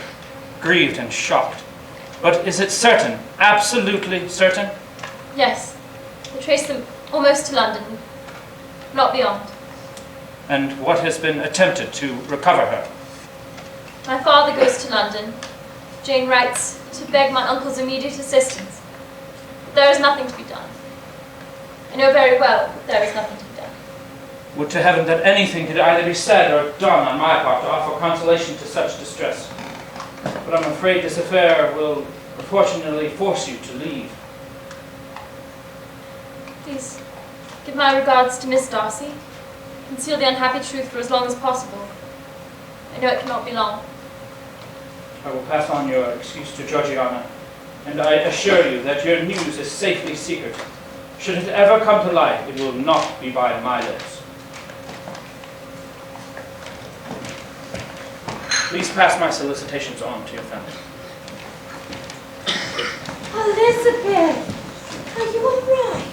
Speaker 9: Grieved and shocked. But is it certain, absolutely certain?
Speaker 4: Yes. They traced them almost to London. Not beyond.
Speaker 9: And what has been attempted to recover her?
Speaker 4: My father goes to London. Jane writes to beg my uncle's immediate assistance. But there is nothing to be done. I know very well that there is nothing to be done.
Speaker 9: Would to heaven that anything could either be said or done on my part to offer consolation to such distress. But I'm afraid this affair will unfortunately force you to leave.
Speaker 4: Please, give my regards to Miss Darcy. Conceal the unhappy truth for as long as possible. I know it cannot be long.
Speaker 9: I will pass on your excuse to Georgiana, and I assure you that your news is safely secret. Should it ever come to light, it will not be by my lips. Please pass my solicitations on to your family.
Speaker 10: Elizabeth, are you all right?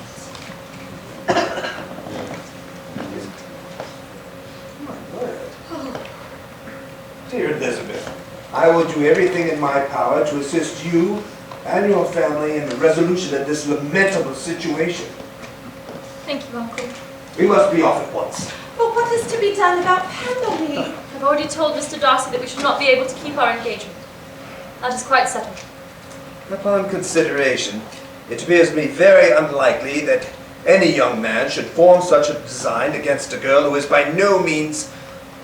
Speaker 16: Dear Elizabeth, I will do everything in my power to assist you and your family in the resolution of this lamentable situation.
Speaker 4: Thank you, Uncle.
Speaker 16: We must be off at once.
Speaker 2: But what is to be done about Pliley?
Speaker 4: I've already told Mr. Darcy that we shall not be able to keep our engagement. That is quite settled.
Speaker 16: Upon consideration, it appears to me very unlikely that any young man should form such a design against a girl who is by no means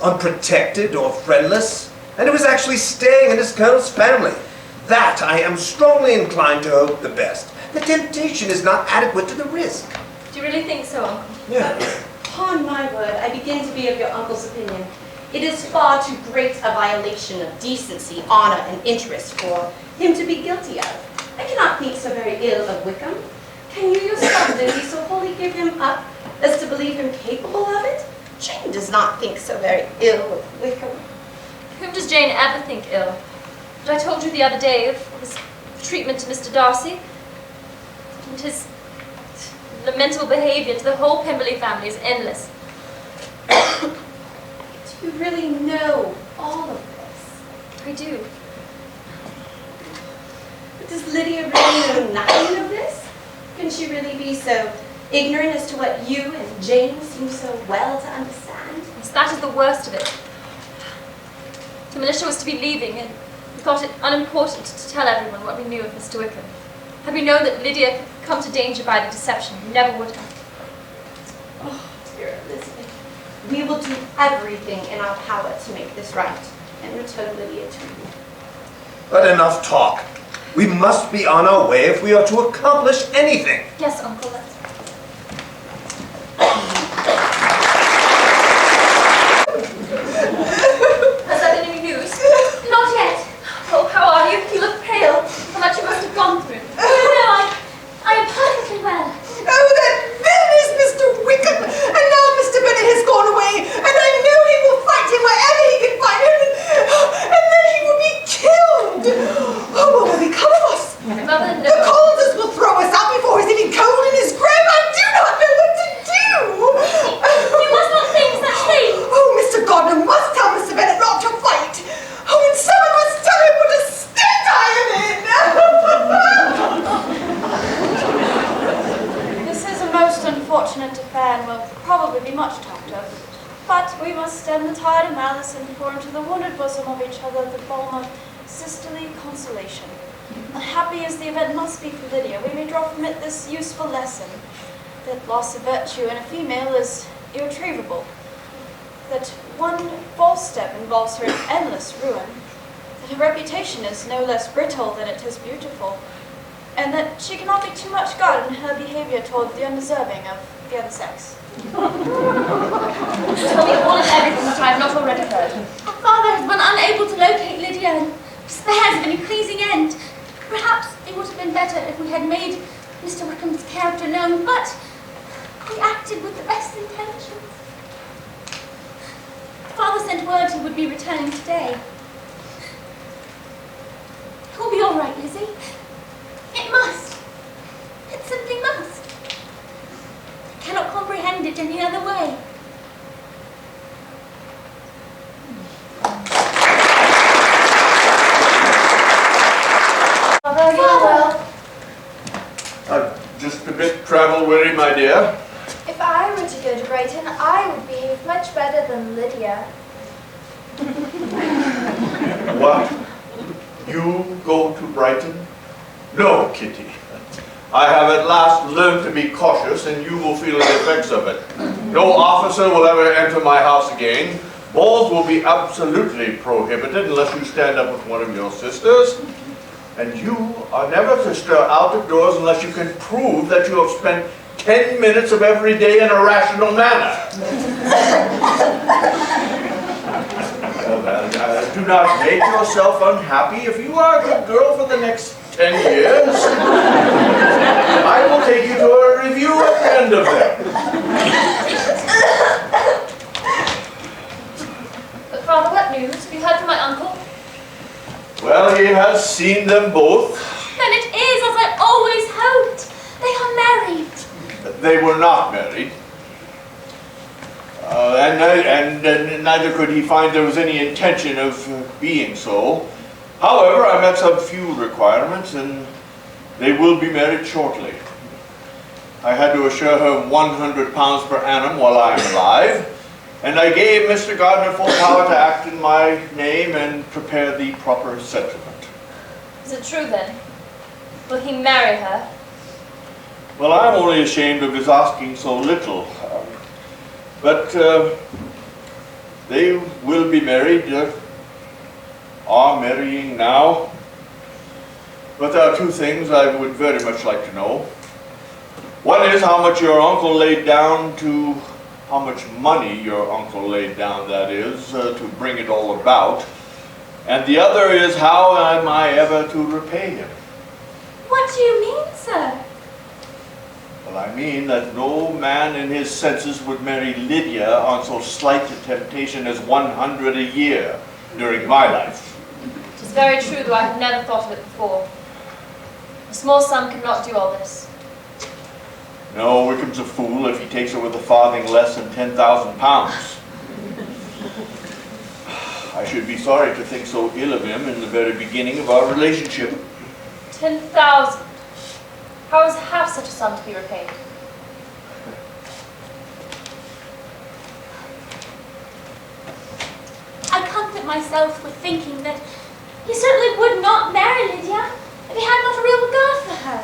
Speaker 16: unprotected or friendless, and who is actually staying in his colonel's family. That I am strongly inclined to hope the best. The temptation is not adequate to the risk.
Speaker 4: Do you really think so, Uncle?
Speaker 16: Yeah.
Speaker 10: Upon my word, I begin to be of your uncle's opinion. It is far too great a violation of decency, honor, and interest for him to be guilty of. I cannot think so very ill of Wickham. Can you yourself, Lindsey, so wholly give him up as to believe him capable of it? Jane does not think so very ill of Wickham.
Speaker 4: Whom does Jane ever think ill? But I told you the other day of his treatment to Mr. Darcy, and his lamentable behaviour to the whole Pemberley family is endless.
Speaker 10: Do you really know all of this?
Speaker 4: I do.
Speaker 10: But does Lydia really know nothing of this? Can she really be so ignorant as to what you and Jane seem so well to understand?
Speaker 4: Yes, that is the worst of it. The militia was to be leaving, and we thought it unimportant to tell everyone what we knew of Mr. Wickham. Had we known that Lydia could come to danger by the deception, we never would have.
Speaker 10: Oh, dear Elizabeth, we will do everything in our power to make this right and return Lydia to you.
Speaker 16: But enough talk. We must be on our way if we are to accomplish anything.
Speaker 4: Yes, Uncle, that's right. Has that been any news?
Speaker 3: Not yet.
Speaker 4: Oh, how are you? You look pale. How much you must have gone through.
Speaker 3: No, I am perfectly well.
Speaker 2: Oh, that is Mr. Wickham. And now Mr. Bennet has gone away, and I know he will fight him wherever he can find him, and then he will be killed. Oh, what will become of us?
Speaker 4: Mother, no.
Speaker 2: The Colders will throw us out before he's even cold in his grave. I do not know what to do.
Speaker 3: You must not think such things.
Speaker 2: Oh, Mr. Gardner must tell Mr. Bennet not to fight. Oh, and someone must tell him what a state I am in.
Speaker 6: This is a most unfortunate affair and will probably be much talked of. But we must stem the tide of malice and pour into the wounded bosom of each other the balm of sisterly consolation. Unhappy as the event must be for Lydia, we may draw from it this useful lesson, that loss of virtue in a female is irretrievable, that one false step involves her in endless ruin, that her reputation is no less brittle than it is beautiful, and that she cannot be too much guarded in her behavior toward the undeserving of the other sex.
Speaker 4: Tell me all and everything that I have not already heard.
Speaker 3: Our father has been unable to locate Lydia and despairs of any pleasing end. Perhaps it would have been better if we had made Mr. Wickham's character known, but we acted with the best intentions. Father sent word he would be returning today. It will be all right, Lizzie. It must. It simply must. I cannot comprehend it any other way.
Speaker 1: travel-weary, my dear?
Speaker 3: If I were to go to Brighton, I would behave much better than Lydia.
Speaker 1: What? You go to Brighton? No, Kitty. I have at last learned to be cautious, and you will feel the effects of it. No officer will ever enter my house again. Balls will be absolutely prohibited unless you stand up with one of your sisters. And you are never to stir out of doors unless you can prove that you have spent 10 minutes of every day in a rational manner. Do not make yourself unhappy. If you are a good girl for the next 10 years, I will take you to a review at the end of them.
Speaker 4: But Father, what news? Have you heard from my uncle?
Speaker 1: Well, he has seen them both.
Speaker 3: Then it is as I always hoped. They are married.
Speaker 1: They were not married. And neither could he find there was any intention of being so. However, I met some few requirements, and they will be married shortly. I had to assure her £100 per annum while I am alive, and I gave Mr. Gardner full power to act in my name and prepare the proper settlement.
Speaker 4: Is it true then? Will he marry her?
Speaker 1: Well, I'm only ashamed of his asking so little. But they will be married, are marrying now. But there are two things I would very much like to know. One is how much your uncle laid down to, how much money your uncle laid down, that is, to bring it all about. And the other is how am I ever to repay him?
Speaker 3: What do you mean, sir?
Speaker 1: Well, I mean that no man in his senses would marry Lydia on so slight a temptation as 100 a year during my life.
Speaker 4: It is very true, though I have never thought of it before. A small sum cannot do all this.
Speaker 1: No, Wickham's a fool if he takes her with a farthing less than £10,000. I should be sorry to think so ill of him in the very beginning of our relationship.
Speaker 4: 10,000. How is half such a sum to be repaid?
Speaker 3: I comfort myself with thinking that he certainly would not marry Lydia if he had not a real regard for her.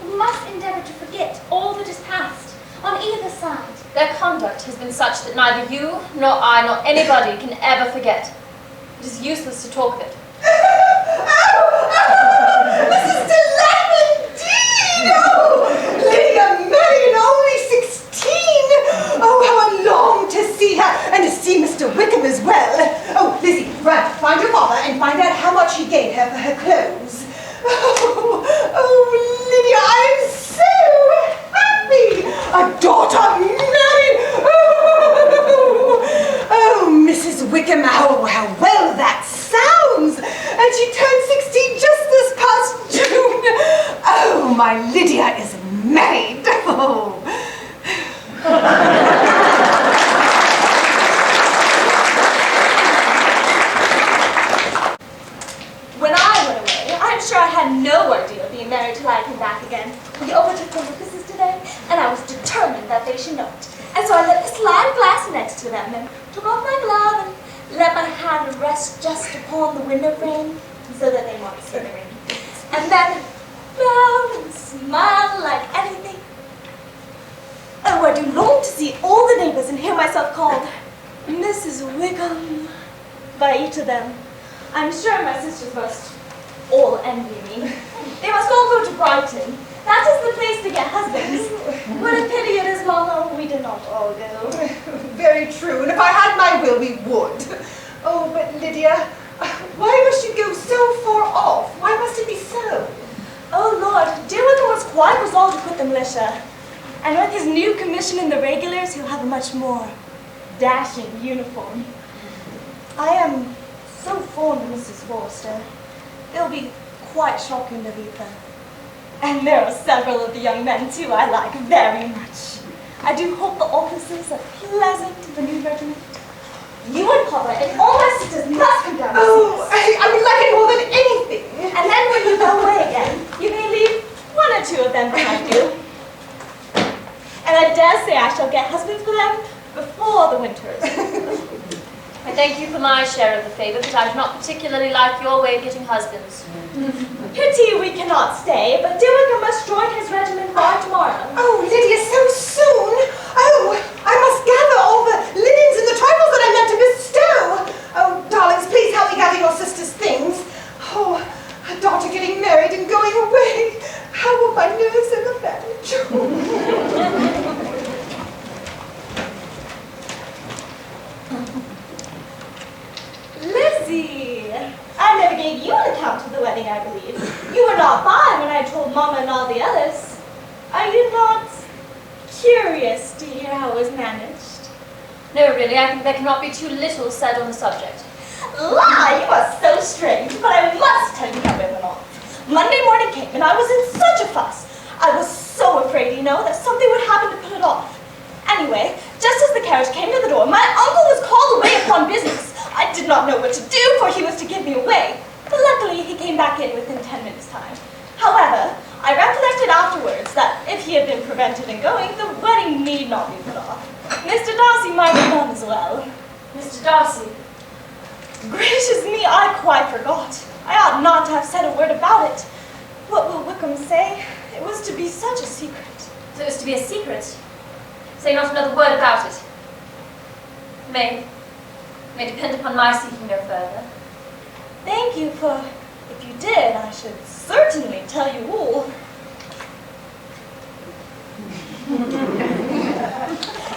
Speaker 3: We must endeavour to forget all that is past on either side.
Speaker 4: Their conduct has been such that neither you, nor I, nor anybody can ever forget. It is useless to talk of it.
Speaker 2: This is delightful indeed! Oh, Lydia married and only 16! Oh, how I long to see her, and to see Mr. Wickham as well. Oh, Lizzie, run, find your father and find out how much he gave her for her clothes. Oh, Lydia, I'm so happy! A daughter married! Oh, Mrs. Wickham, how well that sounds! And she turned 16 just this past June. Oh, my Lydia is married. Oh.
Speaker 10: When I went away, I'm sure I had no idea of being married till I came back again. We overtook the Lucases today, and I was determined that they should know it. And so I let the slide glass next to them and took off my glove and let my hand rest just upon the window frame so that they might see the ring. And then bowed and smiled like anything. Oh, I do long to see all the neighbors and hear myself called Mrs. Wickham by each of them. I'm sure my sisters must all envy me. They must all go to Brighton. That is the place to get husbands. What a pity it is, Mama, we did not all go.
Speaker 2: Very true, and if I had my will, we would. Oh, but Lydia, why must you go so far off? Why must it be so?
Speaker 10: Oh, Lord, dear Wickham was quite resolved to quit the militia. And with his new commission in the regulars, he'll have a much more dashing uniform. I am so fond of Mrs. Forrester. It'll be quite shocking to meet them. And there are several of the young men, too, I like very much. I do hope the officers are pleasant to the new regiment. You and Papa and all my sisters must come down to see us.
Speaker 2: I would like it more than anything.
Speaker 10: And then when you go away again, you may leave one or two of them behind you.
Speaker 4: winters. I thank you for my share of the favour, but I do not particularly like your way of getting husbands.
Speaker 10: Pity we cannot stay, but Wickham must join his regiment by tomorrow.
Speaker 2: Oh, Lydia, so soon! Oh, I must gather all the linens and the trifles that I meant to bestow. Oh, darlings, please help me gather your sister's things. Oh, a daughter getting married and going away. How will my nerves ever manage?
Speaker 10: Lizzie, I never gave you an account of the wedding, I believe. You were not by when I told Mama and all the others. Are you not curious to hear how it was managed?
Speaker 4: No, really, I think there cannot be too little said on the subject.
Speaker 10: La, you are so strange, but I must tell you how it went off. Monday morning came and I was in such a fuss. I was so afraid, you know, that something would happen to put it off. Anyway, just as the carriage came to the door, my uncle was called away upon business. I did not know what to do, for he was to give me away. But luckily, he came back in within 10 minutes' time. However, I recollected afterwards that if he had been prevented in going, the wedding need not be put off. Mr. Darcy might have gone as well.
Speaker 4: Mr. Darcy.
Speaker 10: Gracious me, I quite forgot. I ought not to have said a word about it. What will Wickham say? It was to be such a secret.
Speaker 4: So it was to be a secret? Say not another word about it. May depend upon my seeking no further.
Speaker 10: Thank you, for if you did, I should certainly tell you all.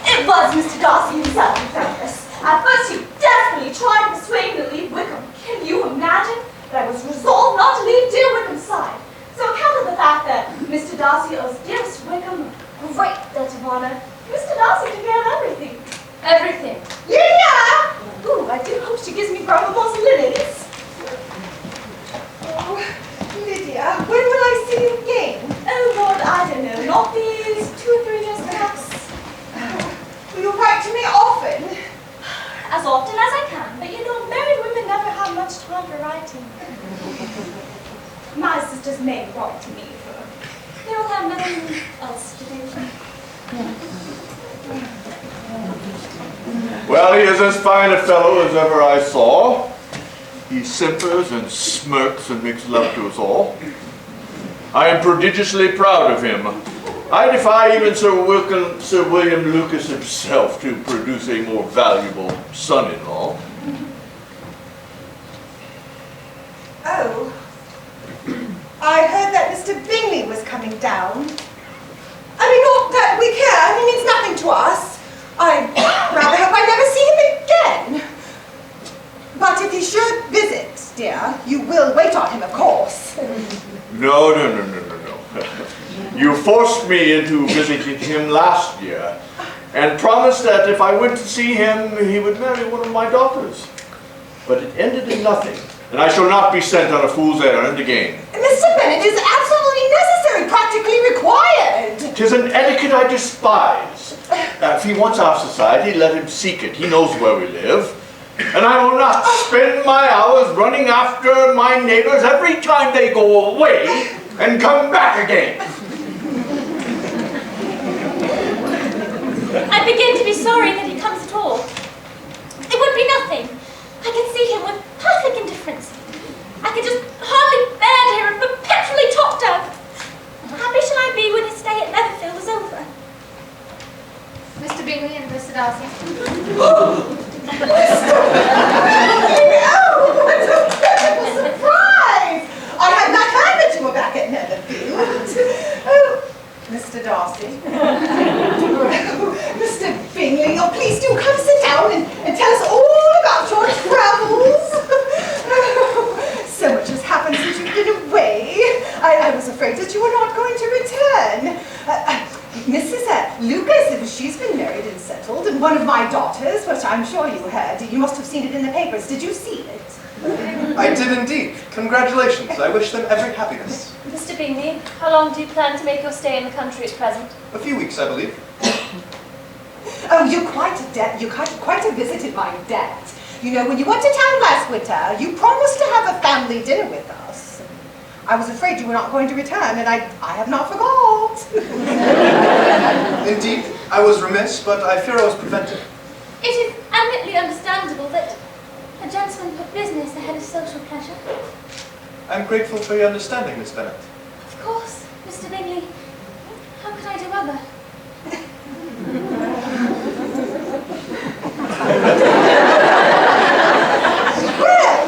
Speaker 10: It was Mr. Darcy himself who found us. At first he desperately tried to persuade me to leave Wickham. Can you imagine? But I was resolved not to leave dear Wickham's side. So account of the fact that Mr. Darcy owes dearest Wickham a great debt of honor, Mr. Darcy took care of everything.
Speaker 4: Everything.
Speaker 10: Lydia! Ooh, I do hope she gives me grandmama's linens.
Speaker 2: Oh, Lydia, when will I see you again?
Speaker 10: Oh, Lord, I don't know. Not these 2 or 3 years, perhaps.
Speaker 2: Will you write to me often?
Speaker 10: As often as I can, but you know, married women never have much time for writing. My sisters may write to me, for they will have nothing else to do.
Speaker 1: Well, he is as fine a fellow as ever I saw. He simpers and smirks and makes love to us all. I am prodigiously proud of him. I defy even Sir William Lucas himself to produce a more valuable son-in-law.
Speaker 2: Oh, I heard that Mr. Bingley was coming down. I mean, not that we care. He means nothing to us. I rather hope I never see him again. But if he should visit, dear, you will wait on him, of course.
Speaker 1: No. You forced me into visiting him last year and promised that if I went to see him, he would marry one of my daughters. But it ended in nothing, and I shall not be sent on a fool's errand again.
Speaker 2: Mr. Bennet is absolutely necessary, practically required.
Speaker 1: 'Tis an etiquette I despise. If he wants our society, let him seek it. He knows where we live. And I will not spend my hours running after my neighbors every time they go away and come back again.
Speaker 4: I begin to be sorry that he comes at all. It would be nothing. I can see him with perfect indifference. I can just hardly bear to hear him perpetually talked of. Happy shall I be when his stay at Netherfield is over.
Speaker 3: Mr. Bingley and Mr. Darcy.
Speaker 2: Oh, what a beautiful surprise! I had not heard that you were back at Netherfield. Oh, Mr. Darcy. Mr. Bingley, oh, please do come sit down and tell us all about your travels. So much has happened since you've been away. I was afraid that you were not going to return. Mrs. Lucas, she's been married and settled, and one of my daughters, which I'm sure you heard. You must have seen it in the papers. Did you see it?
Speaker 8: I did indeed. Congratulations. I wish them every happiness.
Speaker 4: Mr. Bingley, how long do you plan to make your stay in the country at present?
Speaker 8: A few weeks, I believe.
Speaker 2: Oh, you quite visited my debt. You know, when you went to town last winter, you promised to have a family dinner with us. I was afraid you were not going to return, and I have not forgot.
Speaker 8: Indeed, I was remiss, but I fear I was prevented.
Speaker 3: It is eminently understandable that a gentleman put business ahead of social pleasure.
Speaker 8: I'm grateful for your understanding, Miss Bennet.
Speaker 3: Of course, Mr. Bingley. How could I do other?
Speaker 2: Well,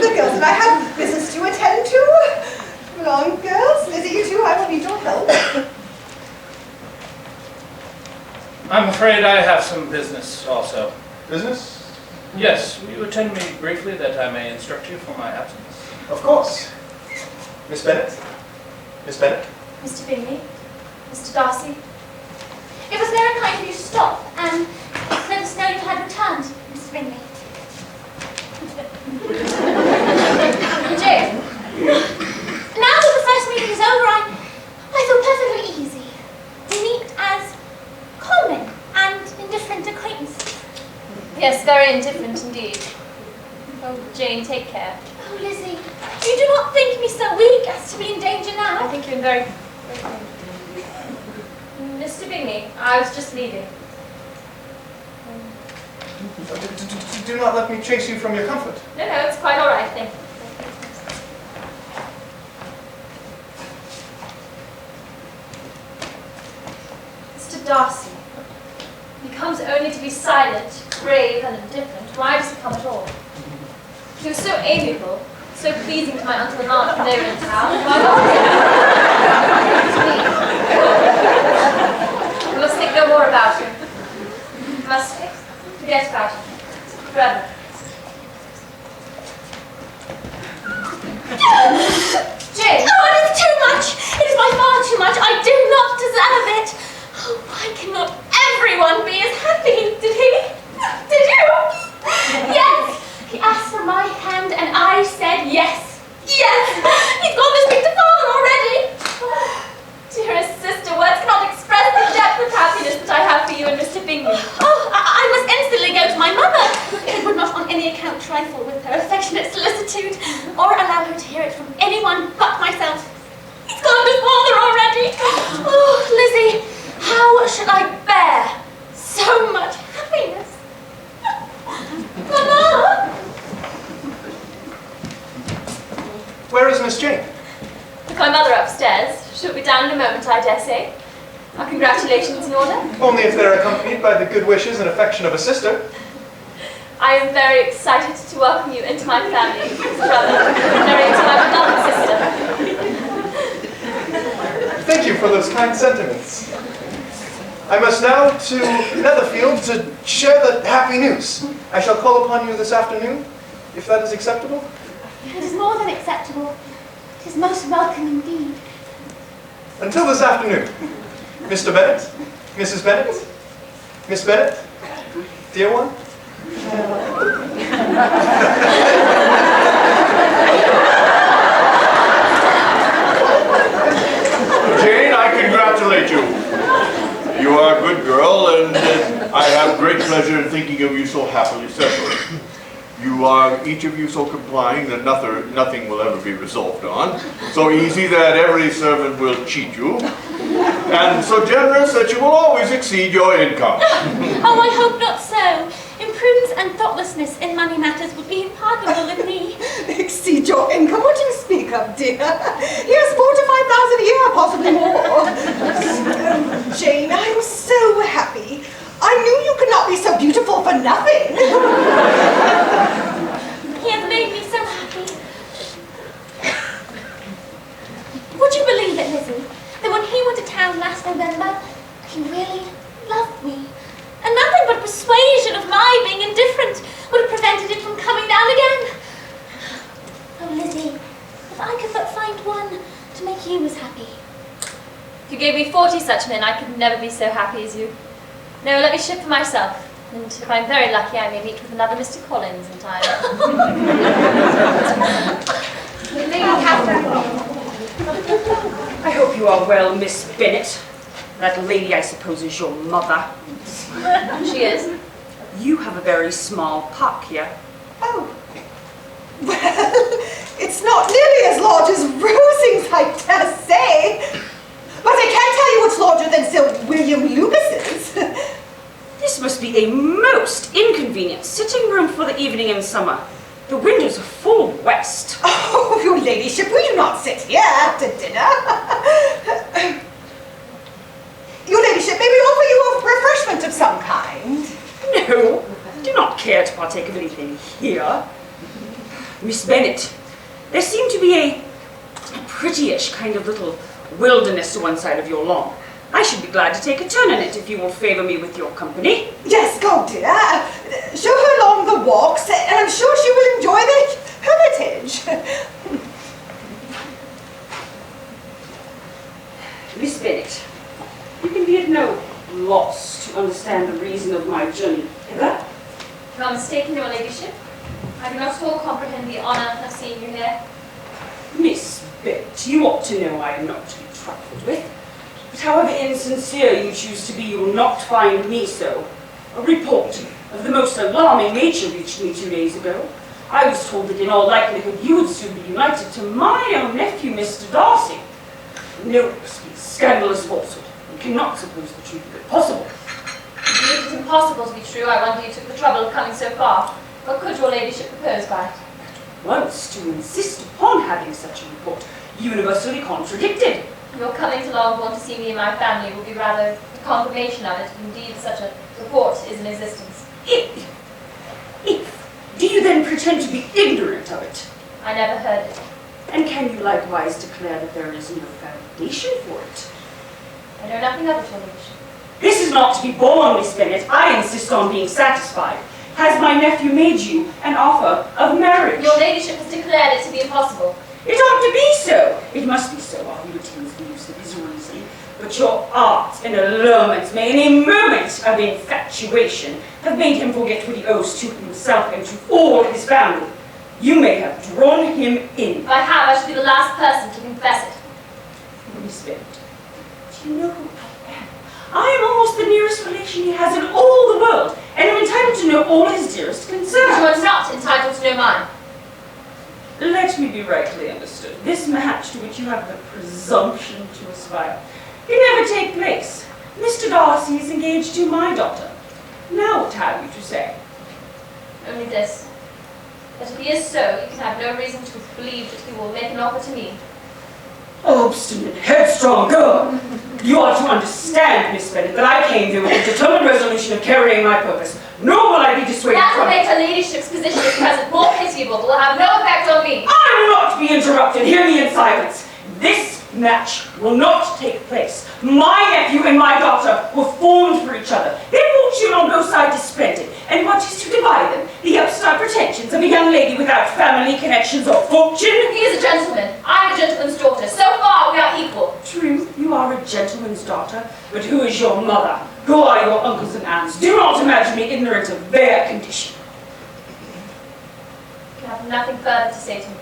Speaker 2: the girls and I have business to attend to. Come along, girls. Lizzie, you too. I will need your help.
Speaker 9: I'm afraid I have some business also.
Speaker 8: Business?
Speaker 9: Yes, will you attend me briefly that I may instruct you for my absence?
Speaker 8: Of course. Miss Bennet? Miss Bennet?
Speaker 3: Mr. Bingley? Mr. Darcy? It was very kind of you to stop and let us know you had returned, Mr. Bingley. Jane, now that the first meeting is over, I feel perfectly easy. We meet as common and indifferent acquaintances.
Speaker 4: Yes, very indifferent indeed. Oh, Jane, take care.
Speaker 3: Oh, Lizzie, you do not think me so weak as to be in danger now?
Speaker 4: I think you're in very danger. Mr. Bingley, I was just leaving.
Speaker 8: Do not let me chase you from your comfort.
Speaker 4: No, it's quite all right, thank you. Mr. Darcy, he comes only to be silent, grave, and indifferent. Why does he come at all? He was so amiable, so pleasing to my uncle and aunt when they were in town. Why we must think no more about him. We must forget about him. Forever.
Speaker 3: Jane! Oh, it is too much! It is by far too much! I do not deserve it! Oh, why cannot everyone be as happy? Did he? Did you? Yes! He asked for my hand and I said yes. Yes! He's gone to speak to father already!
Speaker 4: Dearest sister, words cannot express the depth of happiness that I have for you and Mr. Bingley.
Speaker 3: Oh, I must instantly go to my mother. I would not on any account trifle with her affectionate solicitude or allow her to hear it from anyone but myself. He's gone to father already. Oh, Lizzie, how shall I bear so much happiness? Mama!
Speaker 8: Where is Miss Jane?
Speaker 4: With my mother upstairs. She'll be down in a moment, I dare say. Our congratulations in order?
Speaker 8: Only if they're accompanied by the good wishes and affection of a sister.
Speaker 4: I am very excited to welcome you into my family, brother, very into my beloved sister.
Speaker 8: Thank you for those kind sentiments. I must now to Netherfield to share the happy news. I shall call upon you this afternoon, if that is acceptable.
Speaker 3: It is more than acceptable. It is most welcome indeed.
Speaker 8: Until this afternoon, Mr. Bennet, Mrs. Bennet, Miss Bennet, dear one.
Speaker 1: Jane, I congratulate you. You are a good girl, and I have great pleasure in thinking of you so happily settled. You are, each of you, so complying that nothing will ever be resolved on, so easy that every servant will cheat you, and so generous that you will always exceed your income.
Speaker 3: Oh, I hope not so. Imprudence and thoughtlessness in money matters would be impardonable in me.
Speaker 2: Exceed your income? What do you speak of, dear? Here's 4,000 to 5,000 a year, possibly more. Jane, I'm so happy. I knew you could not be so beautiful for nothing.
Speaker 3: He has made me so happy. Would you believe it, Lizzie, that when he went to town last November, he really loved me? And nothing but persuasion of my being indifferent would have prevented it from coming down again. Oh, Lizzie, if I could but find one to make you as happy.
Speaker 4: If you gave me 40 such men, I could never be so happy as you. No, let me shift for myself. And if I'm very lucky, I may meet with another Mr. Collins in time.
Speaker 15: Lady Catherine. I hope you are well, Miss Bennet. That lady, I suppose, is your mother.
Speaker 4: She is.
Speaker 15: You have a very small pock here.
Speaker 2: Oh. Well, it's not nearly as large as Rosing's, I dare say. But I can tell you it's larger than Sir William Lucas's.
Speaker 15: This must be a most inconvenient sitting room for the evening in summer. The windows are full west.
Speaker 2: Oh, your ladyship, will you not sit here after dinner? Your ladyship, may we offer you a refreshment of some kind?
Speaker 15: No, I do not care to partake of anything here. Miss Bennet, there seemed to be a prettyish kind of little wilderness to one side of your lawn. I should be glad to take a turn in it if you will favour me with your company.
Speaker 2: Yes, go, dear. Show her along the walks, and I'm sure she will enjoy the hermitage.
Speaker 15: Miss Bennet, you can be at no loss to understand the reason of my journey hither.
Speaker 4: You are mistaken, your ladyship. I do not at all comprehend the honour of seeing you here.
Speaker 15: Miss Bennet, you ought to know I am not to be trifled with. But however insincere you choose to be, you will not find me so. A report of the most alarming nature reached me 2 days ago. I was told that in all likelihood you would soon be united to my own nephew, Mr. Darcy. No, it must be scandalous falsehood. You cannot suppose the truth of it possible.
Speaker 4: Indeed, it is impossible to be true. I wonder you took the trouble of coming so far. What could your ladyship propose by it?
Speaker 15: Once, to insist upon having such a report universally contradicted.
Speaker 4: Your coming to Longbourn to see me and my family will be rather a confirmation of it. Indeed, such a report is in existence.
Speaker 15: Do you then pretend to be ignorant of it?
Speaker 4: I never heard it.
Speaker 15: And can you likewise declare that there is no foundation for it?
Speaker 4: I know nothing of it, your ladyship.
Speaker 15: This is not to be borne, Miss Bennet. I insist on being satisfied. Has my nephew made you an offer of marriage?
Speaker 4: Your ladyship has declared it to be impossible.
Speaker 15: It ought to be so. It must be so while he retains the use of his reason. But your arts and allurements may, in a moment of infatuation, have made him forget what he owes to himself and to all his family. You may have drawn him in.
Speaker 4: If I have, I should be the last person to confess it.
Speaker 15: Miss Bennet, do you know who I am? I am almost the nearest relation he has in all the world, and am entitled to know all his dearest concerns.
Speaker 4: But you are not entitled to know mine.
Speaker 15: Let me be rightly understood. This match to which you have the presumption to aspire can never take place. Mr. Darcy is engaged to my daughter. Now what have you to say?
Speaker 4: Only this. That if he is so, you can have no reason to believe that he will make an offer to me.
Speaker 15: Obstinate, headstrong girl! You ought to understand, Miss Bennet, that I came here with a determined resolution of carrying my purpose. Nor will I be dissuaded
Speaker 4: that
Speaker 15: from
Speaker 4: will
Speaker 15: it.
Speaker 4: make her ladyship's position at present more pitiable, but will have no effect on me.
Speaker 15: I will not be interrupted. Hear me in silence. This match will not take place. My nephew and my daughter were formed for each other. Their fortune on both sides is splendid. And what is to divide them? The upstart pretensions of a young lady without family connections or fortune?
Speaker 4: He is a gentleman. I am a gentleman's daughter. So far we are equal.
Speaker 15: True, you are a gentleman's daughter. But who is your mother? Who are your uncles and aunts? Do not imagine me ignorant of their condition.
Speaker 4: You have nothing further to say to me.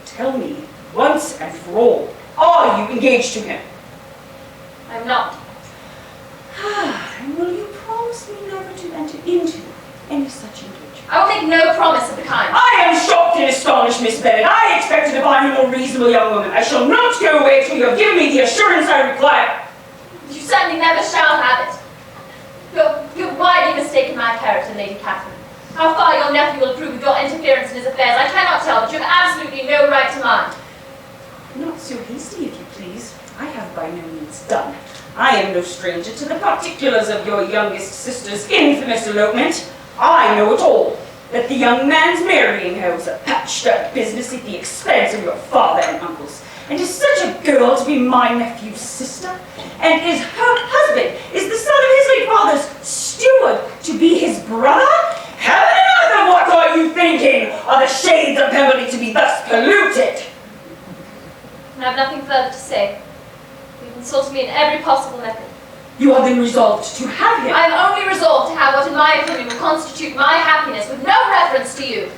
Speaker 15: Tell me, once and for all, are you engaged to him?
Speaker 4: I am not.
Speaker 15: And will you promise me never to enter into any such engagement?
Speaker 4: I will make no promise of the kind.
Speaker 15: I am shocked and astonished, Miss Bennet. I expected to find a more reasonable young woman. I shall not go away till you have given me the assurance I require.
Speaker 4: You certainly never shall have it. You're widely mistaken my character, Lady Catherine. How far your nephew will approve of your interference in his affairs, I cannot tell, but you have absolutely no right to mine.
Speaker 15: Not so hasty, if you please. I have by no means done. I am no stranger to the particulars of your youngest sister's infamous elopement. I know it all. That the young man's marrying her was a patched-up business at the expense of your father and uncles. And is such a girl to be my nephew's sister? And is her husband, is the son of his late father's steward, to be his brother? Heaven and earth, what are you thinking? Are the shades of Pemberley to be thus polluted?
Speaker 4: I have nothing further to say. You've insulted me in every possible method.
Speaker 15: You are then resolved to have him?
Speaker 4: I am only resolved to have what in my opinion will constitute my happiness with no reference to you.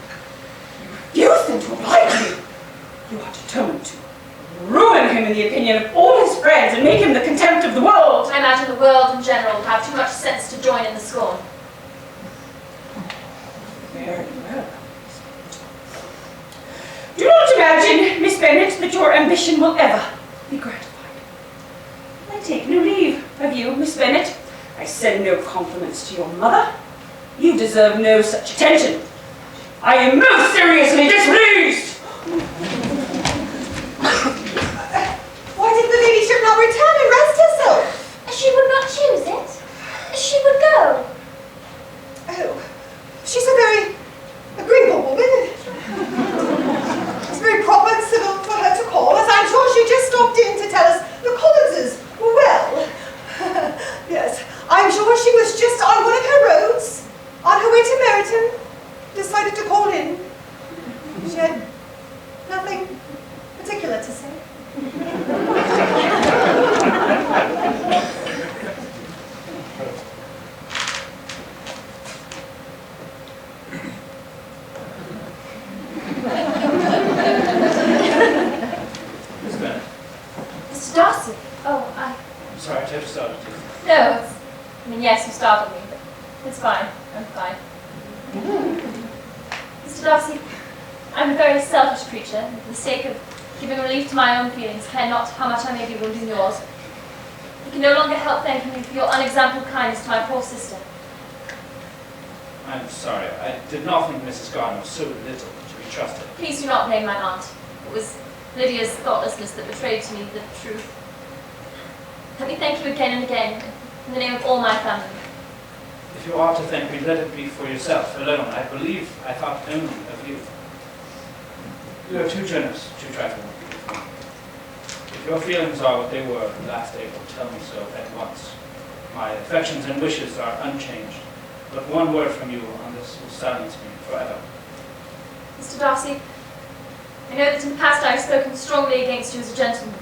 Speaker 15: You refuse then to oblige me. You are determined to ruin him in the opinion of all his friends and make him the contempt of the world.
Speaker 4: I imagine the world in general will have too much sense to join in the scorn.
Speaker 15: Very well. Do not imagine, Miss Bennet, that your ambition will ever be gratified. I take no leave of you, Miss Bennet, I send no compliments to your mother. You deserve no such attention. I am most seriously displeased!
Speaker 2: Why did the ladyship not return and rest herself?
Speaker 3: She would not choose it. She would go.
Speaker 2: Oh, she's a very agreeable woman. It's very proper and civil for her to call us. I'm sure she just stopped in to tell us the Collinses were well. Yes, I'm sure she was just on one of her roads, on her way to Meryton, decided to call in. She had nothing particular to say.
Speaker 9: Miss Bennet.
Speaker 4: Mr. Darcy. Oh,
Speaker 9: I'm sorry to have startled you.
Speaker 4: No, yes, you startled me, but it's fine. I'm fine. Mr. Darcy, I'm a very selfish creature, and for the sake of giving relief to my own feelings, care not how much I may be wounding yours. I can no longer help thanking you for your unexampled kindness to my poor sister.
Speaker 9: I'm sorry. I did not think Mrs. Garden was so little to be trusted.
Speaker 4: Please do not blame my aunt. It was Lydia's thoughtlessness that betrayed to me the truth. Let me thank you again and again, in the name of all my family.
Speaker 9: If you are to thank me, let it be for yourself alone. I believe I thought only of you. You are too generous to trifle with me. If your feelings are what they were last April, tell me so at once. My affections and wishes are unchanged, but one word from you on this will silence me forever.
Speaker 4: Mr. Darcy, I know that in the past I have spoken strongly against you as a gentleman.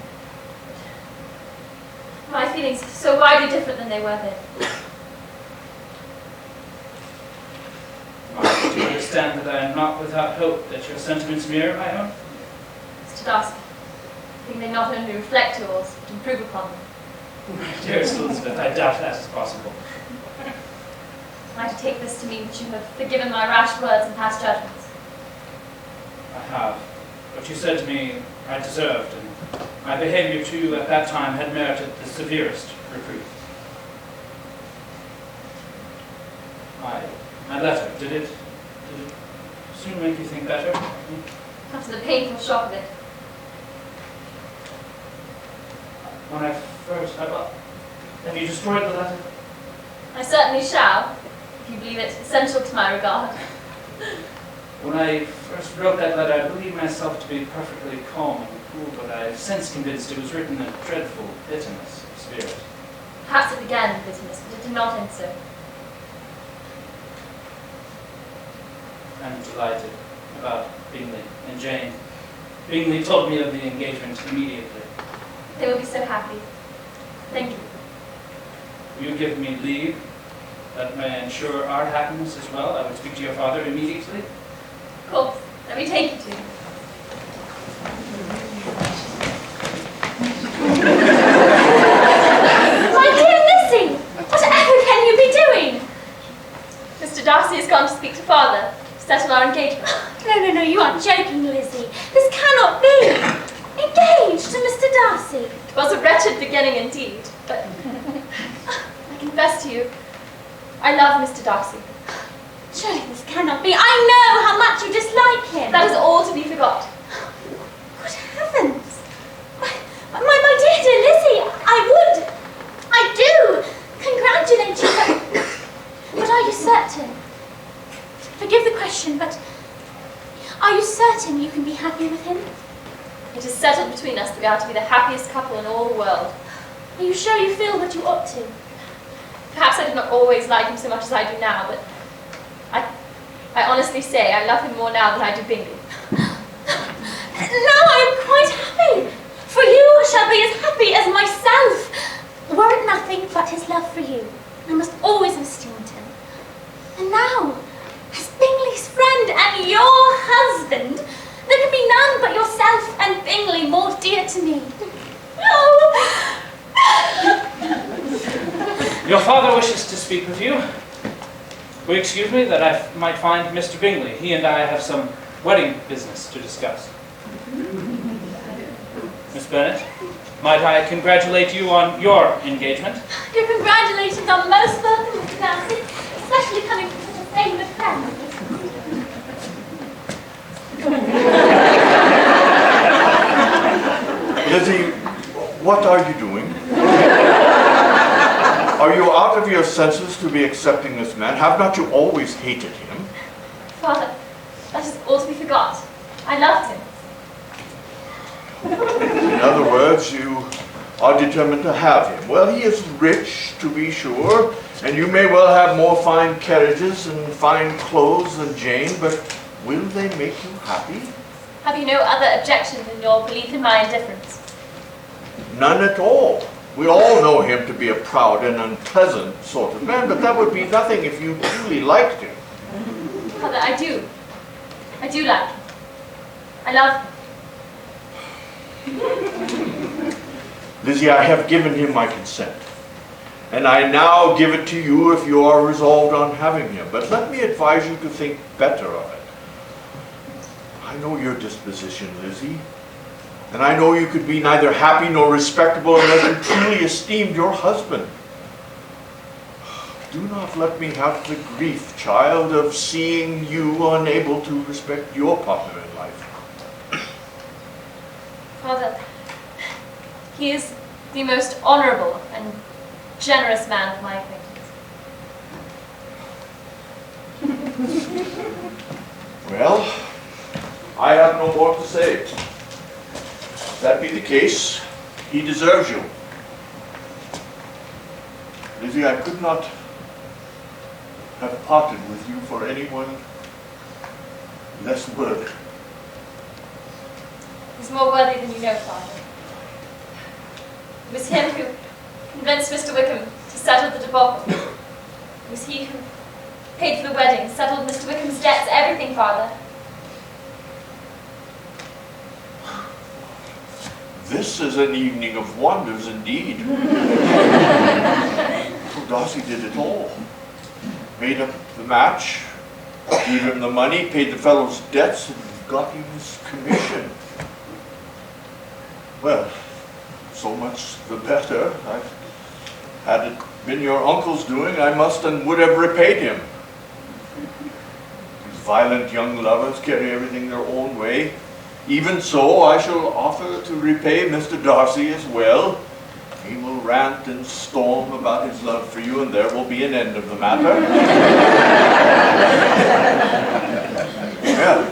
Speaker 4: My feelings are so widely different than they were then.
Speaker 9: Do you understand that I am not without hope that your sentiments mirror my own?
Speaker 4: Mr. Darcy, I think they not only reflect yours, but improve upon them.
Speaker 9: My dearest Elizabeth, I doubt that is possible.
Speaker 4: Am I to take this to mean that you have forgiven my rash words and past judgments?
Speaker 9: I have. What you said to me, I deserved, and my behavior to you at that time had merited the severest reproof. My letter, did it soon make you think better?
Speaker 4: After the painful shock of it.
Speaker 9: When I first, have you destroyed the letter?
Speaker 4: I certainly shall, if you believe it essential to my regard.
Speaker 9: When I first wrote that letter, I believed myself to be perfectly calm and cool, but I have since convinced it was written in dreadful bitterness of spirit.
Speaker 4: Perhaps it began in bitterness, but it did not end so.
Speaker 9: I'm delighted about Bingley and Jane. Bingley told me of the engagement immediately.
Speaker 4: They will be so happy. Thank you.
Speaker 9: Will you give me leave that may ensure our happiness as well? I would speak to your father immediately.
Speaker 4: Of course. Let me take you to him. My dear Lizzie! Whatever can you be doing? Mr. Darcy has gone to speak to father. Settle our engagement.
Speaker 3: No, you are joking, Lizzie. This cannot be. Engaged to Mr. Darcy.
Speaker 4: It was a wretched beginning indeed, but I confess to you, I love Mr. Darcy.
Speaker 3: Surely this cannot be. I know how much you dislike him.
Speaker 4: That is all to be forgot.
Speaker 3: Good heavens. My dear Lizzie, I do congratulate you, but are you certain? Forgive the question, but are you certain you can be happy with him?
Speaker 4: It is settled between us that we are to be the happiest couple in all the world.
Speaker 3: Are you sure you feel that you ought to?
Speaker 4: Perhaps I did not always like him so much as I do now, but I honestly say I love him more now than I do Bingley.
Speaker 3: Now I am quite happy, for you shall be as happy as myself. Were it nothing but his love for you, I must always have esteemed him. And now, as Bingley's friend and your husband, there can be none but yourself and Bingley more dear to me. Oh!
Speaker 9: Your father wishes to speak with you. Will you excuse me that I might find Mr. Bingley? He and I have some wedding business to discuss. Miss Bennet, might I congratulate you on your engagement?
Speaker 3: You're congratulations are most
Speaker 1: What are you doing? Are you out of your senses to be accepting this man? Have not you always hated him?
Speaker 4: Father, that is all to be forgot. I loved him.
Speaker 1: In other words, you are determined to have him. Well, he is rich, to be sure, and you may well have more fine carriages and fine clothes than Jane, but will they make you happy?
Speaker 4: Have you no other objection than your belief in my indifference?
Speaker 1: None at all. We all know him to be a proud and unpleasant sort of man, but that would be nothing if you truly liked him.
Speaker 4: Father, I do. I do like him. I love him.
Speaker 1: Lizzie, I have given him my consent, and I now give it to you if you are resolved on having him. But let me advise you to think better of it. I know your disposition, Lizzie, and I know you could be neither happy nor respectable unless you truly esteemed your husband. Do not let me have the grief, child, of seeing you unable to respect your partner in life.
Speaker 4: Father, he is the most honorable and generous man of my acquaintance.
Speaker 1: Well, I have no more to say. If that be the case, he deserves you. Lizzie, I could not have parted with you for anyone less worthy.
Speaker 4: He's more worthy than you know, Father. It was him who convinced Mr. Wickham to settle the DeBourgh. It was he who paid for the wedding, settled Mr. Wickham's debts, everything, Father.
Speaker 1: This is an evening of wonders indeed. Poor Darcy did it all. Made up the match, gave him the money, paid the fellow's debts, and got him his commission. Well, so much the better. Had it been your uncle's doing, I must and would have repaid him. These violent young lovers carry everything their own way. Even so, I shall offer to repay Mr. Darcy as well. He will rant and storm about his love for you, and there will be an end of the matter. Well,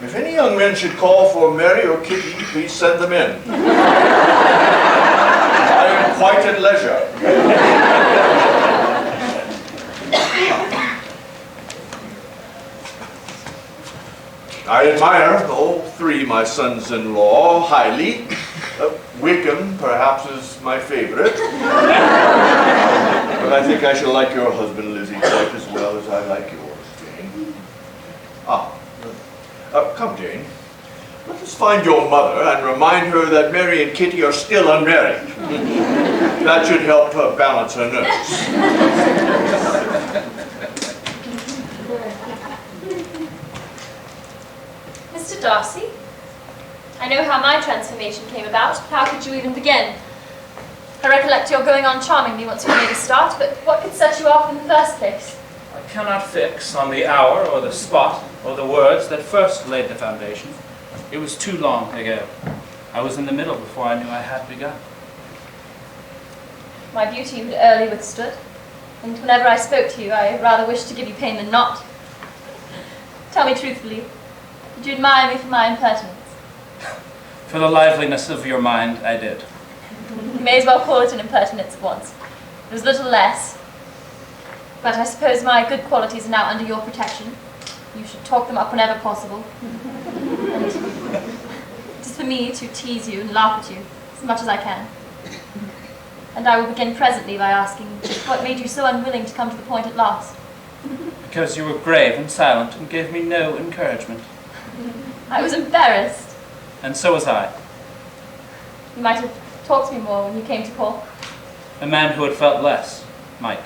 Speaker 1: if any young men should call for Mary or Kitty, please send them in. I am quite at leisure. I admire all three my sons-in-law highly. Wickham, perhaps, is my favorite. But I think I shall like your husband, Lizzie, quite as well as I like yours, Jane. Come, Jane. Let us find your mother and remind her that Mary and Kitty are still unmarried. That should help balance her nerves.
Speaker 4: Mr. Darcy, I know how my transformation came about. How could you even begin? I recollect your going on charmingly once you made a start, but what could set you off in the first place?
Speaker 9: I cannot fix on the hour or the spot or the words that first laid the foundation. It was too long ago. I was in the middle before I knew I had begun.
Speaker 4: My beauty you had early withstood, and whenever I spoke to you, I rather wished to give you pain than not. Tell me truthfully, did you admire me for my impertinence?
Speaker 9: For the liveliness of your mind, I did.
Speaker 4: You may as well call it an impertinence at once. It was little less. But I suppose my good qualities are now under your protection. You should talk them up whenever possible. And it is for me to tease you and laugh at you as much as I can. And I will begin presently by asking what made you so unwilling to come to the point at last?
Speaker 9: Because you were grave and silent and gave me no encouragement.
Speaker 4: I was embarrassed.
Speaker 9: And so was I.
Speaker 4: You might have talked to me more when you came to call.
Speaker 9: A man who had felt less might.